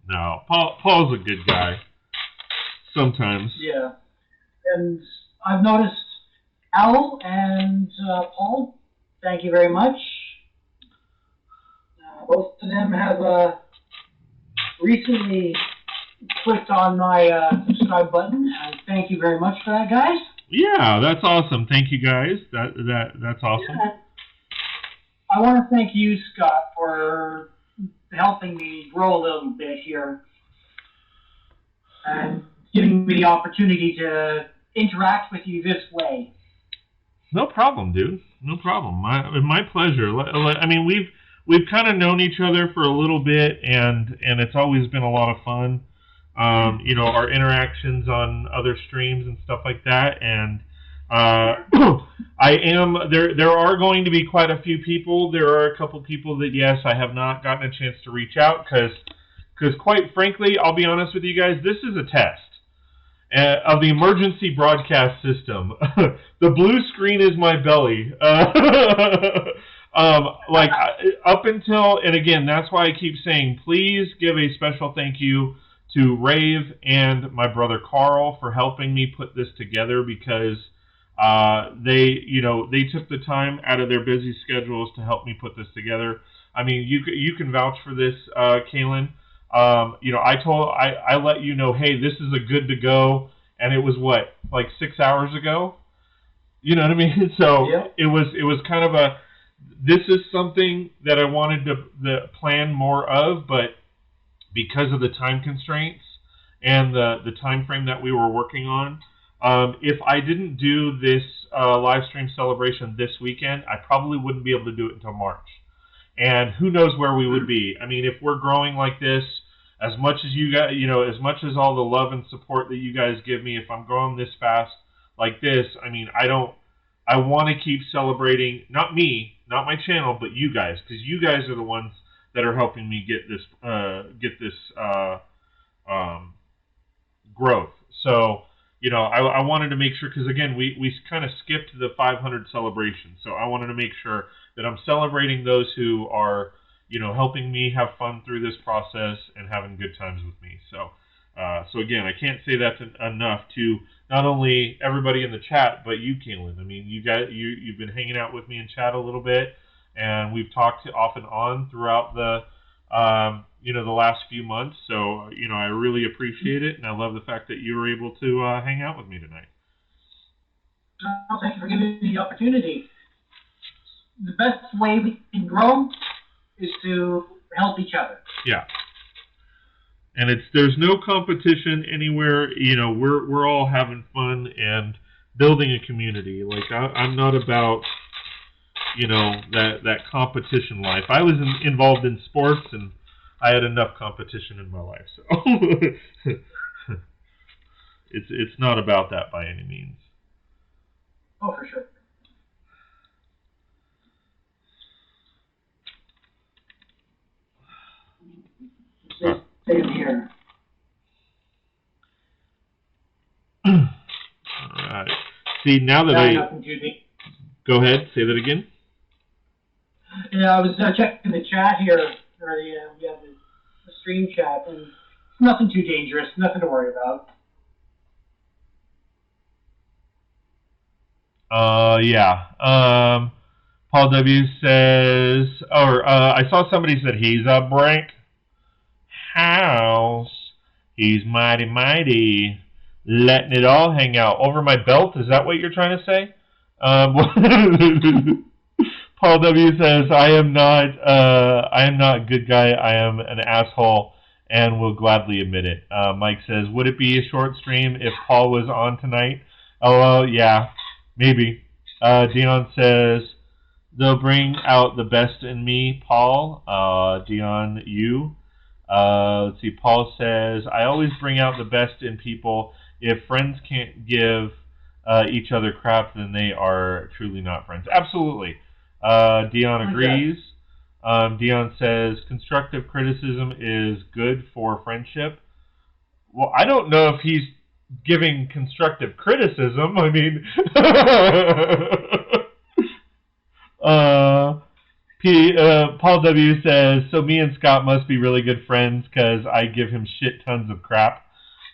No, Paul's a good guy. Sometimes. Yeah, and I've noticed Al and Paul, thank you very much. Both of them have recently clicked on my subscribe button, and thank you very much for that, guys. Yeah, that's awesome. Thank you, guys. That's awesome. I want to thank you, Scott, for helping me grow a little bit here and giving me the opportunity to interact with you this way. No problem, dude. No problem. My pleasure. I mean, we've kind of known each other for a little bit, and it's always been a lot of fun. Our interactions on other streams and stuff like that, and I am there. There are going to be quite a few people. There are a couple people that yes, I have not gotten a chance to reach out because quite frankly, I'll be honest with you guys, this is a test of the emergency broadcast system. The blue screen is my belly. Up until, and again, that's why I keep saying, please give a special thank you to Raiv and my brother Carl for helping me put this together because they took the time out of their busy schedules to help me put this together. I mean, you can vouch for this, Kalen. I let you know, hey, this is a good to go, and it was like 6 hours ago. You know what I mean? So yeah. It was kind of this is something that I wanted to plan more of, but because of the time constraints and the time frame that we were working on, if I didn't do this live stream celebration this weekend, I probably wouldn't be able to do it until March. And who knows where we would be? I mean, if we're growing like this, as much as you guys, as much as all the love and support that you guys give me, if I'm growing this fast like this, I mean, I want to keep celebrating, not me, not my channel, but you guys, because you guys are the ones that are helping me get this growth. So, I wanted to make sure, because again, we kind of skipped the 500 celebration. So I wanted to make sure that I'm celebrating those who are, helping me have fun through this process and having good times with me. So, again, I can't say that's enough to not only everybody in the chat, but you, Kalen. I mean, you've been hanging out with me in chat a little bit, and we've talked off and on throughout the last few months. So, I really appreciate it, and I love the fact that you were able to hang out with me tonight. Well, thank you for giving me the opportunity. The best way we can grow is to help each other. Yeah. And there's no competition anywhere. We're all having fun and building a community. Like I'm not about that competition life. I was involved in sports and I had enough competition in my life, so it's not about that by any means. Oh, for sure. Same here. All right. See, now that go ahead, say that again. Yeah, I was checking the chat here, or the stream chat, and nothing too dangerous, nothing to worry about. Yeah. Paul W says, I saw somebody said he's a brick house. He's mighty, letting it all hang out over my belt. Is that what you're trying to say? Paul W says, I am not a good guy. I am an asshole and will gladly admit it. Mike says, would it be a short stream if Paul was on tonight? Oh, well, yeah, maybe. Dion says, they'll bring out the best in me, Paul. Dion, you. Let's see, Paul says, I always bring out the best in people. If friends can't give each other crap, then they are truly not friends. Absolutely. Dion agrees. Dion says, constructive criticism is good for friendship. Well, I don't know if he's giving constructive criticism. I mean, Paul W says, so me and Scott must be really good friends because I give him shit tons of crap.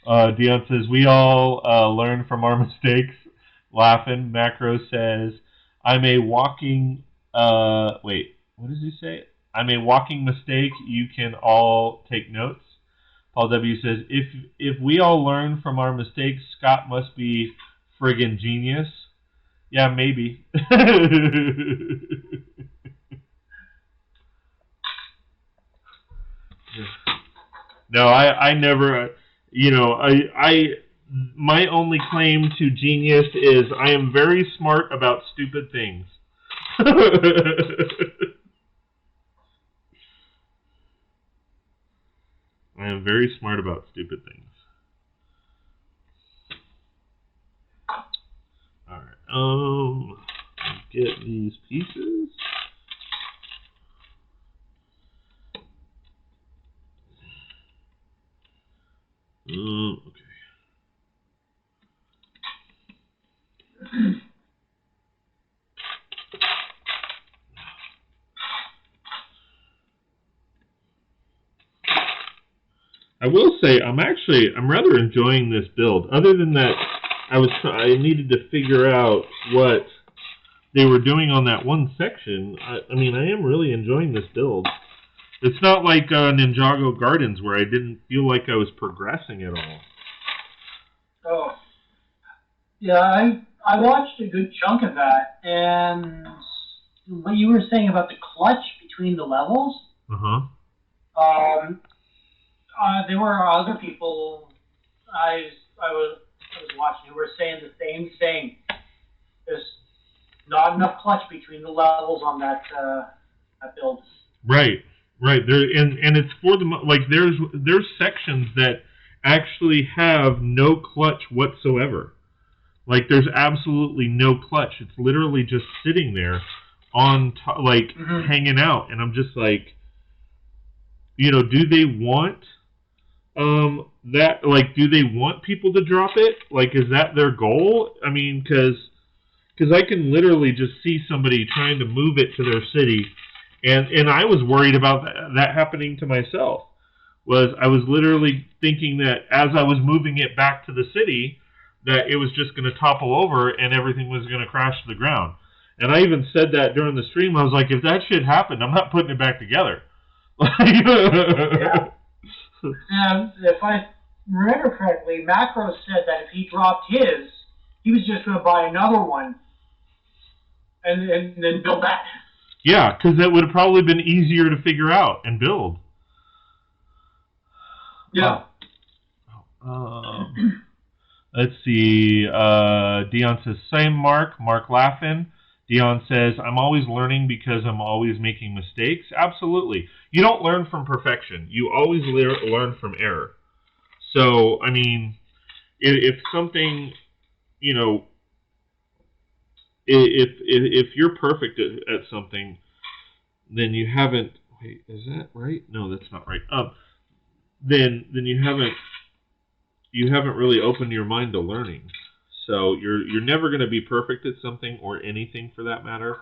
Dion says, we all learn from our mistakes. Laughing. Macro says, I'm a walking, wait, what does he say? I'm a walking mistake. You can all take notes. Paul W says, if we all learn from our mistakes, Scott must be friggin' genius. Yeah, maybe. No, I never, my only claim to genius is I am very smart about stupid things. I am very smart about stupid things. Alright, get these pieces. Okay. I will say I'm rather enjoying this build. Other than that, I needed to figure out what they were doing on that one section. I mean, I am really enjoying this build. It's not like Ninjago Gardens where I didn't feel like I was progressing at all. Oh, yeah, I watched a good chunk of that, and what you were saying about the clutch between the levels. There were other people I was watching who were saying the same thing. There's not enough clutch between the levels on that build. Right. There and it's for the like there's sections that actually have no clutch whatsoever. Like there's absolutely no clutch. It's literally just sitting there on hanging out, and I'm just like, do they want that? Like, do they want people to drop it? Like, is that their goal? I mean, because I can literally just see somebody trying to move it to their city, and I was worried about that happening to myself. I was literally thinking that as I was moving it back to the city, that it was just going to topple over and everything was going to crash to the ground. And I even said that during the stream. I was like, if that shit happened, I'm not putting it back together. Yeah. And if I remember correctly, Macro said that if he dropped his, he was just going to buy another one and then build that. Yeah, because that would have probably been easier to figure out and build. Yeah. Let's see. Dion says, same Mark laughing. Dion says, I'm always learning because I'm always making mistakes. Absolutely. You don't learn from perfection. You always learn from error. So, I mean, if something, if you're perfect at something, then you haven't. Wait, is that right? No, that's not right. Then you haven't really opened your mind to learning. So you're never going to be perfect at something or anything for that matter,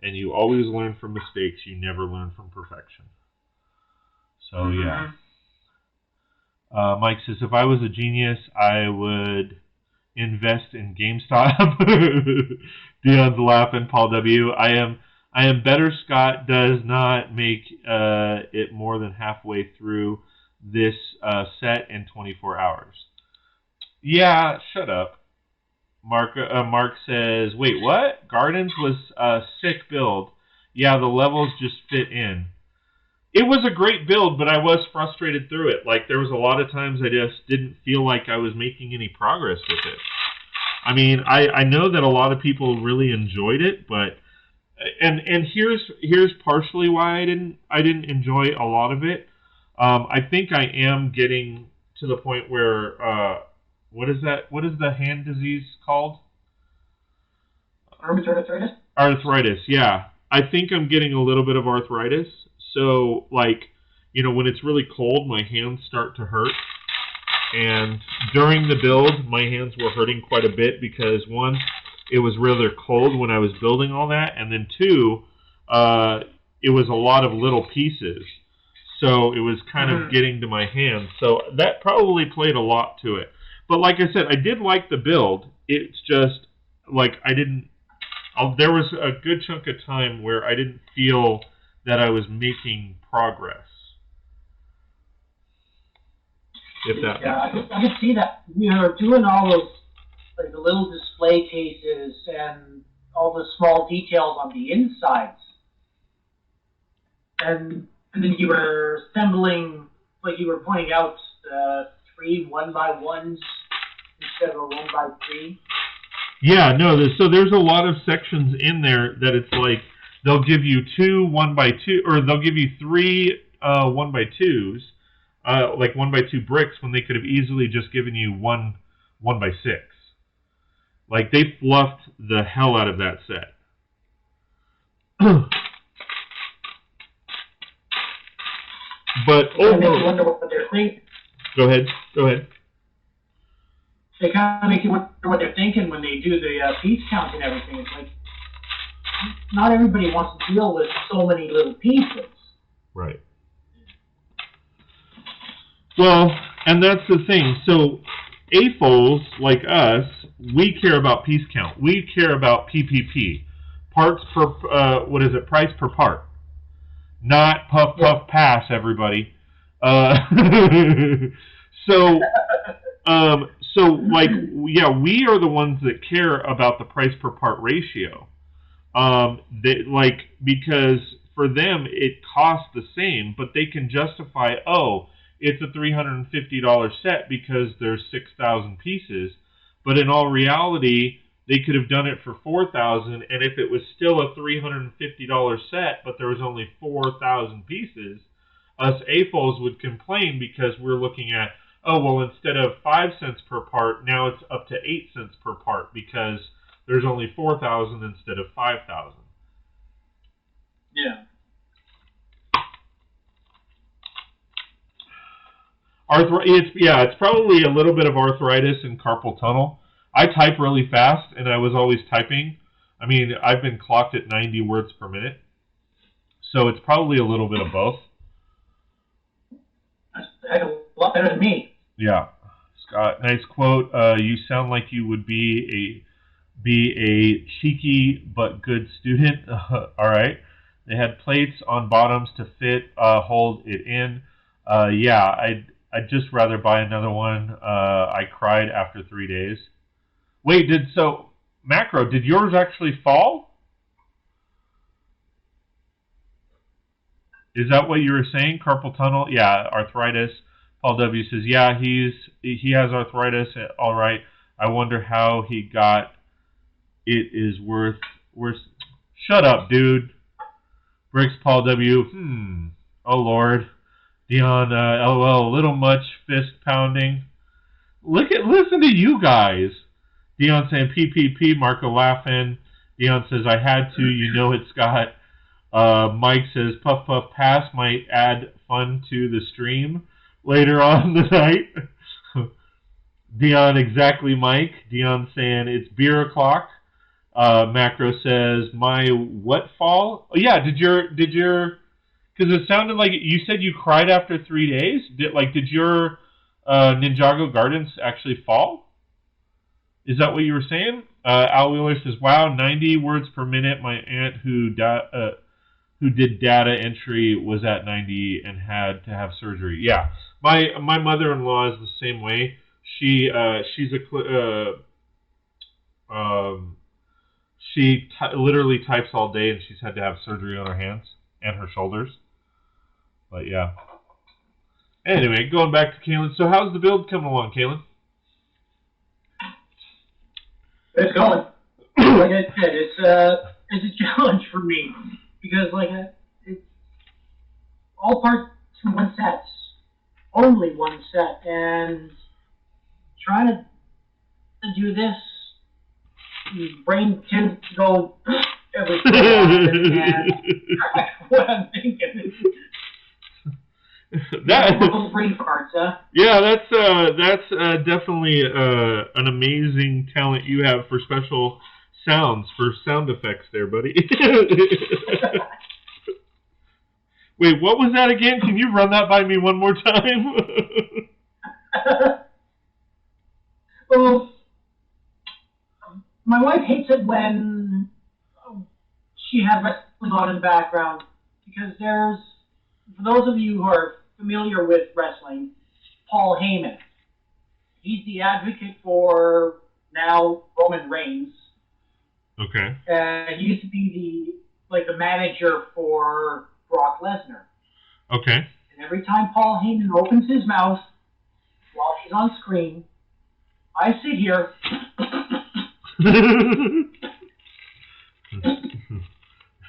and you always learn from mistakes. You never learn from perfection. So yeah. Mike says, if I was a genius, I would invest in GameStop. Dion's laughing. Paul W. I am better. Scott does not make it more than halfway through this set in 24 hours. Yeah, shut up. Mark says, wait, what? Gardens was a sick build. Yeah, the levels just fit in. It was a great build, but I was frustrated through it. Like, there was a lot of times I just didn't feel like I was making any progress with it. I mean, I know that a lot of people really enjoyed it, but and here's partially why I didn't enjoy a lot of it. I think I am getting to the point where what is the hand disease called? Arthritis? Arthritis, yeah. I think I'm getting a little bit of arthritis. So, like, when it's really cold, my hands start to hurt. And during the build, my hands were hurting quite a bit because, one, it was rather cold when I was building all that. And then, two, it was a lot of little pieces. So it was kind of getting to my hands. So that probably played a lot to it. But like I said, I did like the build. It's just, like, there was a good chunk of time where I didn't feel that I was making progress. If that I could see that. Doing all those, like, the little display cases and all the small details on the insides. And then you were assembling like you were pointing out, 3 1x1s instead of a 1x3. Yeah, no. So there's a lot of sections in there that it's like they'll give you 2 1x2, or they'll give you 3 1x2s, like 1x2 bricks, when they could have easily just given you 1x6. Like they fluffed the hell out of that set. But It makes you wonder what they're thinking. Go ahead. They kind of make you wonder what they're thinking when they do the piece count and everything. It's like, not everybody wants to deal with so many little pieces. Right. Well, and that's the thing. So, AFOLs, like us, we care about piece count. We care about PPP. Parts per, price per part. Not puff, pass, everybody. We are the ones that care about the price per part ratio. Because for them it costs the same, but they can justify, it's a $350 set because there's 6,000 pieces. But in all reality, they could have done it for $4,000, and if it was still a $350 set, but there was only 4,000 pieces, us AFOLs would complain because we're looking at, instead of 5 cents per part, now it's up to 8 cents per part because there's only 4,000 instead of 5,000. Yeah. It's probably a little bit of arthritis and carpal tunnel. I type really fast, and I was always typing. I mean, I've been clocked at 90 words per minute, so it's probably a little bit of both. That's a lot better than me. Yeah, Scott, nice quote. You sound like you would be a cheeky but good student. All right. They had plates on bottoms to hold it in. I'd just rather buy another one. I cried after 3 days. Wait, Macro, did yours actually fall? Is that what you were saying? Carpal tunnel? Yeah, arthritis. Paul W. says, yeah, he has arthritis. All right. I wonder how he got it is worth. Shut up, dude. Bricks Paul W. Oh, Lord. Dion, LOL, a little much fist pounding. Listen to you guys. Dion saying PPP, Marco laughing. Dion says, I had to, you know it, Scott. Mike says, puff, puff, pass might add fun to the stream later on the night. Dion, exactly, Mike. Dion saying, it's beer o'clock. Macro says, my what fall? Oh, yeah, did your, because it sounded like you said you cried after 3 days. Did your Ninjago Gardens actually fall? Is that what you were saying? Al Wheeler says, wow, 90 words per minute. My aunt who did data entry was at 90 and had to have surgery. Yeah, my mother-in-law is the same way. She literally types all day, and she's had to have surgery on her hands and her shoulders. But yeah. Anyway, going back to Kalen. So how's the build coming along, Kalen? It's going. Like I said, it's a challenge for me because it's all parts from one set, only one set, and trying to do this, brain tends to go every so often, and what I'm thinking. Brain farts, huh? Yeah, that's definitely an amazing talent you have for special sounds, for sound effects there, buddy. Wait, what was that again? Can you run that by me one more time? Well, my wife hates it when she has wrestling on in the background because for those of you who are familiar with wrestling, Paul Heyman. He's the advocate for now Roman Reigns. Okay. He used to be the manager for Brock Lesnar. Okay. And Every time Paul Heyman opens his mouth while he's on screen, I sit here.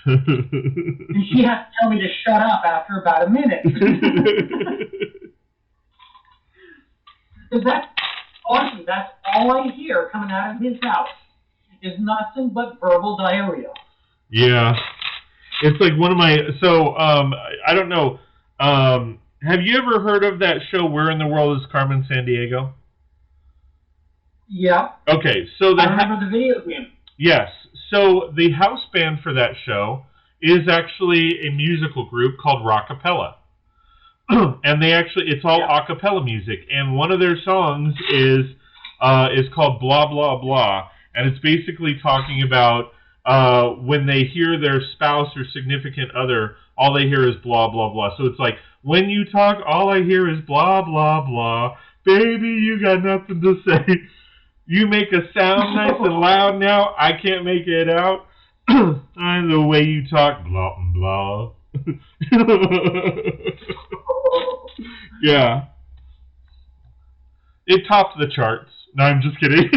And she has to tell me to shut up after about a minute. Because that's honestly, that's all I hear coming out of his mouth is nothing but verbal diarrhea. Yeah. It's like one of my, I don't know, have you ever heard of that show, Where in the World is Carmen Sandiego? Yeah. Okay, so I remember the video game. Yes, so the house band for that show is actually a musical group called Rockapella. And it's all a cappella music, and one of their songs is called Blah Blah Blah, and it's basically talking about when they hear their spouse or significant other, all they hear is blah blah blah. So it's like, when you talk, all I hear is blah blah blah. Baby, you got nothing to say. You make a sound nice and loud now. I can't make it out. The way you talk, blah blah. Yeah. It topped the charts. No, I'm just kidding.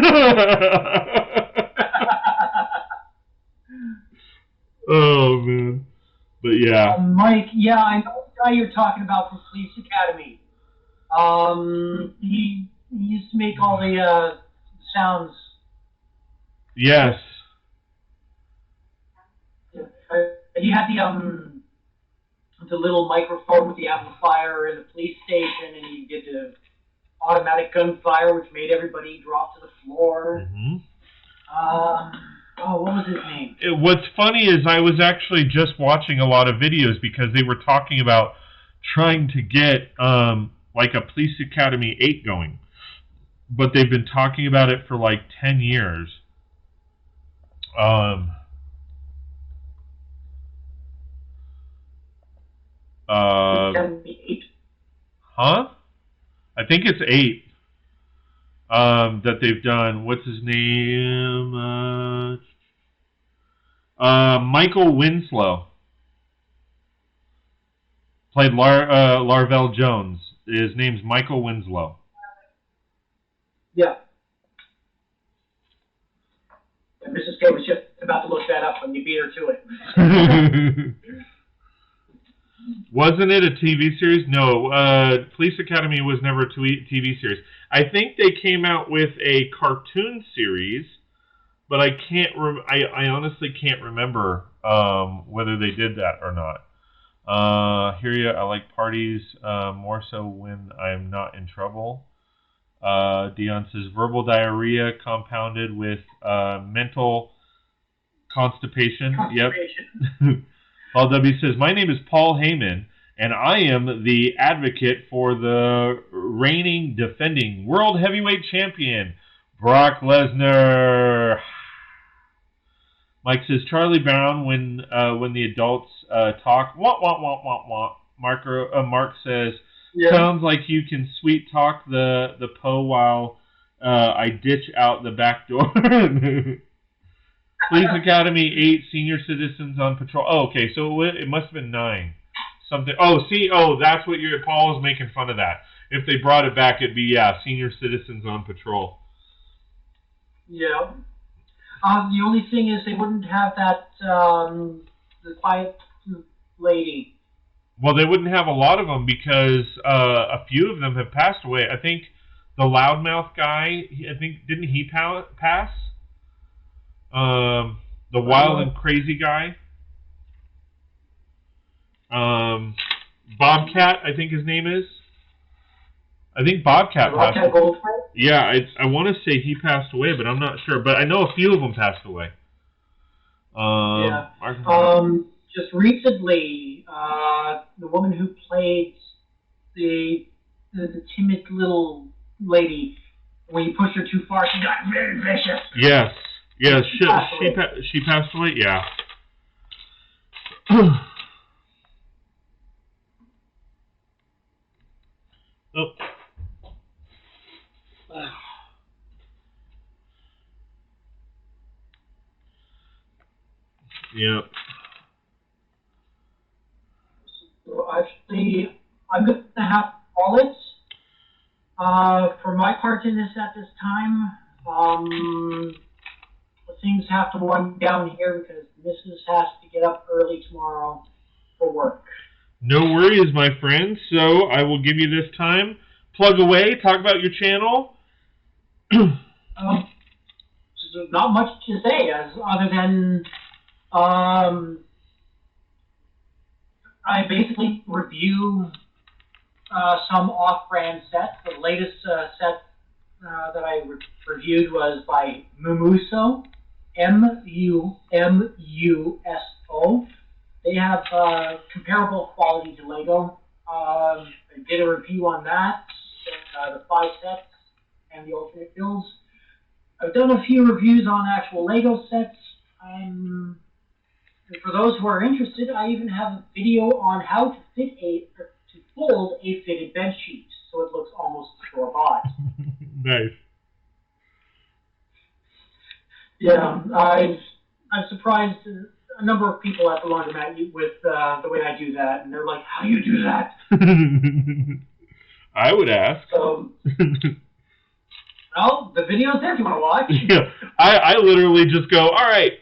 Oh, man. But yeah. Mike, yeah, I know the guy you're talking about from Police Academy. He used to make all the sounds. Yes. He had the little microphone with the amplifier in the police station, and he did the automatic gunfire, which made everybody drop to the floor. Mm-hmm. What was his name? What's funny is I was actually just watching a lot of videos because they were talking about trying to get like a Police Academy 8 going. But they've been talking about it for like 10 years. Huh? I think it's 8 that they've done. What's his name? Michael Winslow played Larvell Jones. His name's Michael Winslow. Yeah. And Mrs. K was just about to look that up when you beat her to it. Wasn't it a TV series? No, Police Academy was never a TV series. I think they came out with a cartoon series, but I can't. I honestly can't remember whether they did that or not. Hear ya. I like parties more so when I'm not in trouble. Dion says verbal diarrhea compounded with mental constipation. Yep. Paul W says, my name is Paul Heyman, and I am the advocate for the reigning, defending World Heavyweight Champion, Brock Lesnar. Mike says, Charlie Brown, when the adults talk, wah, wah, wah, wah, wah. Mark says, sounds like you can sweet talk the Poe while I ditch out the back door. Police Academy 8, senior citizens on patrol. Oh, okay, so it must have been 9. Something. Oh, that's what Paul was making fun of that. If they brought it back, it'd be, senior citizens on patrol. Yeah. The only thing is they wouldn't have that, the quiet lady. Well, they wouldn't have a lot of them because a few of them have passed away. I think the loudmouth guy, didn't he pass? The wild and crazy guy. Bobcat, I think his name is. I think Bobcat passed away. Yeah, I want to say he passed away, but I'm not sure. But I know a few of them passed away. Just recently, the woman who played the timid little lady, when you pushed her too far, she got very vicious. Yes. Yeah, she passed away. Yeah. Oh. Yeah. So actually, I'm going to have to call it. For my part in this at this time, things have to run down here because Mrs. has to get up early tomorrow for work. No worries, my friend. So I will give you this time. Plug away. Talk about your channel. There's not much to say other than I basically review some off-brand sets. The latest set that I reviewed was by Mumuso, Mumuso. They have comparable quality to Lego. I did a review on that, the 5 sets and the alternate builds. I've done a few reviews on actual Lego sets. And for those who are interested, I even have a video on how to fold a fitted bed sheet, so it looks almost store-bought. Nice. Yeah, I'm surprised a number of people at the laundromat with the way I do that, and they're like, "How do you do that?" I would ask. So, well, the video's there if you want to watch. Yeah, I literally just go, all right.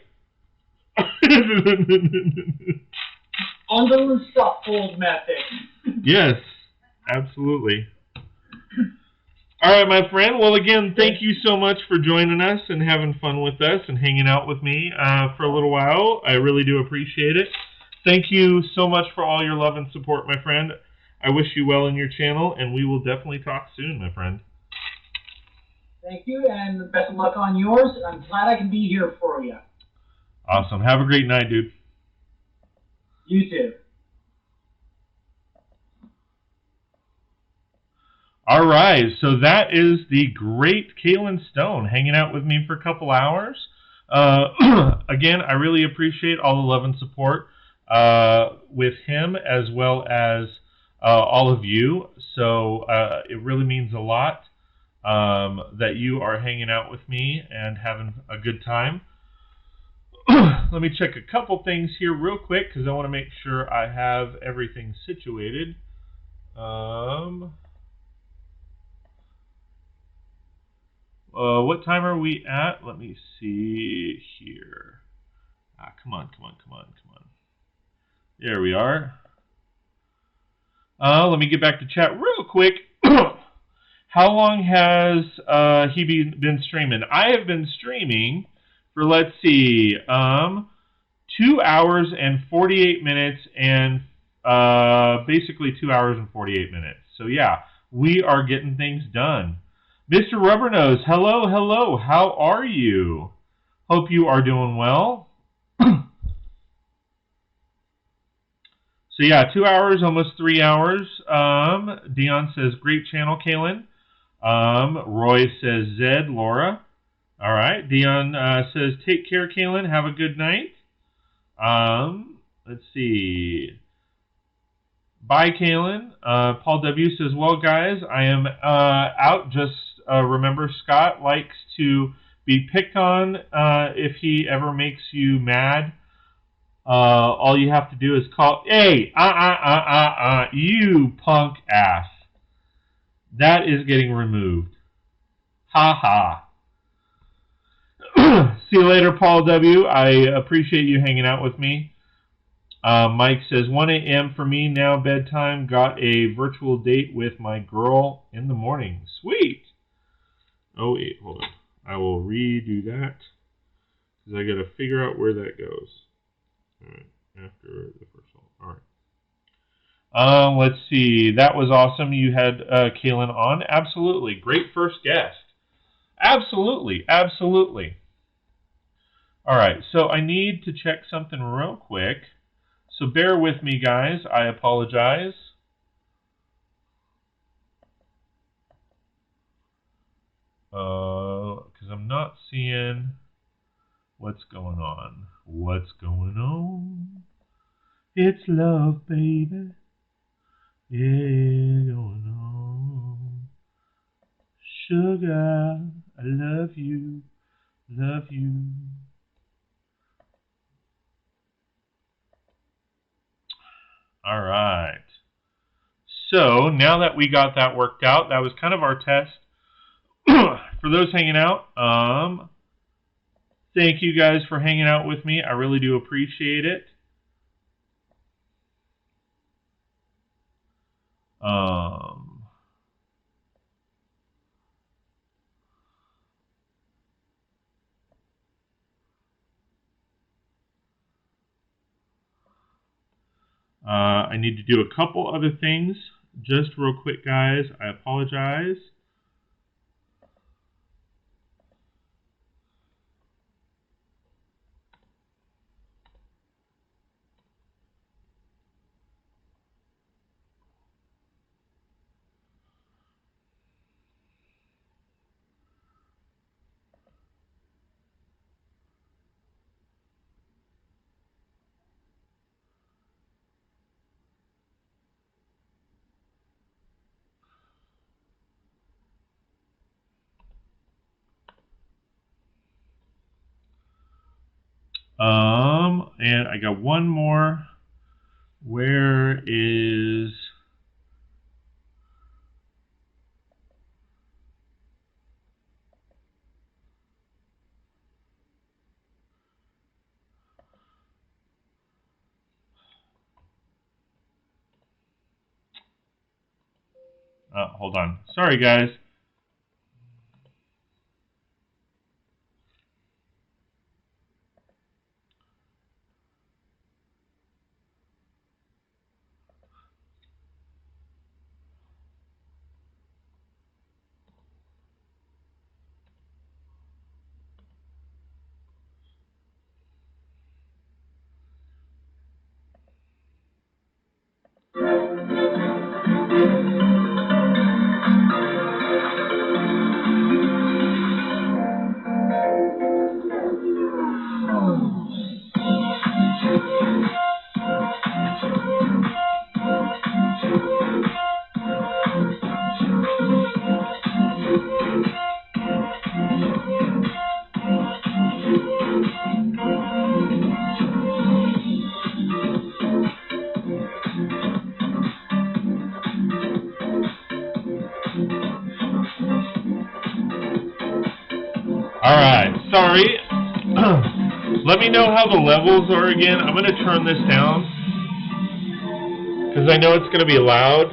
Bundle and stuff fold method. Yes, absolutely. All right, my friend. Well, again, thank you so much for joining us and having fun with us and hanging out with me for a little while. I really do appreciate it. Thank you so much for all your love and support, my friend. I wish you well in your channel, and we will definitely talk soon, my friend. Thank you, and best of luck on yours. I'm glad I can be here for you. Awesome. Have a great night, dude. You too. All right, so that is the great Kalen Stone hanging out with me for a couple hours. Again, I really appreciate all the love and support with him as well as all of you. So it really means a lot that you are hanging out with me and having a good time. Let me check a couple things here real quick because I want to make sure I have everything situated. What time are we at? Let me see here. Come on. There we are. Let me get back to chat real quick. How long has he been streaming? I have been streaming for, let's see, 2 hours and 48 minutes and basically 2 hours and 48 minutes. So yeah, we are getting things done. Mr. Rubbernose, hello. How are you? Hope you are doing well. So yeah, 2 hours, almost 3 hours. Dion says, great channel, Kalen. Roy says, Zed, Laura. All right. Dion says, take care, Kalen. Have a good night. Let's see. Bye, Kalen. Paul W. says, well, guys, I am out. Just remember, Scott likes to be picked on if he ever makes you mad. All you have to do is call, hey, you punk ass. That is getting removed. Ha ha. See you later, Paul W. I appreciate you hanging out with me. Mike says, 1 a.m. for me now, bedtime. Got a virtual date with my girl in the morning. Sweet. Oh, wait, hold on. I will redo that because I got to figure out where that goes. All right, after the first one. All right. Let's see. That was awesome. You had Kalen on. Absolutely. Great first guest. Absolutely. All right, so I need to check something real quick. So bear with me, guys. I apologize. Because I'm not seeing what's going on. What's going on? It's love, baby. Yeah, going on. Sugar, I love you. Love you. All right. So now that we got that worked out, that was kind of our test. For those hanging out, thank you guys for hanging out with me. I really do appreciate it. I need to do a couple other things just real quick, guys. I apologize. And I got one more. Where is... hold on. Sorry, guys. Alright, sorry. Let me know how the levels are again. I'm going to turn this down because I know it's going to be loud.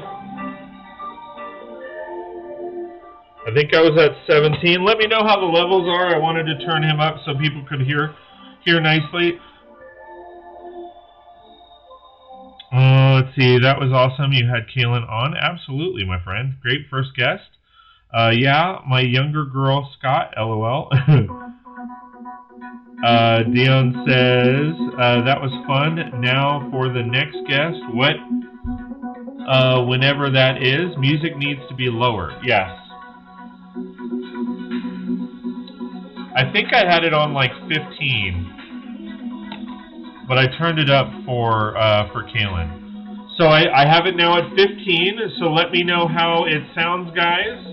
I think I was at 17. Let me know how the levels are. I wanted to turn him up so people could hear nicely. Let's see. That was awesome. You had Kalen on. Absolutely, my friend. Great first guest. Yeah, my younger girl, Scott, LOL. Dion says, that was fun. Now for the next guest. What? Whenever that is, music needs to be lower. Yes. I think I had it on like 15. But I turned it up for Kalen. So I have it now at 15, so let me know how it sounds, guys.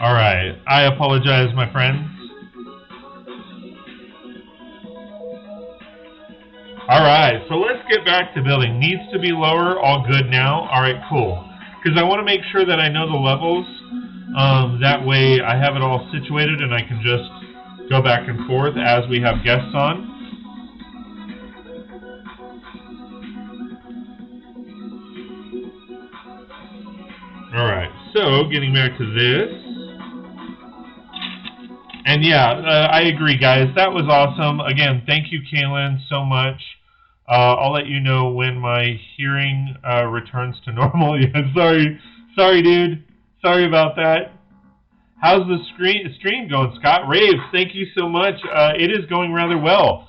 Alright, I apologize, my friends. Alright, so let's get back to building. Needs to be lower, all good now. Alright, cool. Because I want to make sure that I know the levels. That way I have it all situated and I can just go back and forth as we have guests on. Alright, so getting back to this. And yeah, I agree, guys. That was awesome. Again, thank you, Kalen, so much. I'll let you know when my hearing returns to normal. Yeah, sorry, dude. Sorry about that. How's the stream going, Scott? Raiv, thank you so much. It is going rather well.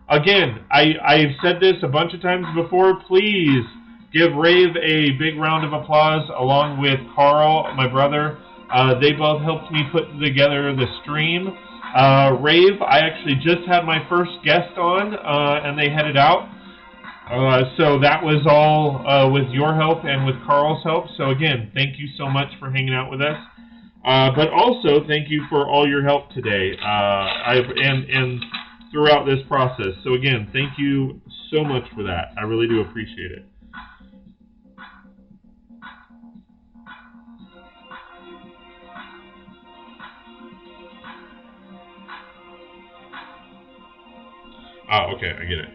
Again, I've said this a bunch of times before. Please give Raiv a big round of applause, along with Carl, my brother. They both helped me put together the stream. Raiv, I actually just had my first guest on, and they headed out. So that was all with your help and with Carl's help. So again, thank you so much for hanging out with us. But also, thank you for all your help today and throughout this process. So again, thank you so much for that. I really do appreciate it. Oh, okay, I get it.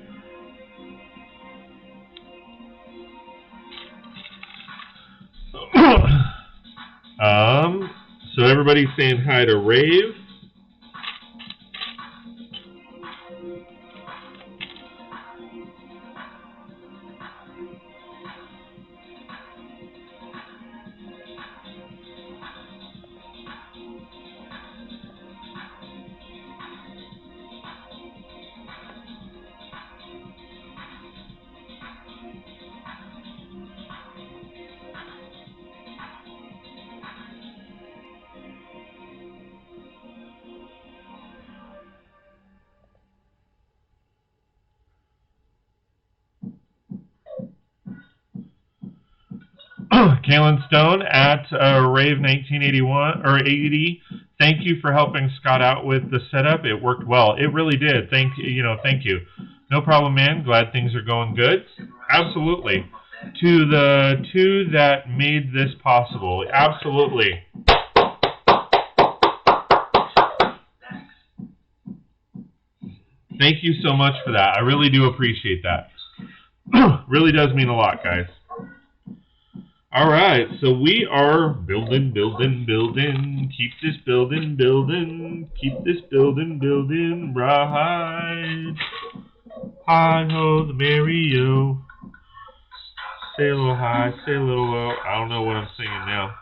So everybody's saying hi to Raiv. Kalen Stone at Raiv 1981 or 80. Thank you for helping Scott out with the setup. It worked well. It really did. Thank you. No problem, man. Glad things are going good. Absolutely. To the two that made this possible. Absolutely. Thank you so much for that. I really do appreciate that. Really does mean a lot, guys. All right, so we are building. Keep this building. Keep this building. Right. Hi-ho, the Mario. Say a little high, say a little low. I don't know what I'm singing now.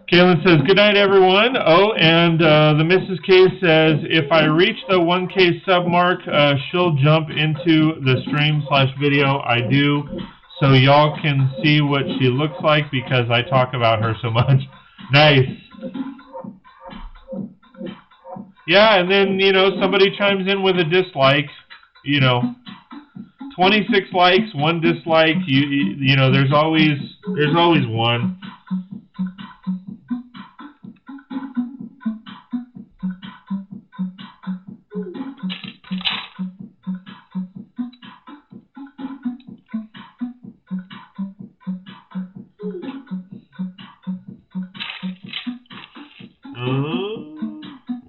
Kalen says, good night, everyone. Oh, and the Mrs. K says, if I reach the 1K sub mark, she'll jump into the stream/video. I do, so y'all can see what she looks like because I talk about her so much. Nice. Yeah, and then, somebody chimes in with a dislike, 26 likes, 1 dislike, there's always one.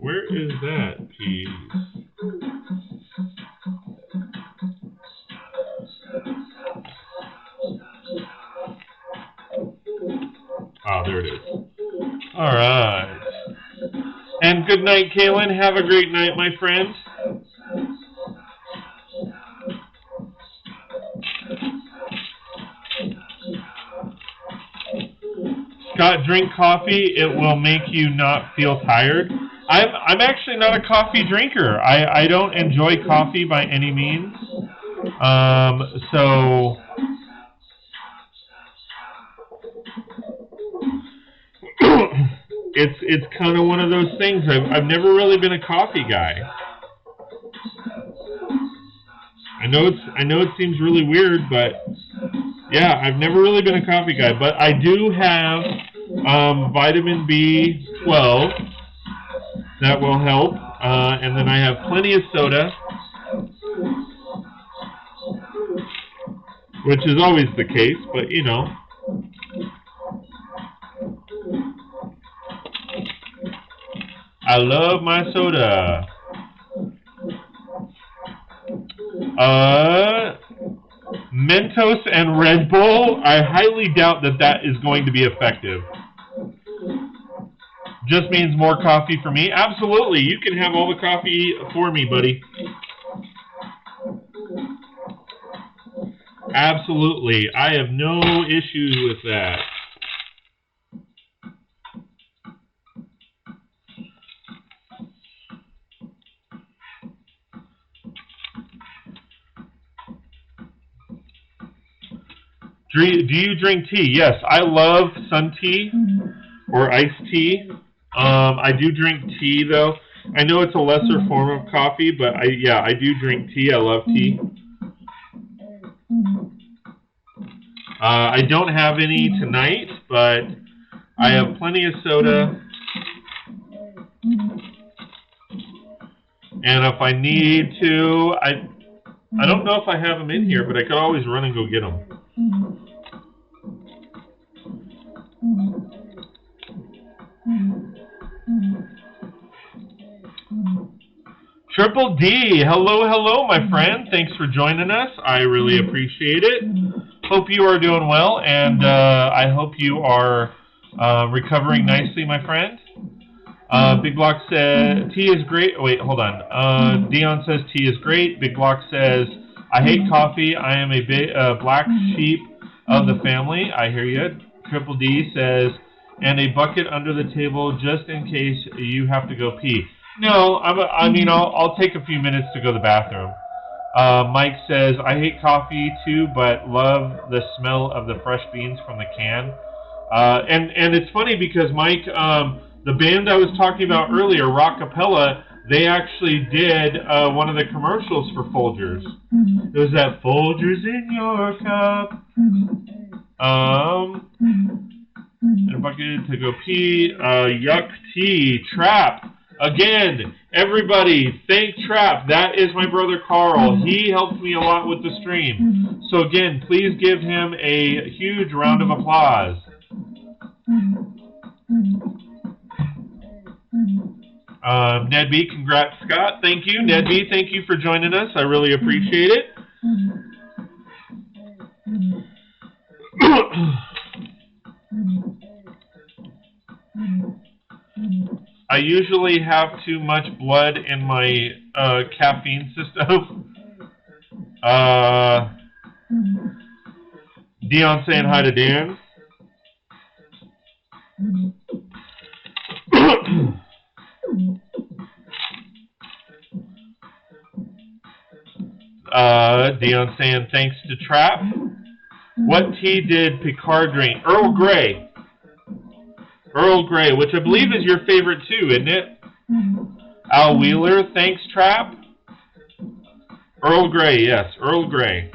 Where is that piece? Oh, there it is. All right. And good night, Kalen. Have a great night, my friend. Scott, drink coffee. It will make you not feel tired. I'm actually not a coffee drinker. I don't enjoy coffee by any means. So it's kind of one of those things. I've never really been a coffee guy. I know it seems really weird, but yeah, I've never really been a coffee guy. But I do have vitamin B12, That will help. And then I have plenty of soda, which is always the case, but you know. I love my soda. Mentos and Red Bull, I highly doubt that that is going to be effective. Just means more coffee for me. Absolutely, you can have all the coffee for me, buddy. Absolutely, I have no issues with that. Do you drink tea? Yes, I love sun tea or iced tea. I do drink tea though. I know it's a lesser form of coffee, but I do drink tea. I love tea. I don't have any tonight, but I have plenty of soda. And if I need to, I don't know if I have them in here, but I could always run and go get them. Triple D, hello, my friend. Thanks for joining us. I really appreciate it. Hope you are doing well, and I hope you are recovering nicely, my friend. Big Block says, tea is great. Wait, hold on. Dion says, tea is great. Big Block says, I hate coffee. I am a black sheep of the family. I hear you. Triple D says, and a bucket under the table just in case you have to go pee. No, I'll take a few minutes to go to the bathroom. Mike says, I hate coffee too, but love the smell of the fresh beans from the can. And it's funny because Mike, the band I was talking about earlier, Rockapella, they actually did one of the commercials for Folgers. It was that Folgers in your cup. And a bucket to go pee. Yuck tea. Trapp. Again, everybody, thank Trapp. That is my brother Carl. He helped me a lot with the stream. So again, please give him a huge round of applause. Ned B, congrats, Scott. Thank you. Ned B, thank you for joining us. I really appreciate it. I usually have too much blood in my caffeine system. Dion saying hi to Dan. Dion saying thanks to Trapp. What tea did Picard drink? Earl Grey. Earl Grey, which I believe is your favorite too, isn't it? Al Wheeler, thanks Trapp. Earl Grey, yes, Earl Grey.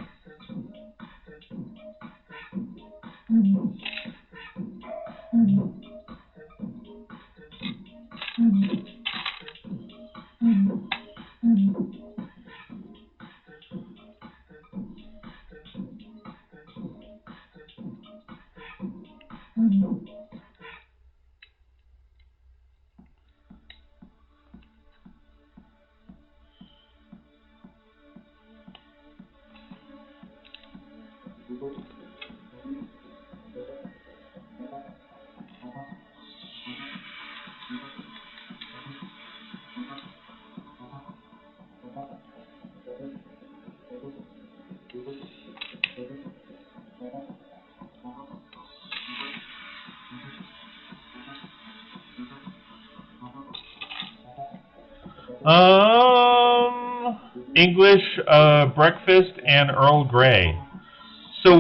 English breakfast and Earl Grey. So,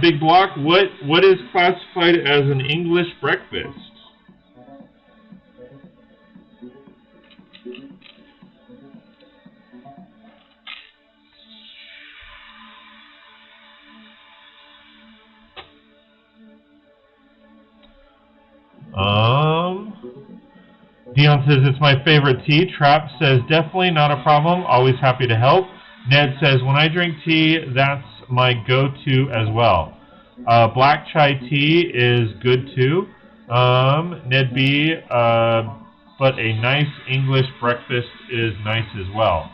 Big Block, what is classified as an English breakfast? Dion says, it's my favorite tea. Trapp says, definitely not a problem. Always happy to help. Ned says, when I drink tea, that's my go-to as well. Black chai tea is good too. Ned B, but a nice English breakfast is nice as well.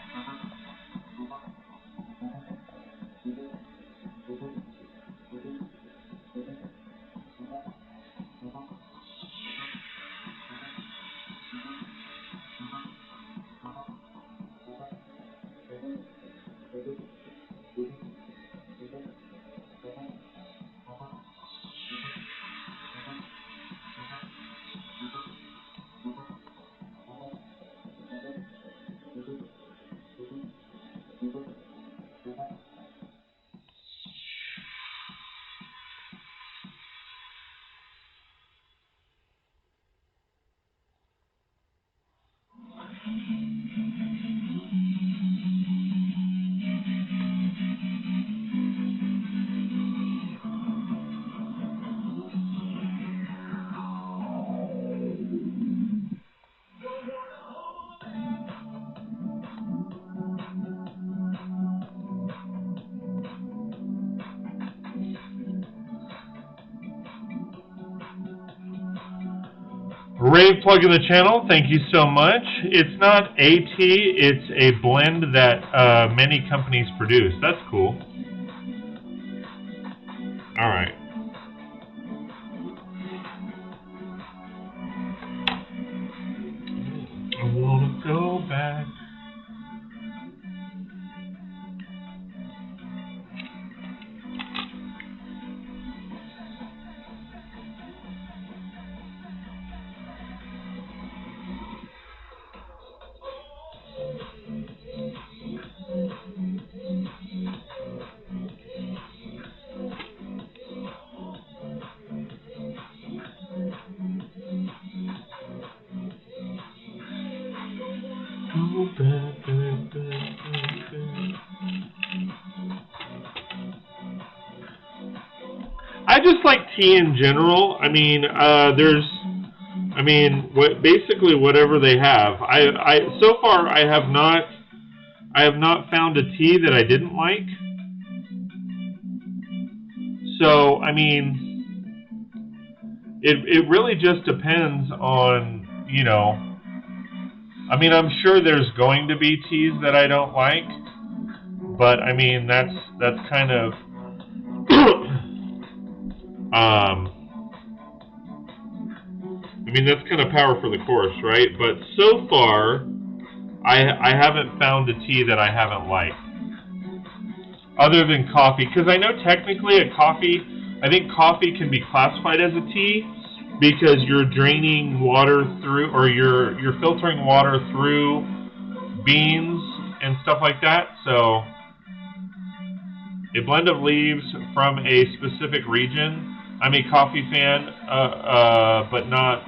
Raiv plugging the channel, thank you so much. It's not a tea, it's a blend that many companies produce. That's cool. Alright. I wanna go back. I just like tea in general. I mean, basically whatever they have. So far I have not found a tea that I didn't like. So I mean, it really just depends on, you know. I mean, I'm sure there's going to be teas that I don't like, but I mean that's kind of I mean that's kind of par for the course, right? But so far, I haven't found a tea that I haven't liked, other than coffee, because I know technically I think coffee can be classified as a tea, because you're draining water through, or you're filtering water through beans and stuff like that. So a blend of leaves from a specific region. I'm a coffee fan, but not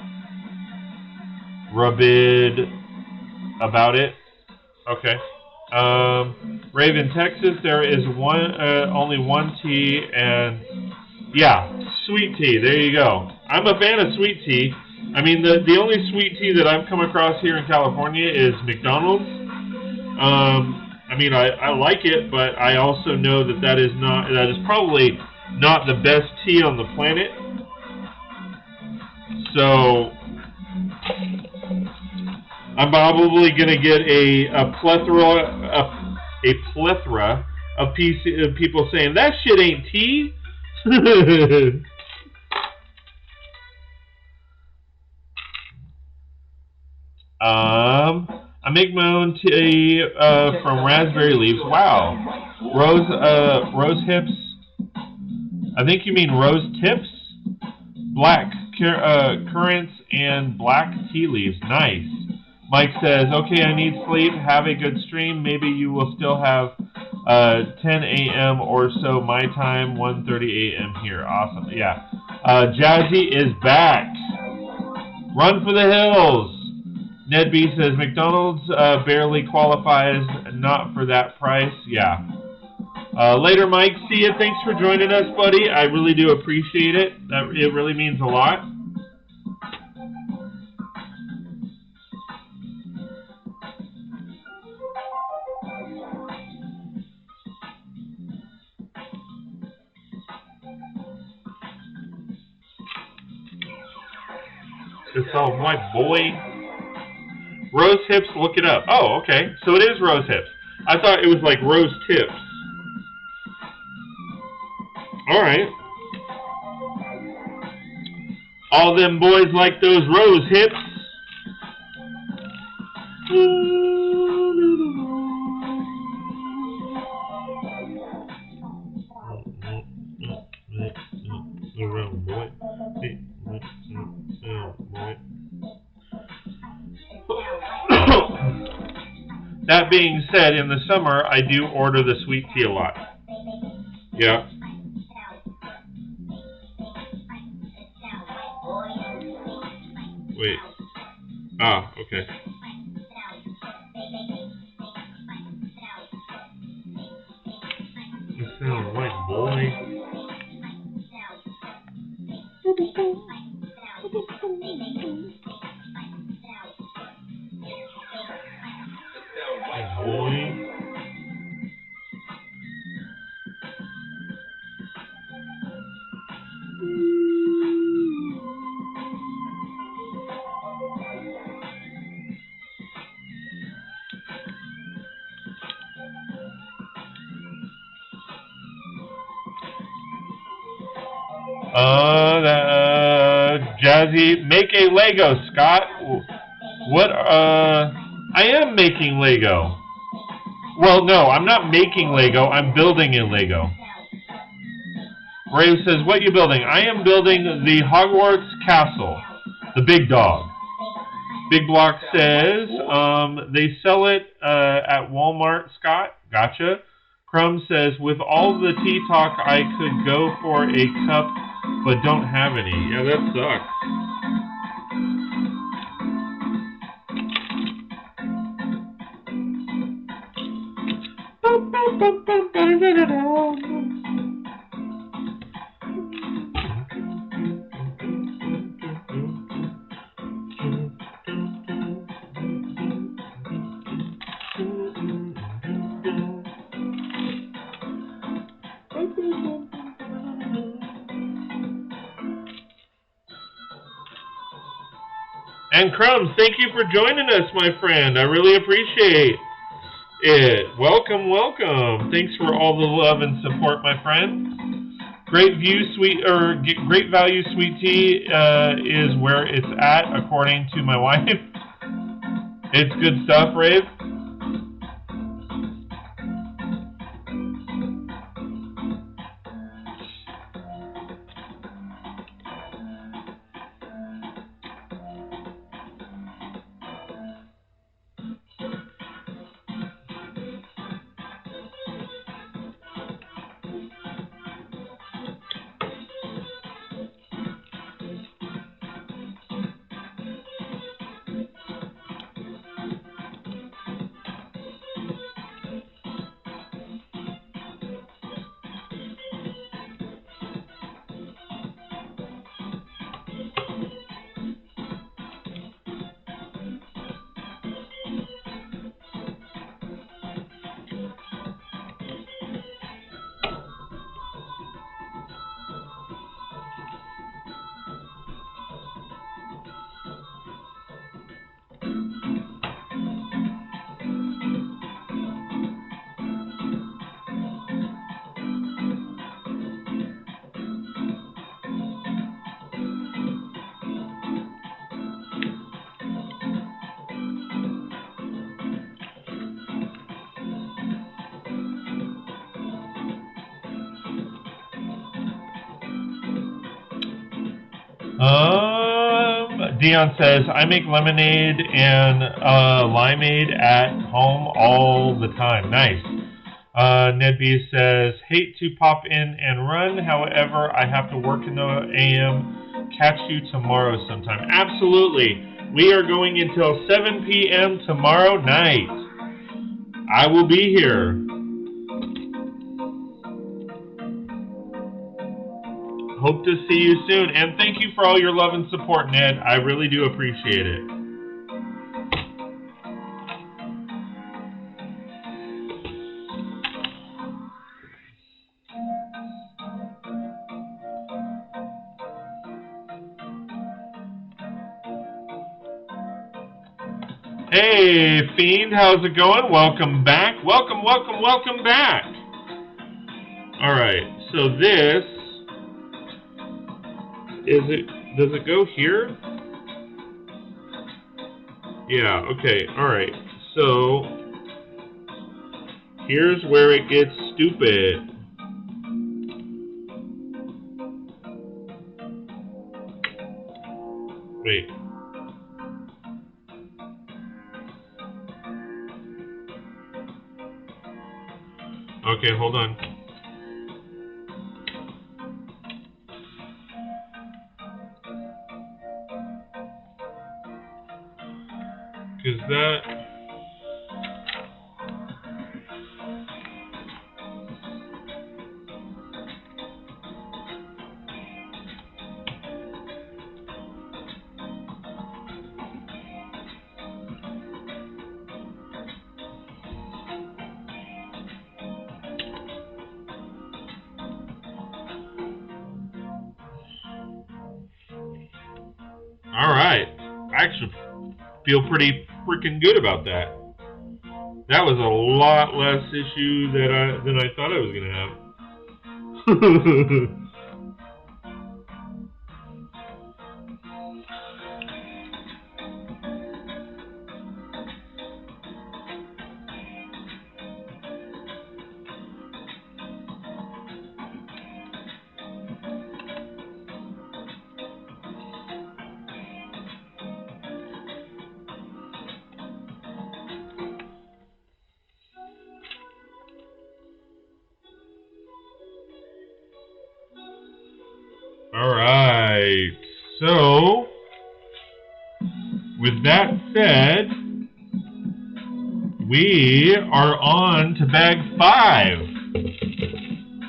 rabid about it. Okay. Raven, Texas, there is only one tea, and yeah, sweet tea. There you go. I'm a fan of sweet tea. I mean, the only sweet tea that I've come across here in California is McDonald's. I mean, I like it, but I also know that is probably not the best tea on the planet. So I'm probably gonna get a plethora of people saying that shit ain't tea. I make my own tea from raspberry leaves. Wow, rose hips. I think you mean rose tips. Black currants and black tea leaves. Nice. Mike says, okay, I need sleep. Have a good stream. Maybe you will still have 10 a.m. or so my time, 1:30 a.m. here. Awesome. Yeah. Jazzy is back. Run for the hills. Ned B says, McDonald's barely qualifies, not for that price. Yeah. Later, Mike. See you. Thanks for joining us, buddy. I really do appreciate it. It really means a lot. It's all white, boy. Rose hips, look it up. Oh, okay. So it is rose hips. I thought it was like rose tips. Alright. All them boys like those rose hips. That being said, in the summer, I do order the sweet tea a lot. Yeah. Wait. Ah, okay. You sound white, boy. Boy. Jazzy, make a Lego, Scott. What, I am making Lego. Well, no, I'm not making Lego, I'm building a Lego. Raiv says, what are you building? I am building the Hogwarts Castle, the big dog. Big Block says, they sell it at Walmart, Scott. Gotcha. Crumb says, with all the tea talk, I could go for a cup, but don't have any. Yeah, that sucks. And Crumbs, thank you for joining us, my friend. I really appreciate it. Welcome, welcome. Thanks for all the love and support, my friend. Great value sweet tea is where it's at, according to my wife. It's good stuff, Raiv. Dion says, I make lemonade and limeade at home all the time. Nice. Ned B says, hate to pop in and run. However, I have to work in the AM. Catch you tomorrow sometime. Absolutely. We are going until 7 p.m. tomorrow night. I will be here. Hope to see you soon. And thank you for all your love and support, Ned. I really do appreciate it. Hey, Fiend, how's it going? Welcome back. Welcome back. Alright, so this... Does it go here? Yeah, okay, alright. So, here's where it gets stupid. Wait. Okay, hold on. Because that... Alright. I actually feel pretty freaking good about that. That was a lot less issue than I thought I was going to have. Alright, so, with that said, we are on to bag 5.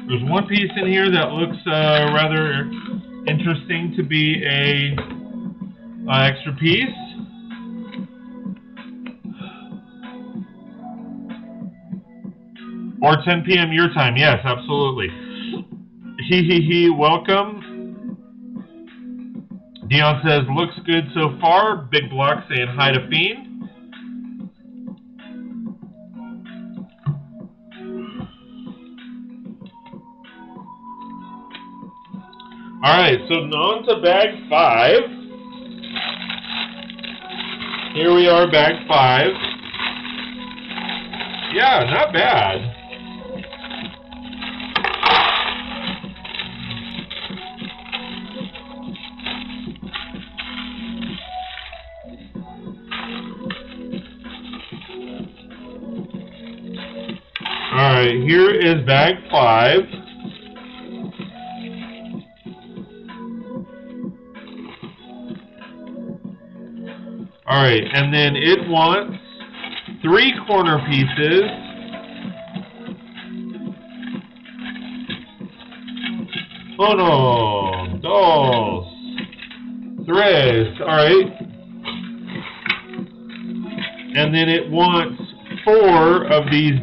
There's one piece in here that looks rather interesting to be a extra piece. Or 10 p.m. your time, yes, absolutely. Welcome. Dion says, looks good so far. Big Block saying hi to Fiend. Alright, so on to bag 5. Here we are, bag 5. Yeah, not bad. Alright, here is bag 5. Alright, and then it wants 3 corner pieces. Uno, dos, tres. Alright. And then it wants 4 of these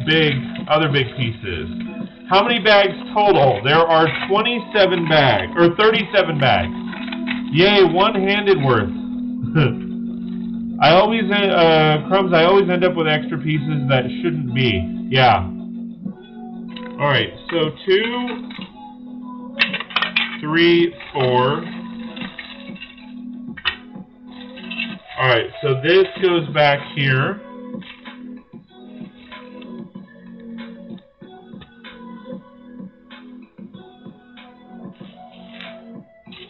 other big pieces. How many bags total? There are 27 bags, or 37 bags. Yay, one-handed worth. I always, Crumbs, I always end up with extra pieces that shouldn't be. Yeah. Alright, so 2, 3, 4. Alright, so this goes back here.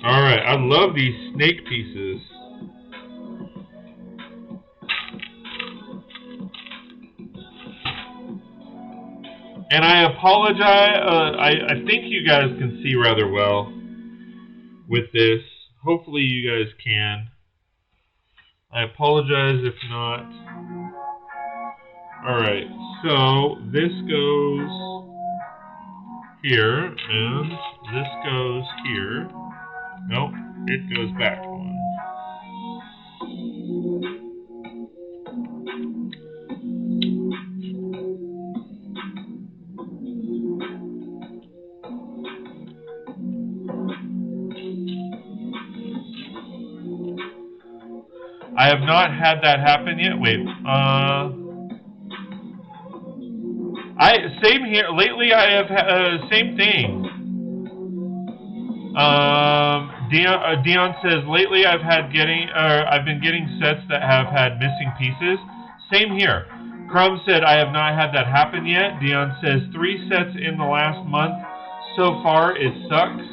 Alright, I love these snake pieces. And I apologize, I think you guys can see rather well with this. Hopefully you guys can. I apologize if not. Alright, so this goes here, and this goes here. Nope, it goes back one. I have not had that happen yet. Wait, same here. Lately, I have same thing. Dion says lately I've been getting sets that have had missing pieces. Same here. Crumb said I have not had that happen yet. Dion says 3 sets in the last month so far. It sucks.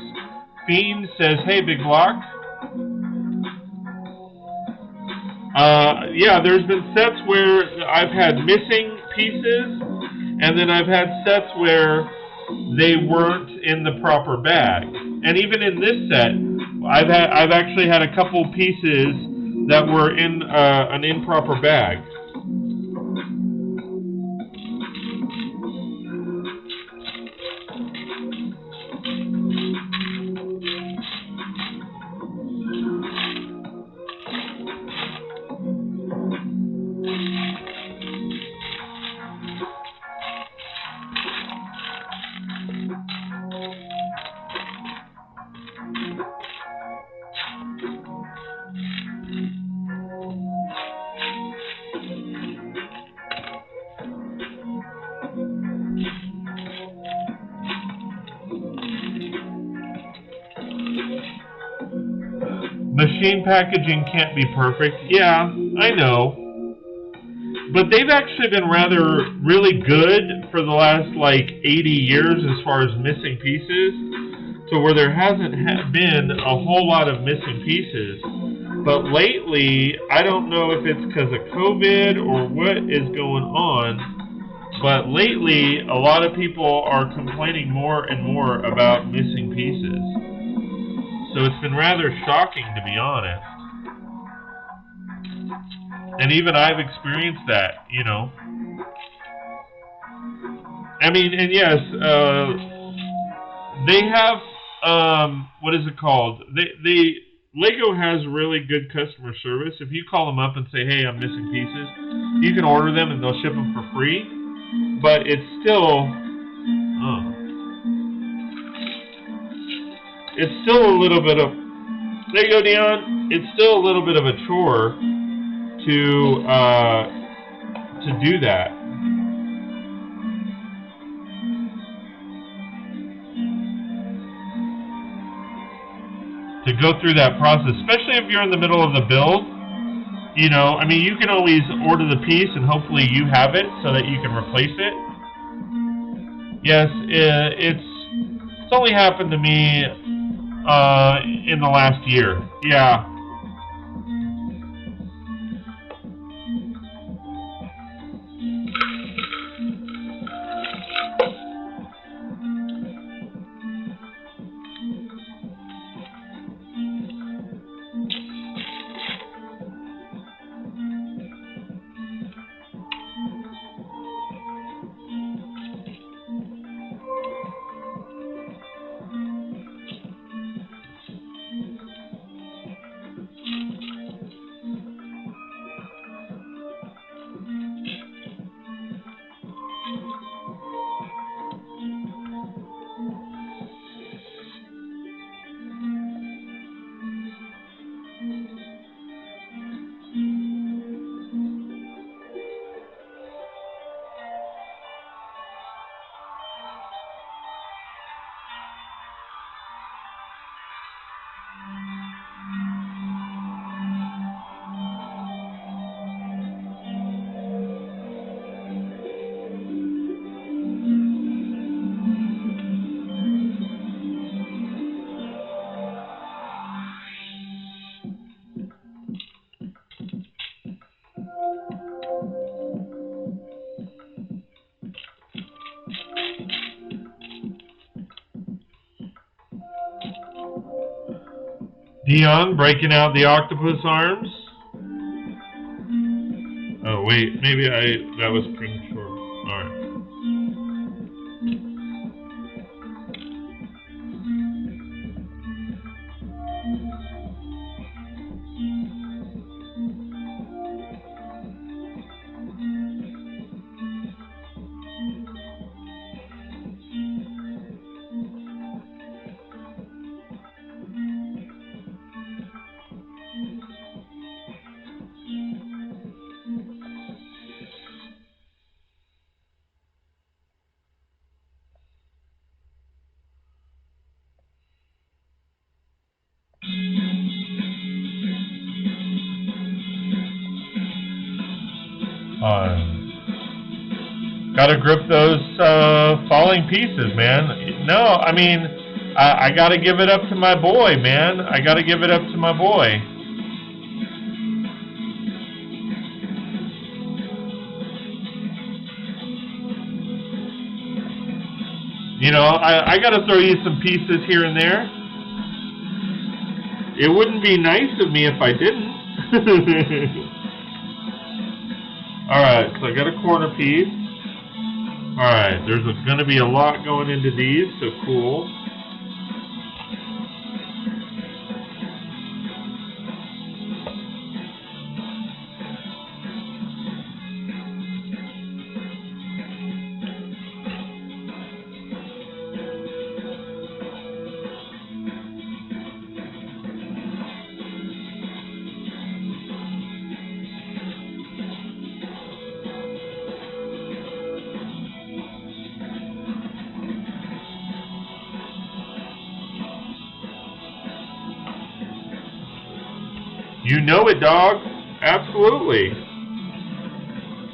Fiend says, hey, Big Block. Yeah, there's been sets where I've had missing pieces, and then I've had sets where they weren't in the proper bag. And even in this set, I've actually had a couple pieces that were in an improper bag. Machine packaging can't be perfect. Yeah, I know. But they've actually been really good for the last like 80 years as far as missing pieces, to where there hasn't been a whole lot of missing pieces. But lately, I don't know if it's because of COVID or what is going on, but lately a lot of people are complaining more and more about missing pieces. So it's been rather shocking, to be honest. And even I've experienced that, you know. I mean, and yes, they have, what is it called? Lego has really good customer service. If you call them up and say, hey, I'm missing pieces, you can order them and they'll ship them for free. But it's still, it's still a little bit of, there you go, Dion. It's still a little bit of a chore to do that. To go through that process, especially if you're in the middle of the build. You know, I mean, you can always order the piece and hopefully you have it so that you can replace it. Yes, it's only happened to me in the last year. Yeah. Dion breaking out the octopus arms. Oh wait, maybe that was premature. All right. Gotta grip those falling pieces, man. No, I mean, I gotta give it up to my boy, man. I gotta give it up to my boy. You know, I gotta throw you some pieces here and there. It wouldn't be nice of me if I didn't. Alright, so I got a corner piece. Alright, there's going to be a lot going into these, so cool. You know it, dog. Absolutely.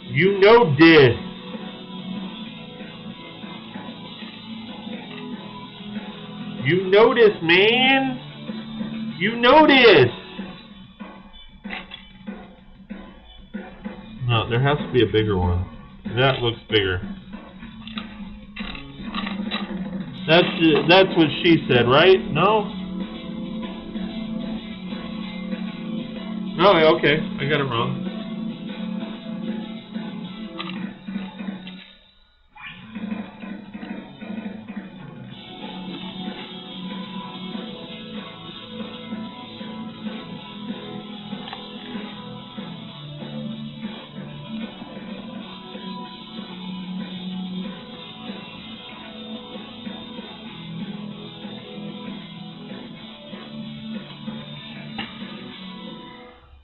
You know this. You know this, man. You know this. No, there has to be a bigger one. That looks bigger. That's what she said, right? No? Oh, okay. I got it wrong.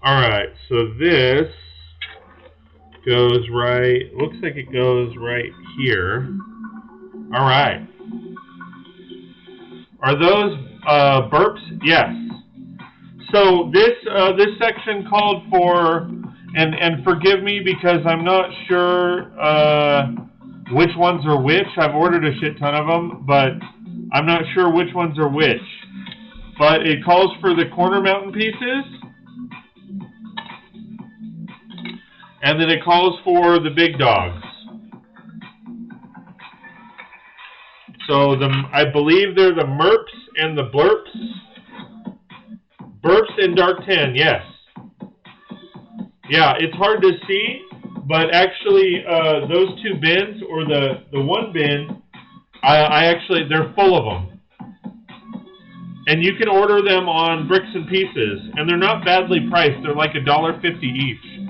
Alright, so this goes right, looks like it goes right here. Alright. Are those burps? Yes. So this section called for, and forgive me because I'm not sure which ones are which. I've ordered a shit ton of them, but I'm not sure which ones are which. But it calls for the corner mountain pieces. And then it calls for the big dogs. So I believe they're the Merps and the Blurps. Burps and Dark 10, yes. Yeah, it's hard to see, but actually those two bins, or the one bin, I actually, they're full of them. And you can order them on Bricks and Pieces, and they're not badly priced. They're like $1.50 each.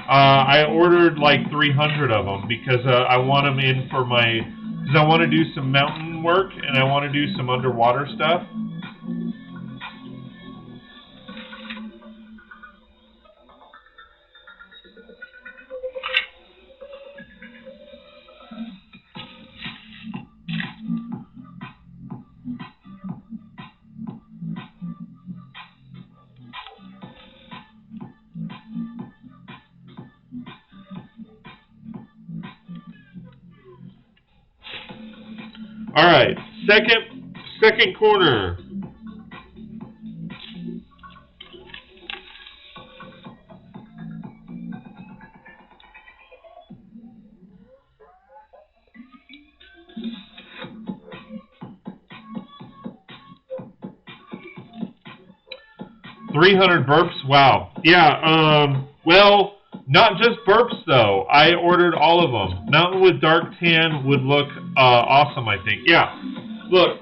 I ordered like 300 of them because I want them in for because I want to do some mountain work and I want to do some underwater stuff. All right, second corner. $300 burps. Wow. Yeah. Well, not just burps though. I ordered all of them. Mountain with Dark Tan would look awesome, I think. Yeah. Look.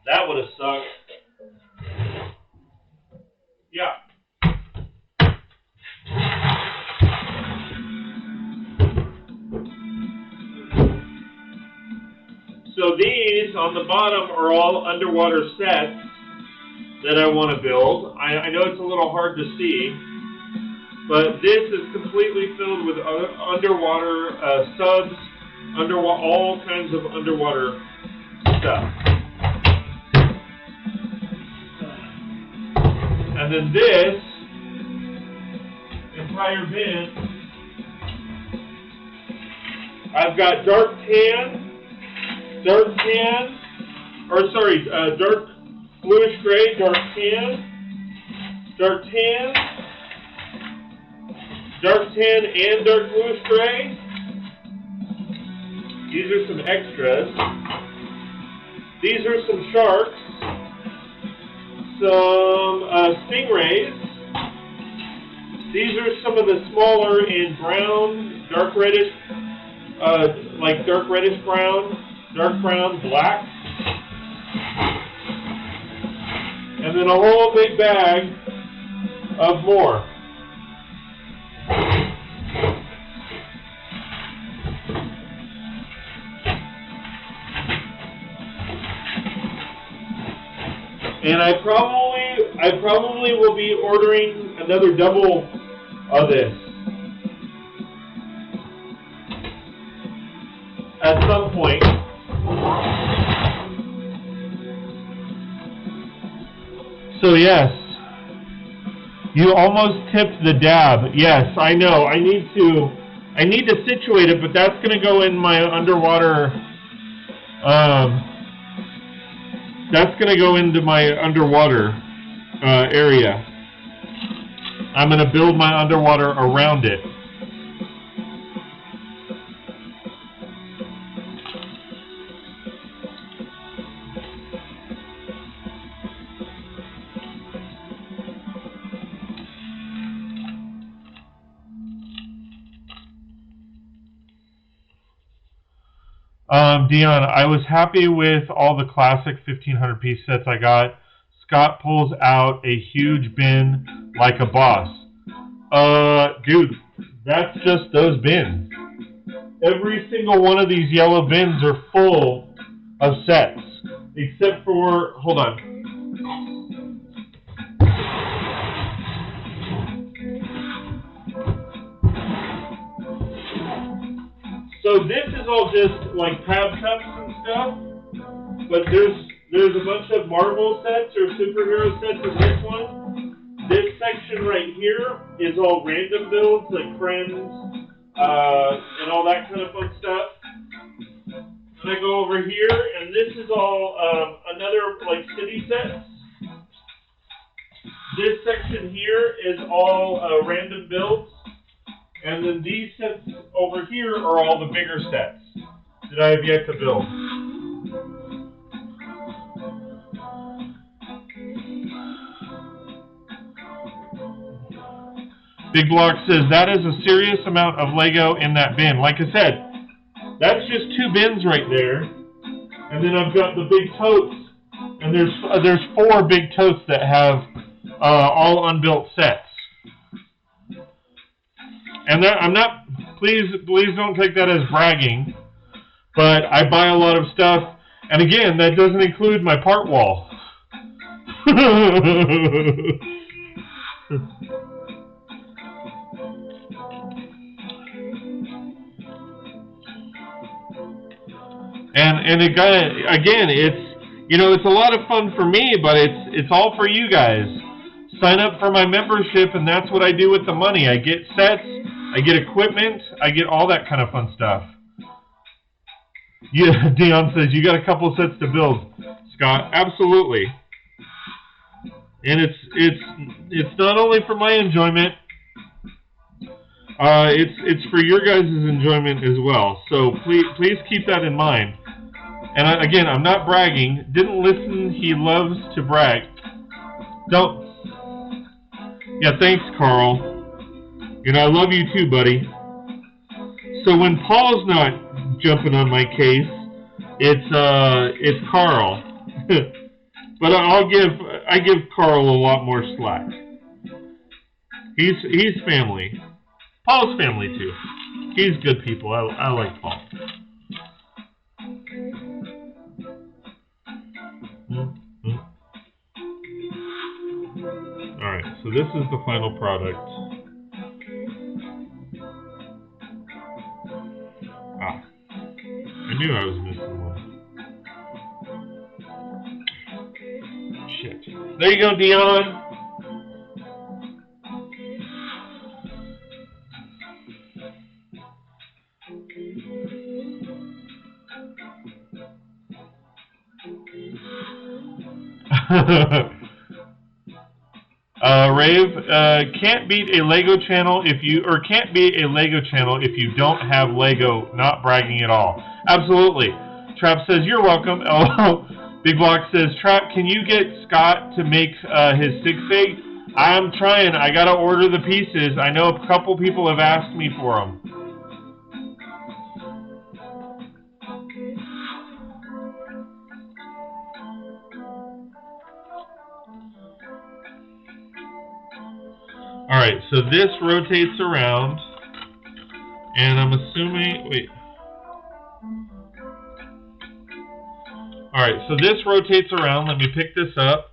That would have sucked. Yeah. So these on the bottom are all underwater sets that I want to build. I know it's a little hard to see. But this is completely filled with underwater subs, all kinds of underwater stuff. And then this entire bin, I've got dark bluish gray, dark tan, and dark bluish gray. These are some extras. These are some sharks, some stingrays. These are some of the smaller and brown, dark reddish brown, dark brown, black. And then a whole big bag of more. And I probably will be ordering another double of this at some point. So yes, you almost tipped the dab. Yes, I know. I need to situate it, but that's going to go in my underwater. That's going to go into my underwater area. I'm going to build my underwater around it. Dion, I was happy with all the classic 1500 piece sets I got. Scott pulls out a huge bin like a boss. Dude, that's just those bins. Every single one of these yellow bins are full of sets, except for, hold on. So this is all just like tab cups and stuff, but there's a bunch of Marvel sets or superhero sets in this one. This section right here is all random builds like Friends and all that kind of fun stuff. And I go over here, and this is all another like city sets. This section here is all random builds. And then these sets over here are all the bigger sets that I have yet to build. Big Block says, that is a serious amount of Lego in that bin. Like I said, that's just 2 bins right there. And then I've got the big totes. And there's 4 big totes that have all unbuilt sets. And I'm not, please don't take that as bragging, but I buy a lot of stuff, and again, that doesn't include my part wall. And again, it's a lot of fun for me, but it's all for you guys. Sign up for my membership, and that's what I do with the money. I get sets, I get equipment, I get all that kind of fun stuff. Yeah, Dion says, you got a couple sets to build, Scott. Absolutely. And it's not only for my enjoyment, it's for your guys' enjoyment as well. So please keep that in mind. And again, I'm not bragging. Didn't listen, he loves to brag. Don't. Yeah, thanks, Carl. And I love you too, buddy. So when Paul's not jumping on my case, it's Carl. But I give Carl a lot more slack. He's family. Paul's family too. He's good people. I like Paul. Alright, so this is the final product. knew I was missing one. Shit. There you go, Dion. Raiv, can't beat a Lego channel if you don't have Lego. Not bragging at all. Absolutely. Trapp says you're welcome. Oh, Big Block says Trapp, can you get Scott to make his sig fig? I'm trying. I gotta order the pieces. I know a couple people have asked me for them. Alright, so this rotates around, and I'm assuming, wait. Alright, so this rotates around. Let me pick this up.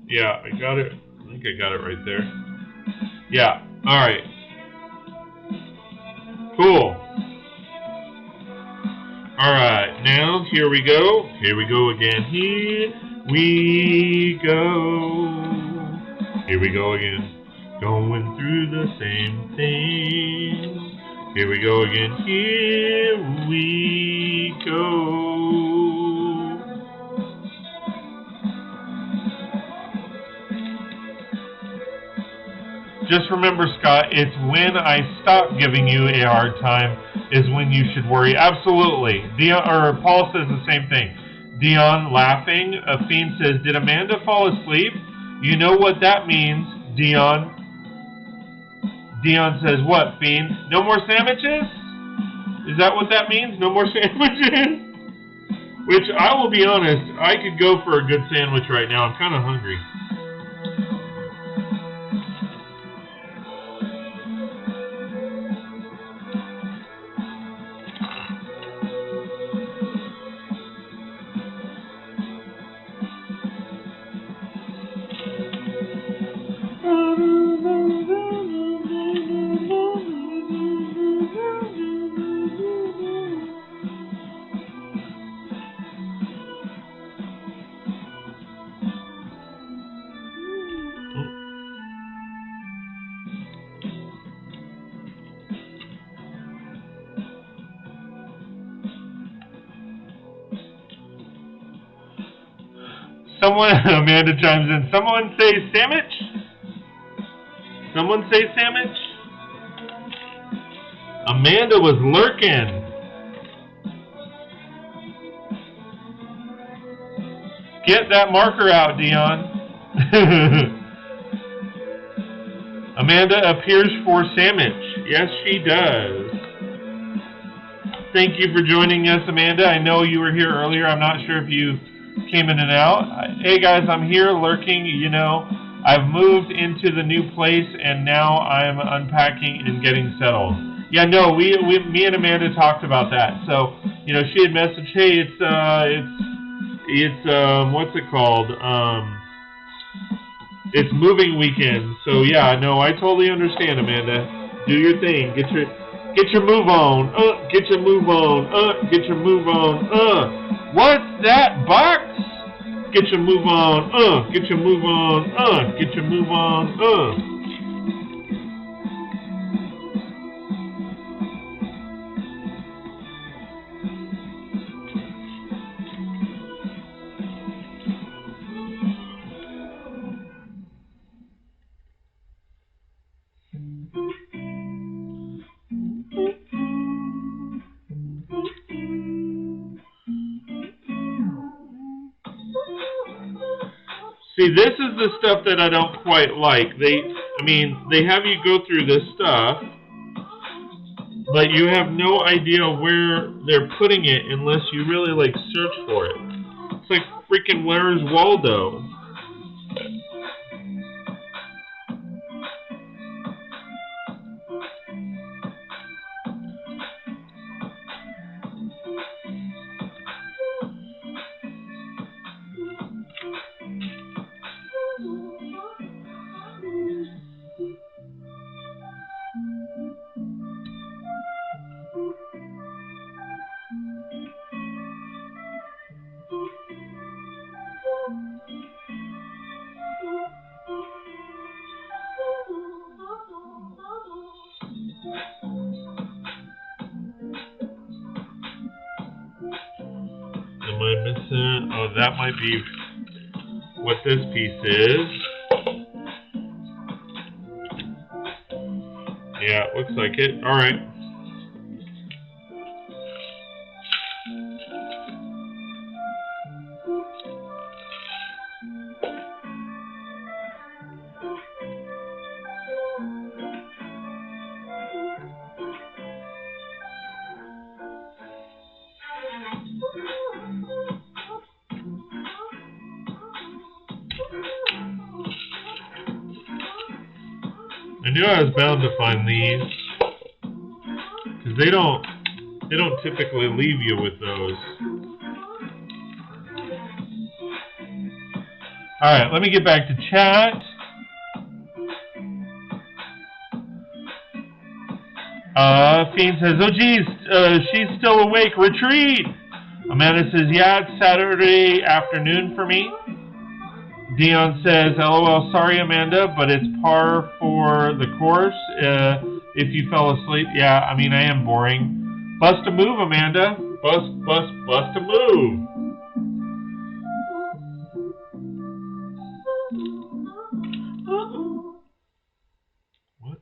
Yeah, I got it. I think I got it right there. Yeah, alright. Cool. Alright, now here we go. Here we go again. Here we go. Here we go again. Going through the same thing. Here we go again. Here we go. Just remember, Scott, it's when I stop giving you a hard time is when you should worry. Absolutely. Dion, or Paul says the same thing. Dion laughing. Fiend says, did Amanda fall asleep? You know what that means, Dion. Dion says, what, Fiend? No more sandwiches? Is that what that means? No more sandwiches? Which, I will be honest, I could go for a good sandwich right now. I'm kind of hungry. Someone, Amanda chimes in, someone say sandwich? Someone say sandwich? Amanda was lurking. Get that marker out, Dion. Amanda appears for sandwich. Yes, she does. Thank you for joining us, Amanda. I know you were here earlier. I'm not sure if you came in and out. Hey guys, I'm here lurking. You know, I've moved into the new place and now I'm unpacking and getting settled. Yeah, no, me and Amanda talked about that. So, you know, she had messaged, hey, it's what's it called? It's moving weekend. So yeah, no, I totally understand, Amanda. Do your thing. Get your move on. Get your move on. Get your move on. What's that box? Get your move on. Get your move on. Get your move on. See, this is the stuff that I don't quite like. They have you go through this stuff, but you have no idea where they're putting it unless you really, like, search for it. It's like freaking Where's Waldo? am I missing? Oh, that might be what this piece is. Yeah, it looks like it. All right. I knew I was bound to find these, because they don't typically leave you with those. Alright, let me get back to chat. Fiend says, oh geez, she's still awake, retreat! Amanda says, yeah, it's Saturday afternoon for me. Dion says, LOL, sorry Amanda, but it's par for the course. If you fell asleep, yeah, I mean, I am boring. Bust a move, Amanda. Bust a move. What?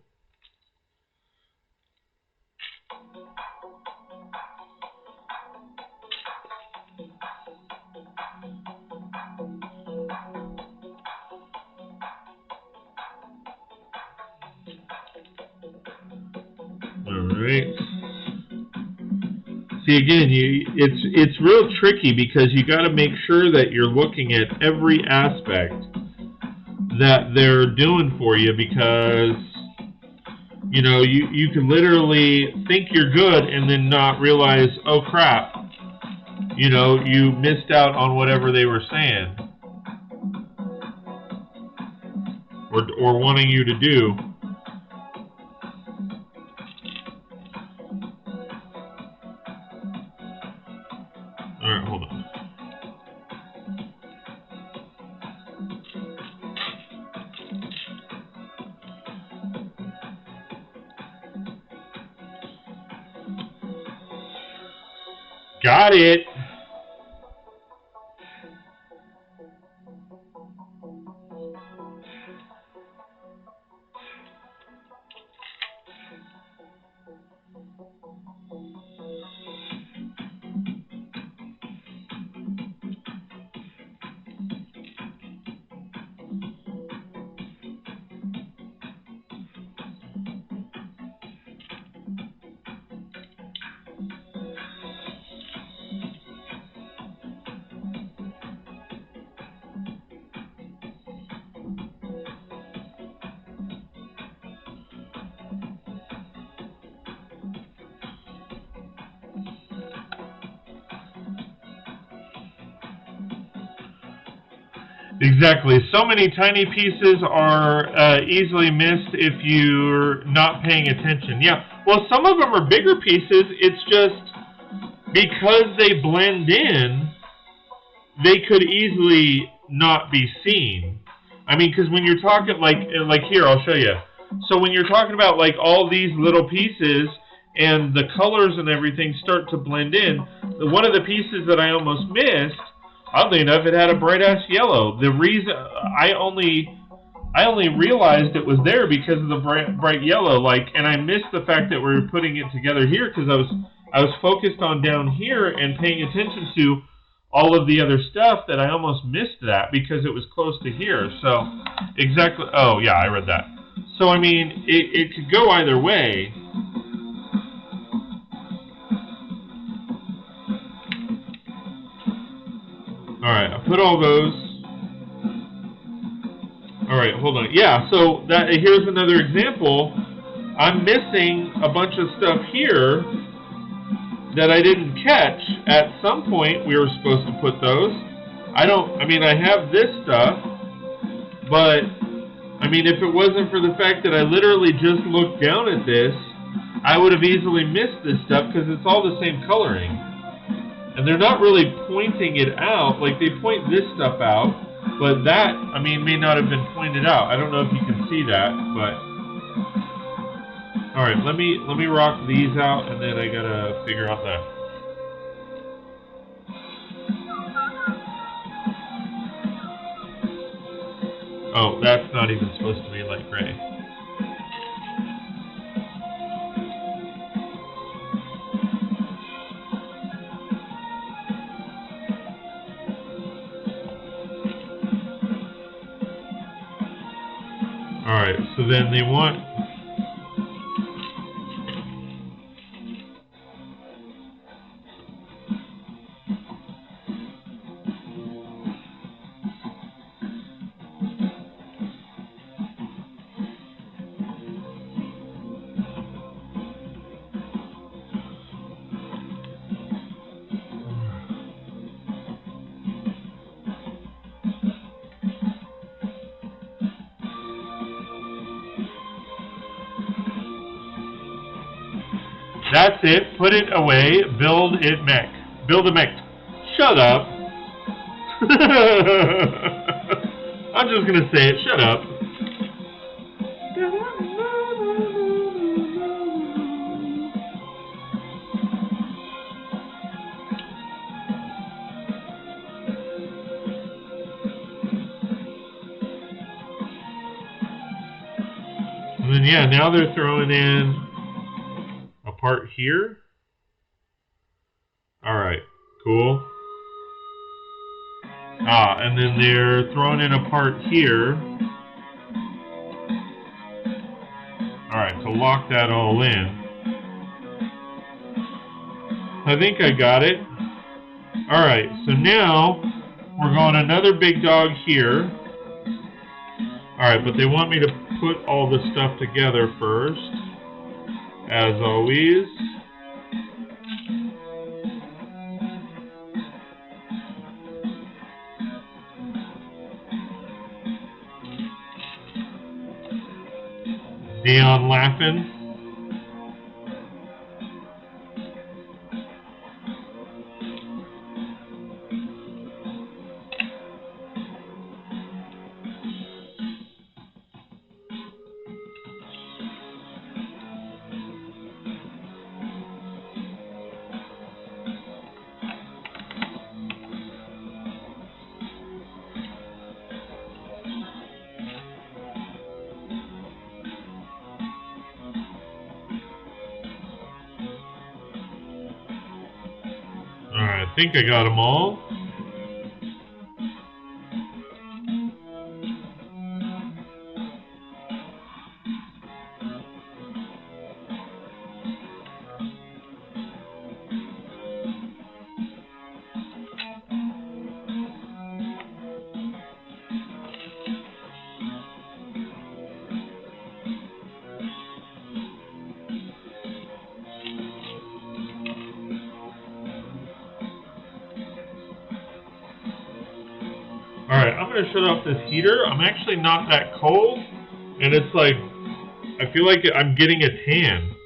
Alright. See, again, it's real tricky because you got to make sure that you're looking at every aspect that they're doing for you, because you know you can literally think you're good and then not realize, oh crap, you know, you missed out on whatever they were saying or wanting you to do. Alright, hold on. Got it! Exactly. So many tiny pieces are easily missed if you're not paying attention. Yeah. Well, some of them are bigger pieces. It's just because they blend in, they could easily not be seen. I mean, because when you're talking like here, I'll show you. So when you're talking about like all these little pieces and the colors and everything start to blend in, one of the pieces that I almost missed, oddly enough, it had a bright ass yellow. The reason I only realized it was there because of the bright yellow, and I missed the fact that we were putting it together here because I was focused on down here and paying attention to all of the other stuff that I almost missed that because it was close to here. So exactly. Oh yeah, I read that. So I mean, it could go either way. Alright, I put all those. Alright, hold on. Yeah, so here's another example. I'm missing a bunch of stuff here that I didn't catch. At some point, we were supposed to put those. I have this stuff, but, I mean, if it wasn't for the fact that I literally just looked down at this, I would have easily missed this stuff because it's all the same coloring. And they're not really pointing it out. Like, they point this stuff out, but that, I mean, may not have been pointed out. I don't know if you can see that, but... Alright, let me rock these out, and then I gotta figure out that. Oh, that's not even supposed to be light gray. Alright, so then they want... That's it. Put it away. Build it mech. Build a mech. Shut up. I'm just going to say it. Shut up. And then, yeah, now they're throwing in a part here. Alright, cool. And then they're throwing in a part here. Alright, to lock that all in. I think I got it. Alright, so now we're going another big dog here. Alright, but they want me to put all this stuff together first, as always. Dion laughing. Alright, I think I got them all. Alright, I'm going to shut off this heater. I'm actually not that cold, and it's like, I feel like I'm getting a tan.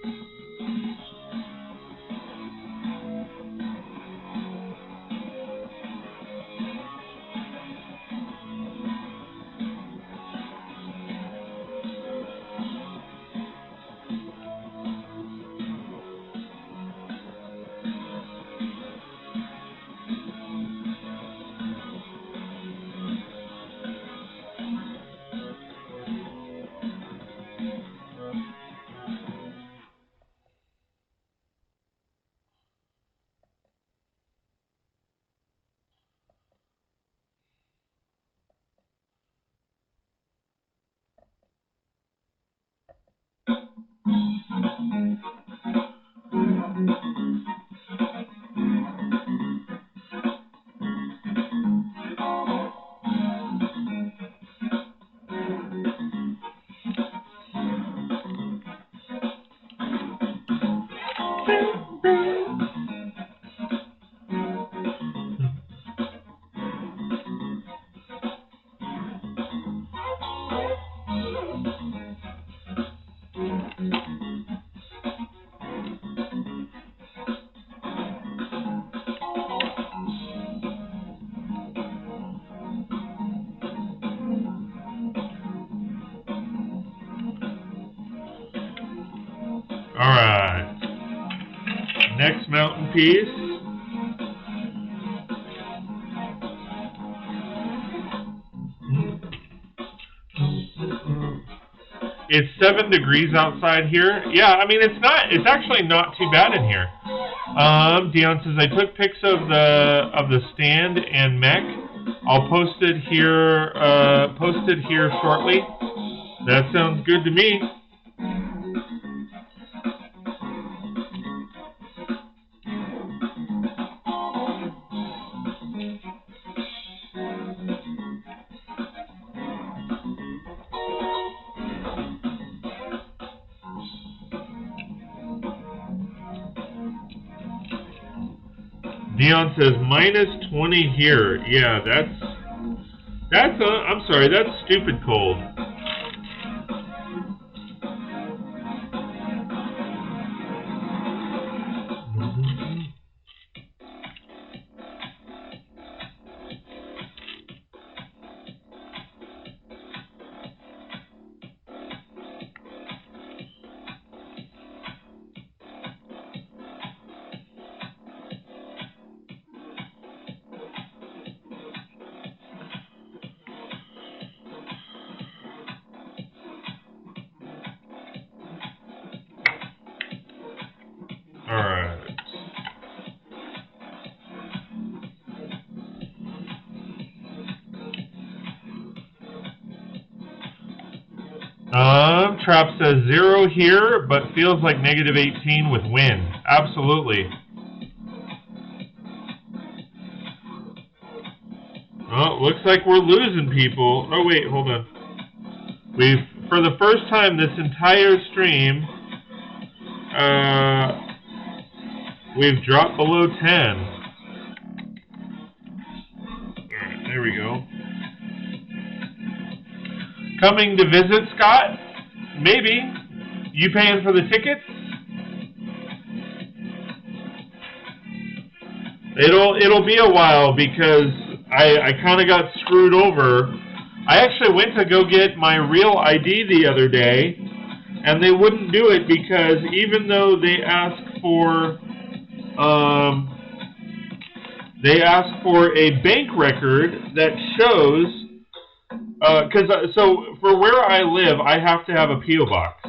Alright. Next mountain piece. It's 7 degrees outside here. Yeah, I mean it's actually not too bad in here. Dion says I took pics of the stand and mech. I'll post it here shortly. That sounds good to me. Dion says -20 here. Yeah, I'm sorry, that's stupid cold. Alright. Trapp says 0 here, but feels like -18 with wind. Absolutely. Oh, looks like we're losing people. Oh wait, hold on. For the first time this entire stream, we've dropped below 10. Alright, there we go. Coming to visit, Scott? Maybe. You paying for the tickets? It'll be a while because I kind of got screwed over. I actually went to go get my real ID the other day, and they wouldn't do it because even though they asked for a bank record that shows, so for where I live, I have to have a P.O. box,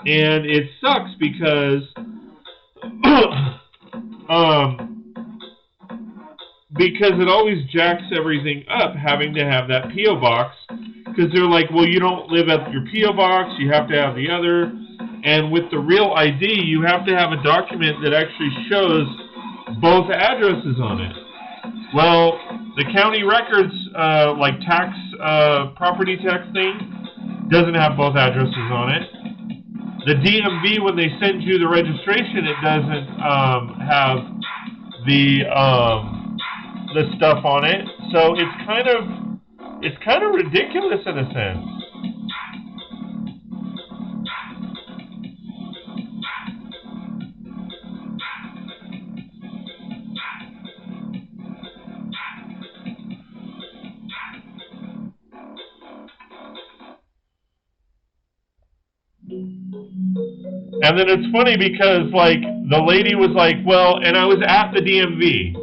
and it sucks because because it always jacks everything up having to have that P.O. box, because they're like, well, you don't live at your P.O. box, you have to have the other, and with the real ID, you have to have a document that actually shows both addresses on it. Well, the county records, like property tax thing, doesn't have both addresses on it. The DMV, when they send you the registration, it doesn't have the stuff on it. So it's kind of ridiculous in a sense. And then it's funny because, like, the lady was like, well, and I was at the DMV.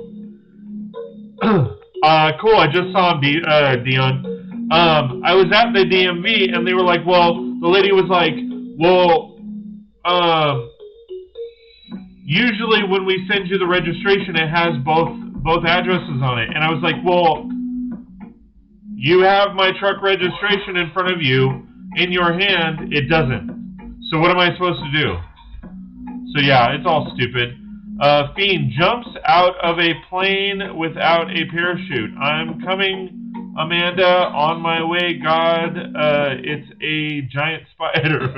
Cool, I just saw him, Dion. I was at the DMV, and they were like, well, the lady was like, well, usually when we send you the registration, it has both addresses on it. And I was like, well, you have my truck registration in front of you. In your hand, it doesn't. So what am I supposed to do? So yeah, it's all stupid. Fiend jumps out of a plane without a parachute. I'm coming, Amanda, on my way. God, it's a giant spider.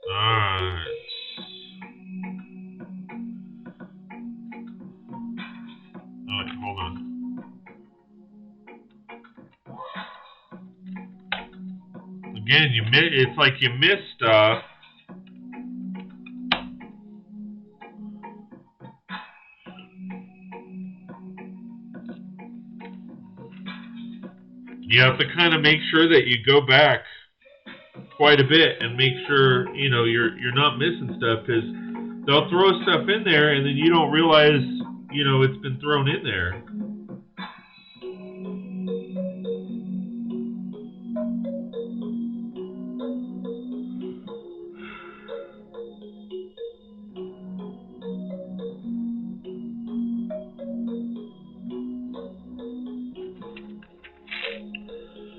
Alright. Oh, wait, hold on. Again, it's like you missed stuff. You have to kind of make sure that you go back quite a bit and make sure, you know, you're not missing stuff, because they'll throw stuff in there and then you don't realize, you know, it's been thrown in there.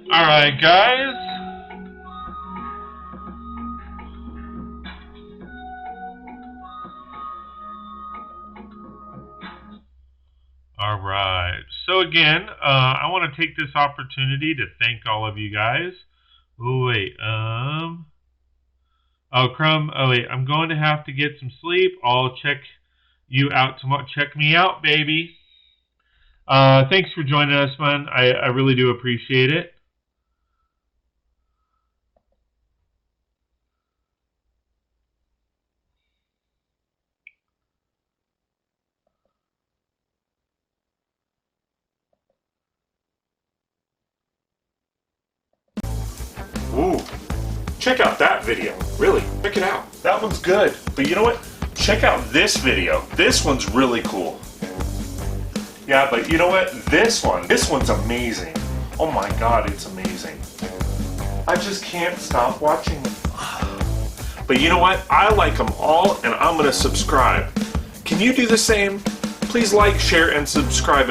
Alright, guys. Alright. So again, I want to take this opportunity to thank all of you guys. Oh, wait. Oh, Crumb. Oh, wait. I'm going to have to get some sleep. I'll check you out tomorrow. Check me out, baby. Thanks for joining us, man. I really do appreciate it. Ooh, check out that video. Really, check it out. That one's good. But you know what? Check out this video. This one's really cool. Yeah, but you know what? This one's amazing. Oh my God, it's amazing. I just can't stop watching them. But you know what? I like them all, and I'm gonna subscribe. Can you do the same? Please like, share, and subscribe.